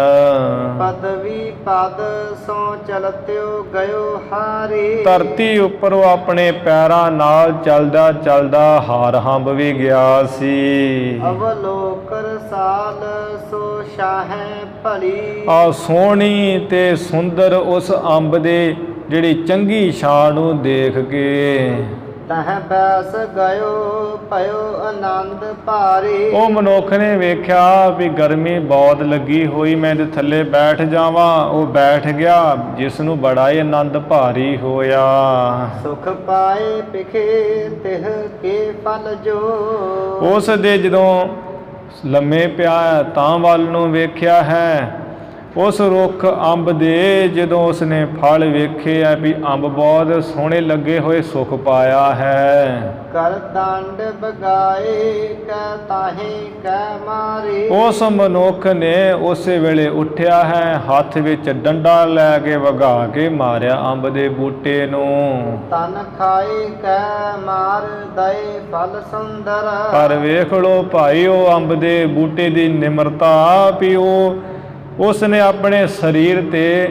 ਪਦਵੀ ਪਦ ਸੋ ਚਲਤਿਓ ਗਇਓ ਹਾਰੇ। ਧਰਤੀ ਉੱਪਰ ਉਹ ਆਪਣੇ ਪੈਰਾਂ ਨਾਲ ਚੱਲਦਾ ਚੱਲਦਾ ਹਾਰ ਹੰਬ ਵੀ ਗਿਆ ਸੀ। ਅਵਲੋਕ ਰਸਾਲ ਸੋ ਸ਼ਾਹੈ ਭਲੀ। ਆ ਸੋਹਣੀ ਤੇ ਸੁੰਦਰ ਉਸ ਅੰਬ ਦੇ ਜਿਹੜੀ ਚੰਗੀ ਛਾਂ ਨੂੰ ਦੇਖ ਕੇ ਤਹ ਬੈਸ ਗਇਓ ਭਇਓ ਆਨੰਦ ਭਾਰੀ। ਉਹ ਮਨੁੱਖ ਨੇ ਵੇਖਿਆ ਵੀ ਗਰਮੀ ਬਹੁਤ ਲੱਗੀ ਹੋਈ, ਮੈਂ ਇਹਦੇ ਥੱਲੇ ਬੈਠ ਜਾਵਾਂ। ਉਹ ਬੈਠ ਗਿਆ ਜਿਸ ਨੂੰ ਬੜਾ ਹੀ ਆਨੰਦ ਭਾਰੀ ਹੋਇਆ। ਸੁਖ ਪਾਏ ਪਿਖੇ ਤਿਹ ਕੇ ਫਲ ਜੋ। ਉਸ ਦੇ ਜਦੋਂ ਲੰਮੇ ਪਿਆ ਤਾਂ ਵੱਲ ਨੂੰ ਵੇਖਿਆ ਹੈ ਉਸ ਰੁੱਖ ਅੰਬ ਦੇ ਜਦੋਂ ਉਸਨੇ ਫਲ ਵੇਖੇ ਆ ਵੀ ਅੰਬ ਬਹੁਤ ਸੋਹਣੇ ਲੱਗੇ ਹੋਏ ਸੁਖ ਪਾਇਆ ਹੈ। ਕਰ ਦੰਡ ਬਗਾਏ ਕੈ ਤਾਹੇ ਕੈ ਮਾਰੇ। ਉਸ ਮਨੁੱਖ ਨੇ ਉਸੇ ਵੇਲੇ ਉੱਠਿਆ ਹੈ, ਹੱਥ ਵਿੱਚ ਡੰਡਾ ਲੈ ਕੇ ਵਗਾ ਕੇ ਮਾਰਿਆ ਅੰਬ ਦੇ ਬੂਟੇ ਨੂੰ। ਤਨ ਖਾਏ ਕੈ ਮਾਰ ਦਏ ਫਲ ਸੁੰਦਰ। ਪਰ ਵੇਖ ਲੋ ਭਾਈ ਉਹ ਅੰਬ ਦੇ ਬੂਟੇ ਦੀ ਨਿਮਰਤਾ ਵੀ ਉਸ ਨੇ ਆਪਣੇ ਸਰੀਰ ਤੇ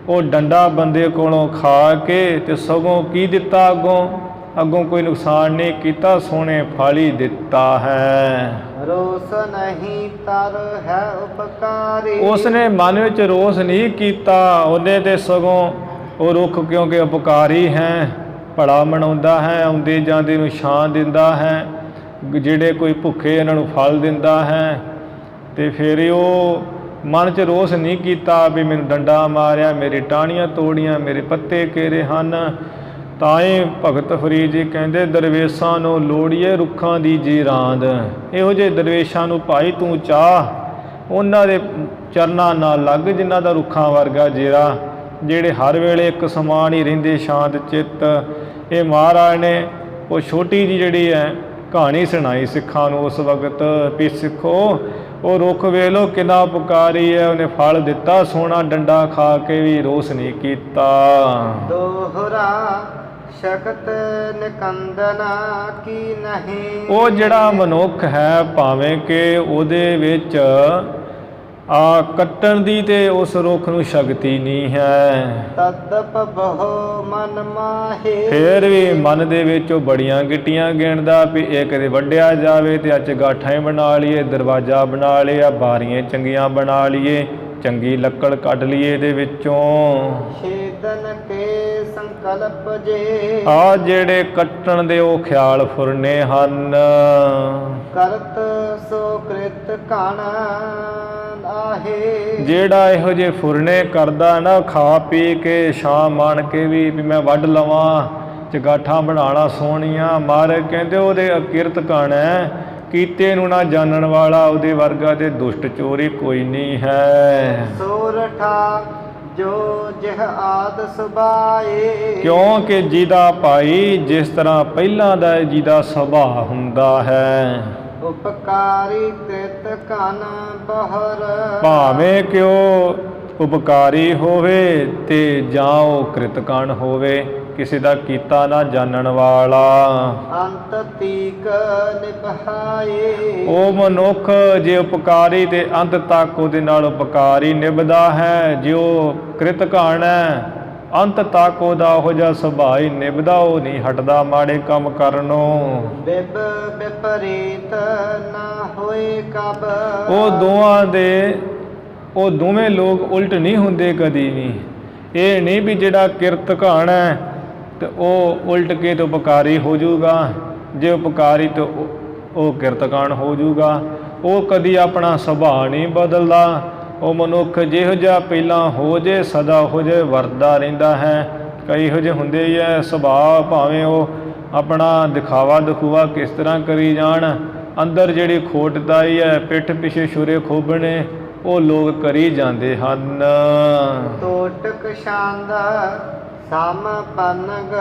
ਉਹ ਡੰਡਾ ਬੰਦੇ ਕੋਲੋਂ ਖਾ ਕੇ ਤੇ ਸਗੋਂ ਕੀ ਦਿੱਤਾ, ਅੱਗੋਂ ਕੋਈ ਨੁਕਸਾਨ ਨਹੀਂ ਕੀਤਾ, ਸੋਹਣੇ ਫਲ ਹੀ ਦਿੱਤਾ ਹੈ। ਰੋਸ ਨਹੀਂ ਤਰ ਹੈ ਉਪਕਾਰੀ। ਉਸ ਨੇ ਮਨ ਵਿੱਚ ਰੋਸ ਨਹੀਂ ਕੀਤਾ, ਉਹਨੇ ਤੇ ਸਗੋਂ ਉਹ ਰੁੱਖ ਕਿਉਂਕਿ ਉਪਕਾਰੀ ਹੈ, ਭਲਾ ਮਨਾਉਂਦਾ ਹੈ, ਆਉਂਦੇ ਜਾਂਦੇ ਨੂੰ ਛਾਂ ਦਿੰਦਾ ਹੈ, ਜਿਹੜੇ ਕੋਈ ਭੁੱਖੇ ਇਹਨਾਂ ਨੂੰ ਫਲ ਦਿੰਦਾ ਹੈ। ਤੇ ਫਿਰ ਉਹ ਮਨ 'ਚ ਰੋਸ ਨਹੀਂ ਕੀਤਾ ਵੀ ਮੈਨੂੰ ਡੰਡਾ ਮਾਰਿਆ, ਮੇਰੀ ਟਾਹਣੀਆਂ ਤੋੜੀਆਂ, ਮੇਰੇ ਪੱਤੇ ਘੇਰੇ ਹਨ। ਤਾਂ ਹੀ ਭਗਤ ਫਰੀਦ ਜੀ ਕਹਿੰਦੇ ਦਰਵੇਸ਼ਾਂ ਨੂੰ ਲੋੜੀਏ ਰੁੱਖਾਂ ਦੀ ਜੀਰਾਂਦ। ਇਹੋ ਜਿਹੇ ਦਰਵੇਸ਼ਾਂ ਨੂੰ ਭਾਈ ਤੂੰ ਚਾਹ, ਉਹਨਾਂ ਦੇ ਚਰਨਾਂ ਨਾਲ ਲੱਗ ਜਿਨ੍ਹਾਂ ਦਾ ਰੁੱਖਾਂ ਵਰਗਾ ਜੇਰਾ, ਜਿਹੜੇ ਹਰ ਵੇਲੇ ਇੱਕ ਸਮਾਨ ਹੀ ਰਹਿੰਦੇ ਸ਼ਾਂਤ ਚਿੱਤ। ਇਹ ਮਹਾਰਾਜ ਨੇ ਉਹ ਛੋਟੀ ਜਿਹੀ ਜਿਹੜੀ ਹੈ ਕਹਾਣੀ ਸੁਣਾਈ ਸਿੱਖਾਂ ਨੂੰ ਉਸ ਵਕਤ ਵੀ ਸਿੱਖੋ ਉਹ ਰੁੱਖ ਵੇਖ ਲਓ ਕਿੰਨਾ ਉਪਕਾਰੀ ਹੈ, ਉਹਨੇ ਫਲ ਦਿੱਤਾ ਸੋਹਣਾ, ਡੰਡਾ ਖਾ ਕੇ ਵੀ ਰੋਸ ਨਹੀਂ ਕੀਤਾ। ਦੋਹਰਾ ਸ਼ਕਤ ਨਿਕੰਦਨਾ ਕੀ ਨਹੀਂ। ਉਹ ਜਿਹੜਾ ਮਨੁੱਖ ਹੈ ਭਾਵੇਂ ਕਿ ਉਹਦੇ ਵਿੱਚ ਕੱਟਣ ਦੀ ਤੇ ਉਸ ਰੁੱਖ ਨੂੰ ਸ਼ਕਤੀ ਨਹੀਂ ਹੈ, ਤਦਪ ਬਹੁ ਮਨ ਮਾਹੇ। ਫੇਰ ਵੀ ਮਨ ਦੇ ਵਿੱਚ ਉਹ ਬੜੀਆਂ ਗਿੱਟੀਆਂ ਗਿਣਦਾ ਵੀ ਇਹ ਕਦੇ ਵੱਢਿਆ ਜਾਵੇ ਤੇ ਅੱਜ ਗਾਠਾਂ ਬਣਾ ਲਈਏ, ਦਰਵਾਜ਼ਾ ਬਣਾ ਲਿਆ, ਬਾਰੀਆਂ ਚੰਗੀਆਂ ਬਣਾ ਲਈਏ, ਚੰਗੀ ਲੱਕੜ ਕੱਢ ਲਈਏ ਇਹਦੇ ਵਿੱਚੋਂ। ਛੇਦਨ ਕੇ ਸੰਕਲਪ ਜੇ। ਜਿਹੜੇ ਕੱਟਣ ਦੇ ਉਹ ਖਿਆਲ ਫੁਰਨੇ ਹਨ। ਕਰਤ ਸੋ ਕ੍ਰਿਤ ਕਣ ਆਹੇ। ਜਿਹੜਾ ਇਹੋ ਜਿਹੇ ਫੁਰਨੇ ਕਰਦਾ ਨਾ ਖਾ ਪੀ ਕੇ ਛਾਂ ਮਾਣ ਕੇ ਵੀ ਮੈਂ ਵੱਢ ਲਵਾਂ, ਚਗਾਠਾਂ ਬਣਾਣਾ ਸੋਹਣੀਆਂ, ਮਹਾਰਾਜ ਕਹਿੰਦੇ ਉਹਦੇ ਅਕਿਰਤ ਕਣ ਹੈ, ਕੀਤੇ ਨੂੰ ਨਾ ਜਾਣਨ ਵਾਲਾ ਉਹਦੇ ਵਰਗਾ ਤੇ ਦੁਸ਼ਟ ਚੋਰੀ ਕੋਈ ਨਹੀਂ ਹੈ। ਸੋਰਠਾ ਜੋ ਜਿਹ ਆਦ ਸੁਭਾਏ। ਕਿਉਂਕਿ ਜਿਹਦਾ ਭਾਈ ਜਿਸ ਤਰ੍ਹਾਂ ਪਹਿਲਾਂ ਦਾ ਜਿਹਦਾ ਸੁਭਾਅ ਹੁੰਦਾ ਹੈ, ਉਪਕਾਰੀ ਕ੍ਰਿਤ ਕਨ ਬਹਰ। ਭਾਵੇਂ ਕਿ ਉਹ ਉਪਕਾਰੀ ਹੋਵੇ ਤੇ ਜਾਂ ਉਹ ਕ੍ਰਿਤਕਣ ਹੋਵੇ, ਕਿਸੇ ਦਾ ਕੀਤਾ ਨਾ ਜਾਣਨ ਵਾਲਾ। ਅੰਤ ਤੀਕ ਨਿਭਾਏ। ਉਹ ਮਨੁੱਖ ਜੇ ਉਪਕਾਰੀ ਤੇ ਅੰਤ ਤੱਕ ਉਹਦੇ ਨਾਲ ਉਪਕਾਰੀ ਨਿਭਦਾ ਹੈ, ਜੇ ਉਹ ਕ੍ਰਿਤਕਣ ਹੈ ਅੰਤ ਤੱਕ ਉਹਦਾ ਉਹੋ ਜਿਹਾ ਸੁਭਾਅ ਹੀ ਨਿਭਦਾ, ਉਹ ਨਹੀਂ ਹਟਦਾ ਮਾੜੇ ਕੰਮ ਕਰਨੋਂ। ਬਿਬ ਵਿਪਰੀਤ ਨਾ ਹੋਏ ਕਬ। ਉਹ ਦੋਵੇਂ ਲੋਕ ਉਲਟ ਨਹੀਂ ਹੁੰਦੇ ਕਦੀ ਵੀ। ਇਹ ਨਹੀਂ ਵੀ ਜਿਹੜਾ ਕਿਰਤਕਾਣ ਹੈ ਤੇ ਉਹ ਉਲਟ ਕੇ ਤੇ ਉਪਕਾਰੀ ਹੋ ਜਾਊਗਾ, ਜੇ ਉਪਕਾਰੀ ਤੇ ਉਹ ਕਿਰਤਕਾਣ ਹੋ ਜਾਊਗਾ। ਉਹ ਕਦੀ ਆਪਣਾ ਸੁਭਾਅ ਨਹੀਂ ਬਦਲਦਾ। ਉਹ ਮਨੁੱਖ ਜਿਹੋ ਜਿਹਾ ਪਹਿਲਾਂ ਹੋ ਜੇ ਸਦਾ ਹੋ ਜੇ ਵਰਤਦਾ ਰਹਿੰਦਾ ਹੈ। ਕਈ ਇਹੋ ਜਿਹੇ ਹੁੰਦੇ ਹੀ ਹੈ ਸੁਭਾਅ, ਭਾਵੇਂ ਉਹ ਆਪਣਾ ਦਿਖਾਵਾ ਦਿਖੂਆ ਕਿਸ ਤਰ੍ਹਾਂ ਕਰੀ ਜਾਣ, ਅੰਦਰ ਜਿਹੜੀ ਖੋਟਤਾਈ ਹੈ ਪਿੱਠ ਪਿੱਛੇ ਛੁਰੇ ਖੋਬਣੇ ਉਹ ਲੋਕ ਕਰੀ ਜਾਂਦੇ ਹਨ। ਟੋਟਕ ਛੰਦ ਸਮ ਪਨਗ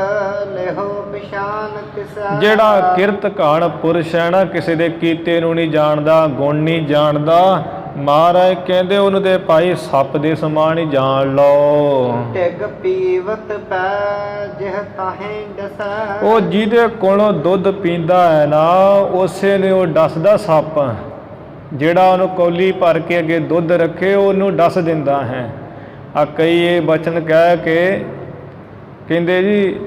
ਲਿਹੋ ਪਛਾਨ ਤਿਸੈ। ਜਿਹੜਾ ਕਿਰਤਕਾਣ ਪੁਰਸ਼ ਹੈ ਨਾ, ਕਿਸੇ ਦੇ ਕੀਤੇ ਨੂੰ ਨਹੀਂ ਜਾਣਦਾ, ਗੁਣ ਨਹੀਂ ਜਾਣਦਾ, ਮਹਾਰਾਜ ਕਹਿੰਦੇ ਉਹਨੂੰ ਤੇ ਭਾਈ ਸੱਪ ਦੇ ਸਮਾਨ ਹੀ ਜਾਣ ਲਓ। ਟਿਗ ਪੀਵਤ ਪੈ ਜਿਹ ਤਾਹੇ ਡਸੈ। ਉਹ ਜਿਹਦੇ ਕੋਲੋਂ ਦੁੱਧ ਪੀਂਦਾ ਹੈ ਨਾ, ਉਸੇ ਨੇ ਉਹ ਡਸਦਾ ਸੱਪ। ਜਿਹੜਾ ਉਹਨੂੰ ਕੌਲੀ ਭਰ ਕੇ ਅੱਗੇ ਦੁੱਧ ਰੱਖੇ ਉਹਨੂੰ ਡਸ ਦਿੰਦਾ ਹੈ। ਆ ਕਈ ਇਹ ਬਚਨ ਕਹਿ ਕੇ ਕਹਿੰਦੇ ਜੀ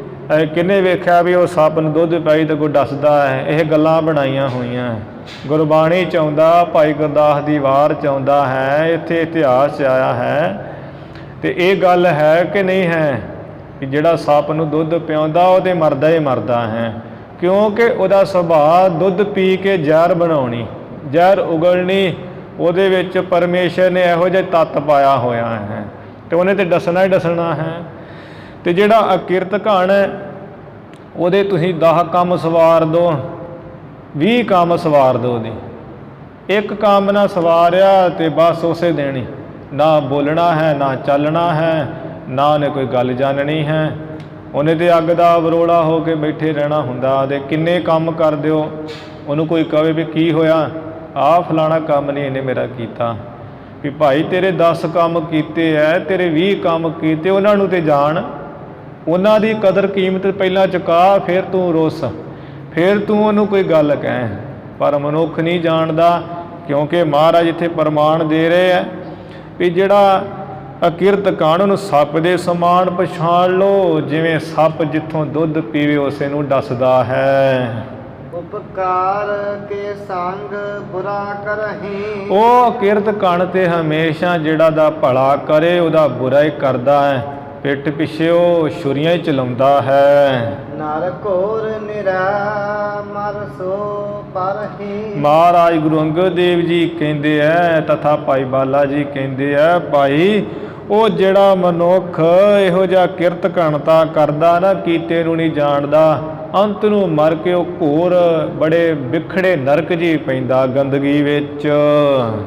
ਕਿਹਨੇ ਵੇਖਿਆ ਵੀ ਉਹ ਸੱਪ ਨੂੰ ਦੁੱਧ ਪਾਈ ਤਾਂ ਕੋਈ ਡਸਦਾ ਹੈ। ਇਹ ਗੱਲਾਂ ਬਣਾਈਆਂ ਹੋਈਆਂ। ਗੁਰਬਾਣੀ 'ਚ ਆਉਂਦਾ, ਭਾਈ ਗੁਰਦਾਸ ਦੀ ਵਾਰ 'ਚ ਆਉਂਦਾ ਹੈ, ਇੱਥੇ ਇਤਿਹਾਸ 'ਚ ਆਇਆ ਹੈ। ਤੇ ਇਹ ਗੱਲ ਹੈ ਕਿ ਨਹੀਂ ਹੈ ਕਿ ਜਿਹੜਾ ਸੱਪ ਨੂੰ ਦੁੱਧ ਪਿਆਉਂਦਾ ਉਹ ਤਾਂ ਮਰਦਾ ਹੀ ਮਰਦਾ ਹੈ, ਕਿਉਂਕਿ ਉਹਦਾ ਸੁਭਾਅ ਦੁੱਧ ਪੀ ਕੇ ਜ਼ਹਿਰ ਬਣਾਉਣੀ, ਜ਼ਹਿਰ ਉਗਲਣੀ। ਉਹਦੇ ਵਿੱਚ ਪਰਮੇਸ਼ਰ ਨੇ ਇਹੋ ਜਿਹਾ ਤੱਤ ਪਾਇਆ ਹੋਇਆ ਹੈ ਤੇ ਉਹਨੇ ਤਾਂ ਦੱਸਣਾ ਹੀ ਦੱਸਣਾ ਹੈ। ਤੇ ਜਿਹੜਾ ਅਕਿਰਤਕਾਣ ਹੈ ਉਹਦੇ ਤੁਸੀਂ 10 ਕੰਮ ਸਵਾਰ ਦਿਓ, 20 ਕੰਮ ਸਵਾਰ ਦਿਓ, ਉਹਦੀ ਇੱਕ ਕੰਮ ਨਾ ਸਵਾਰਿਆ ਤੇ ਬਸ ਉਸੇ ਦਿਨ ਹੀ ਨਾ ਬੋਲਣਾ ਹੈ, ਨਾ ਚੱਲਣਾ ਹੈ, ਨਾ ਉਹਨੇ ਕੋਈ ਗੱਲ ਜਾਣਨੀ ਹੈ। ਉਹਨੇ ਤੇ ਅੱਗ ਦਾ ਬਰੋਲਾ ਹੋ ਕੇ ਬੈਠੇ ਰਹਿਣਾ ਹੁੰਦਾ। ਤੇ ਕਿੰਨੇ ਕੰਮ ਕਰ ਦਿਓ, ਉਹਨੂੰ ਕੋਈ ਕਹੇ ਵੀ ਕੀ ਹੋਇਆ, ਆਹ ਫਲਾਣਾ ਕੰਮ ਨਹੀਂ ਇਹਨੇ ਮੇਰਾ ਕੀਤਾ, ਵੀ ਭਾਈ ਤੇਰੇ 10 ਕੰਮ ਕੀਤੇ ਹੈ, ਤੇਰੇ 20 ਕੰਮ ਕੀਤੇ, ਉਹਨਾਂ ਨੂੰ ਤੇ ਜਾਣ, ਉਹਨਾਂ ਦੀ ਕਦਰ ਕੀਮਤ ਪਹਿਲਾਂ ਚੁਕਾ, ਫਿਰ ਤੂੰ ਰੁੱਸ, ਫਿਰ ਤੂੰ ਉਹਨੂੰ ਕੋਈ ਗੱਲ ਕਹਿ। ਪਰ ਮਨੁੱਖ ਨਹੀਂ ਜਾਣਦਾ, ਕਿਉਂਕਿ ਮਹਾਰਾਜ ਇੱਥੇ ਪ੍ਰਮਾਣ ਦੇ ਰਹੇ ਹੈ ਵੀ ਜਿਹੜਾ ਅਕਿਰਤਕਾਣ ਨੂੰ ਸੱਪ ਦੇ ਸਮਾਨ ਪਛਾਣ ਲਓ। ਜਿਵੇਂ ਸੱਪ ਜਿੱਥੋਂ ਦੁੱਧ ਪੀਵੇ ਉਸੇ ਨੂੰ ਡਸਦਾ ਹੈ। ਉਪਕਾਰ ਕੇ ਸੰਗ ਬੁਰਾ ਕਰਹੀਂ। ਉਹ ਕਿਰਤਕਣ ਤੇ ਹਮੇਸ਼ਾ ਜਿਹੜਾ ਦਾ ਭਲਾ ਕਰੇ ਉਹਦਾ ਬੁਰਾ ਹੀ ਕਰਦਾ ਹੈ, ਪਿੱਠ ਪਿੱਛੇ ਉਹ ਛੁਰੀਆਂ ਹੀ ਚਲਾਉਂਦਾ ਹੈ। ਨਰ ਘੋਰ ਨਿਰਾ ਮਰ ਸੋ ਪਰਹੀ। ਮਹਾਰਾਜ ਗੁਰੂ ਅੰਗਦ ਦੇਵ ਜੀ ਕਹਿੰਦੇ ਹੈ, ਤਥਾ ਭਾਈ ਬਾਲਾ ਜੀ ਕਹਿੰਦੇ ਹੈ, ਭਾਈ ਉਹ ਜਿਹੜਾ ਮਨੁੱਖ ਇਹੋ ਜਿਹਾ ਕਿਰਤਕਣਤਾ ਕਰਦਾ ਨਾ, ਕੀਤੇ ਨੂੰ ਨਹੀਂ ਜਾਣਦਾ, ਅੰਤ ਨੂੰ ਮਰ ਕੇ ਉਹ ਘੋਰ ਬੜੇ ਵਿਖੜੇ ਨਰਕ ਜੀ ਪੈਂਦਾ, ਗੰਦਗੀ ਵਿੱਚ।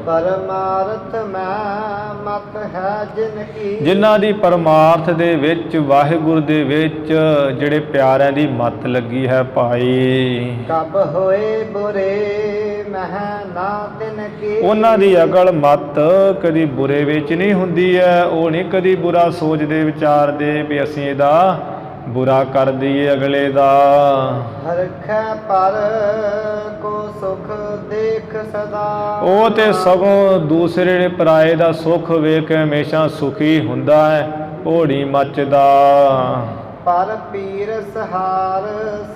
ਪਰਮਾਰਥ ਮੈਂ ਮਤ ਹੈ ਜਿਨ ਕੀ। ਜਿਨ੍ਹਾਂ ਦੀ ਪਰਮਾਰਥ ਦੇ ਵਿੱਚ, ਵਾਹਿਗੁਰੂ ਦੇ ਵਿੱਚ ਜਿਹੜੇ ਪਿਆਰਿਆਂ ਦੀ ਮੱਤ ਲੱਗੀ ਹੈ ਭਾਈ। ਕਬ ਹੋਏ ਬੁਰੇ ਮਹਿ ਨਾ ਤਿਨ ਕੀ। ਉਹਨਾਂ ਦੀ ਅਕਲ ਮੱਤ ਕਦੀ ਬੁਰੇ ਵਿੱਚ ਨਹੀਂ ਹੁੰਦੀ ਹੈ। ਉਹ ਨਹੀਂ ਕਦੀ ਬੁਰਾ ਸੋਚਦੇ ਵਿਚਾਰਦੇ ਵੀ ਅਸੀਂ ਇਹਦਾ ਬੁਰਾ ਕਰ ਦਈਏ ਅਗਲੇ ਦਾ। ਹਰਖੈ ਪਰ ਕੋ ਸੁਖ ਦੇਖ ਸਦਾ। ਉਹ ਤੇ ਸਗੋਂ ਦੂਸਰੇ ਪਰਾਏ ਦਾ ਸੁੱਖ ਵੇਖ ਕੇ ਹਮੇਸ਼ਾ ਸੁਖੀ ਹੁੰਦਾ ਹੈ, ਉਹ ਨਹੀਂ ਮੱਚਦਾ। ਪਰ ਪੀਰ ਸਹਾਰ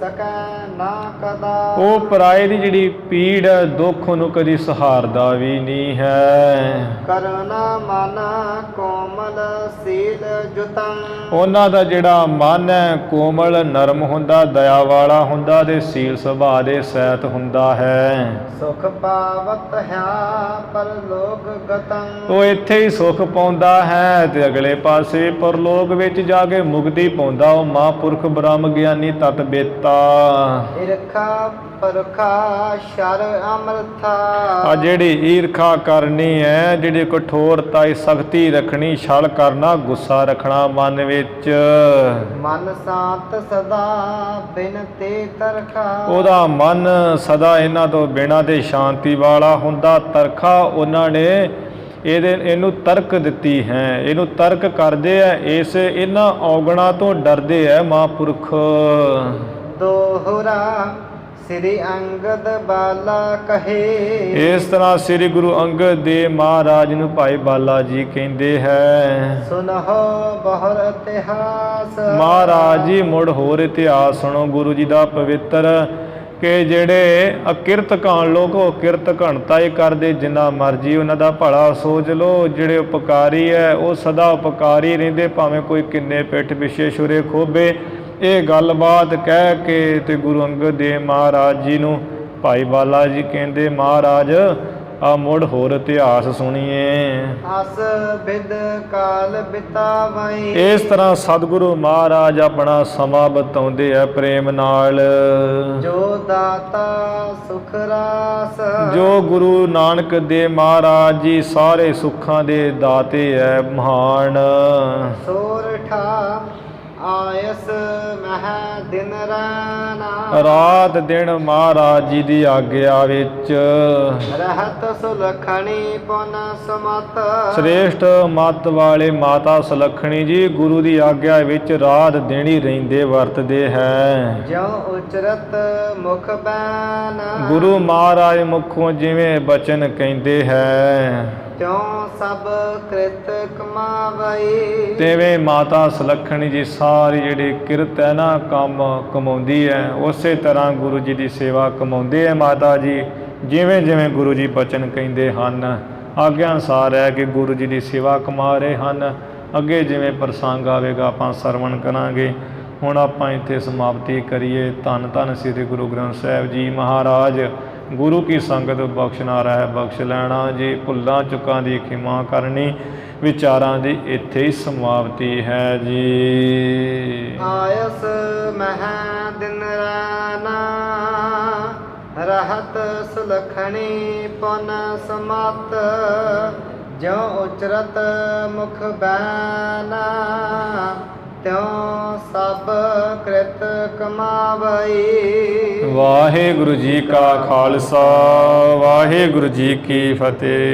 ਸਕੈ ਨਾ ਕਦਾ। ਉਹ ਪਰਾਏ ਦੀ ਜਿਹੜੀ ਪੀੜ ਦੁੱਖ ਨੂੰ ਕਦੀ ਸਹਾਰਦਾ ਵੀ ਨਹੀਂ ਹੈ। ਕਰੁਣਾ ਮਨ ਕੋਮਲ ਸੀਲ ਜੁਤੰ। ਉਹਨਾਂ ਦਾ ਜਿਹੜਾ ਮਨ ਹੈ ਕੋਮਲ ਨਰਮ ਹੁੰਦਾ, ਦਇਆ ਵਾਲਾ ਹੁੰਦਾ ਤੇ ਸੀਲ ਸੁਭਾਅ ਦੇ ਸਹਿਤ ਹੁੰਦਾ ਹੈ। ਸੁਖ ਪਾਵਤ ਹੈ ਪਰਲੋਕ ਗਤੰ। ਉਹ ਇੱਥੇ ਹੀ ਸੁਖ ਪਾਉਂਦਾ ਹੈ ਤੇ ਅਗਲੇ ਪਾਸੇ ਪਰਲੋਕ ਵਿੱਚ ਜਾ ਕੇ ਮੁਕਤੀ ਪਾਉਂਦਾ ਰਹਾਉ ਮਹਾਂਪੁਰਖ ਬ੍ਰਹਮ ਗਿਆਨੀ ਤਤ ਬੇਤਾ। ਈਰਖਾ ਪਰਖਾ ਸ਼ਰ ਅਮਰਥਾ। ਆ ਜਿਹੜੀ ਈਰਖਾ ਕਰਨੀ ਹੈ, ਜਿਹੜੀ ਕਠੋਰਤਾ ਸਖਤੀ ਰੱਖਣੀ, ਛਲ ਕਰਨਾ, ਗੁੱਸਾ ਰੱਖਣਾ ਮਨ ਵਿੱਚ, ਮਨ ਸ਼ਾਂਤ ਸਦਾ ਬਿਨ ਤੇ ਤਰਖਾ। ਉਹਦਾ ਮਨ ਸਦਾ ਇਹਨਾਂ ਤੋਂ ਬਿਨਾਂ ਤੇ ਸ਼ਾਂਤੀ ਵਾਲਾ ਹੁੰਦਾ। ਤਰਖਾ ਉਹਨਾਂ ਨੇ ਇਹਨੂੰ ਤਰਕ ਦਿੱਤੀ ਹੈ, ਇਹਨੂੰ ਤਰਕ ਕਰਦੇ ਆ, ਇਹਨਾਂ ਔਗਣਾਂ ਤੋਂ ਡਰਦੇ ਆ ਮਹਾਂਪੁਰਖ। ਦੋਹਰਾ ਸ੍ਰੀ ਅੰਗਦ ਬਾਲਾ ਕਹੇ। ਇਸ ਤਰ੍ਹਾਂ ਸ੍ਰੀ ਗੁਰੂ ਅੰਗਦ ਦੇਵ ਮਹਾਰਾਜ ਨੂੰ ਭਾਈ ਬਾਲਾ ਜੀ ਕਹਿੰਦੇ ਹੈ। ਸੁਨਹੁ ਬਹੁਰ ਇਤਿਹਾਸ। ਮਹਾਰਾਜ ਜੀ ਮੁੜ ਹੋਰ ਇਤਿਹਾਸ ਸੁਣੋ ਗੁਰੂ ਜੀ ਦਾ ਪਵਿੱਤਰ, ਕਿ ਜਿਹੜੇ ਅਕਿਰਤ ਘਣ ਲੋਕ ਉਹ ਕਿਰਤ ਘਣਤਾ ਹੀ ਕਰਦੇ, ਜਿੰਨਾ ਮਰਜੀ ਉਹਨਾਂ ਦਾ ਭਲਾ ਸੋਚ ਲਓ। ਜਿਹੜੇ ਉਪਕਾਰੀ ਹੈ ਉਹ ਸਦਾ ਉਪਕਾਰੀ ਰਹਿੰਦੇ, ਭਾਵੇਂ ਕੋਈ ਕਿੰਨੇ ਪਿੱਠ ਪਿੱਛੇ ਛੁਰੇ ਖੋਬੇ। ਇਹ ਗੱਲਬਾਤ ਕਹਿ ਕੇ ਤੇ ਗੁਰੂ ਅੰਗਦ ਦੇਵ ਮਹਾਰਾਜ ਜੀ ਨੂੰ ਭਾਈ ਬਾਲਾ ਜੀ ਕਹਿੰਦੇ, ਮਹਾਰਾਜ ਆ ਮੁੜ ਹੋਰ ਇਤਿਹਾਸ ਸੁਣੀਏ। ਅਸ ਬਿਦ ਕਾਲ ਬਿਤਾਵਈ। ਇਸ ਤਰ੍ਹਾਂ ਸਤਿਗੁਰੂ ਮਹਾਰਾਜ ਆਪਣਾ ਸਮਾਂ ਬਿਤਾਉਂਦੇ ਆ ਪ੍ਰੇਮ ਨਾਲ। ਜੋ ਦਾਤਾ ਸੁਖ ਰਾਸ। ਜੋ ਗੁਰੂ ਨਾਨਕ ਦੇਵ ਮਹਾਰਾਜ ਜੀ ਸਾਰੇ ਸੁੱਖਾਂ ਦੇ ਦਾਤੇ ਹੈ, ਮਹਾਨ। ਸੋਰਠਾ ਆਇਸ ਮਹਿ ਦਿਨ ਰਾਨਾ। ਰਾਤ ਦਿਨ ਮਹਾਰਾਜ ਜੀ ਦੀ ਆਗਿਆ ਵਿੱਚ ਰਹਤ ਸੁਲਖਣੀ ਪੁਨ ਸਮਤ। ਸ੍ਰੇਸ਼ਟ ਮਤ ਵਾਲੇ ਮਾਤਾ ਸੁਲੱਖਣੀ ਜੀ ਗੁਰੂ ਦੀ ਆਗਿਆ ਵਿੱਚ ਰਾਤ ਦਿਨ ਹੀ ਰਹਿੰਦੇ ਵਰਤਦੇ ਹੈ। ਜੋ ਉਚਰਤ ਮੁਖ ਬੈਨ। ਗੁਰੂ ਮਹਾਰਾਜ ਮੁਖੋਂ ਜਿਵੇਂ ਬਚਨ ਕਹਿੰਦੇ ਹੈ, ਤਿਉ ਸਭ ਕ੍ਰਿਤ ਕਮਾਵਈ। ਤਿਵੇਂ ਮਾਤਾ ਸੁਲੱਖਣੀ ਜੀ ਸਾਰੀ ਜਿਹੜੀ ਕਿਰਤ ਹੈ ਨਾ, ਕੰਮ ਕਮਾਉਂਦੀ ਹੈ, ਉਸੇ ਤਰ੍ਹਾਂ ਗੁਰੂ ਜੀ ਦੀ ਸੇਵਾ ਕਮਾਉਂਦੇ ਹੈ ਮਾਤਾ ਜੀ। ਜਿਵੇਂ ਜਿਵੇਂ ਗੁਰੂ ਜੀ ਬਚਨ ਕਹਿੰਦੇ ਹਨ, ਆਗਿਆ ਅਨੁਸਾਰ ਹੈ ਕਿ ਗੁਰੂ ਜੀ ਦੀ ਸੇਵਾ ਕਮਾ ਰਹੇ ਹਨ। ਅੱਗੇ ਜਿਵੇਂ ਪ੍ਰਸੰਗ ਆਵੇਗਾ ਆਪਾਂ ਸਰਵਣ ਕਰਾਂਗੇ। ਹੁਣ ਆਪਾਂ ਇੱਥੇ ਸਮਾਪਤੀ ਕਰੀਏ। ਧੰਨ ਧੰਨ ਸ੍ਰੀ ਗੁਰੂ ਗ੍ਰੰਥ ਸਾਹਿਬ ਜੀ ਮਹਾਰਾਜ। ਗੁਰੂ ਕੀ ਸੰਗਤ ਬਖਸ਼ਣਾ ਰਹਿ ਬਖਸ਼ ਲੈਣਾ ਜੀ। ਭੁੱਲਾਂ ਚੁੱਕਾਂ ਦੀ ਖਿਮਾ ਕਰਨੀ। ਵਿਚਾਰਾਂ ਦੀ ਇੱਥੇ ਹੀ ਸਮਾਪਤੀ ਹੈ ਜੀ। ਆਇਸ ਮਹਿ ਦਿਨ ਰਾਨਾ। ਰਹਤ ਸੁਲਖਣੀ ਪੁਨ ਸਮਤ। ਜੋ ਉਚਰਤ ਮੁਖ ਬੈਨਾ। ਤਿਉ ਸਭ ਕ੍ਰਿਤ ਕਮਾਵਈ। ਵਾਹਿਗੁਰੂ ਜੀ ਕਾ ਖਾਲਸਾ, ਵਾਹਿਗੁਰੂ ਜੀ ਕੀ ਫਤਿਹ।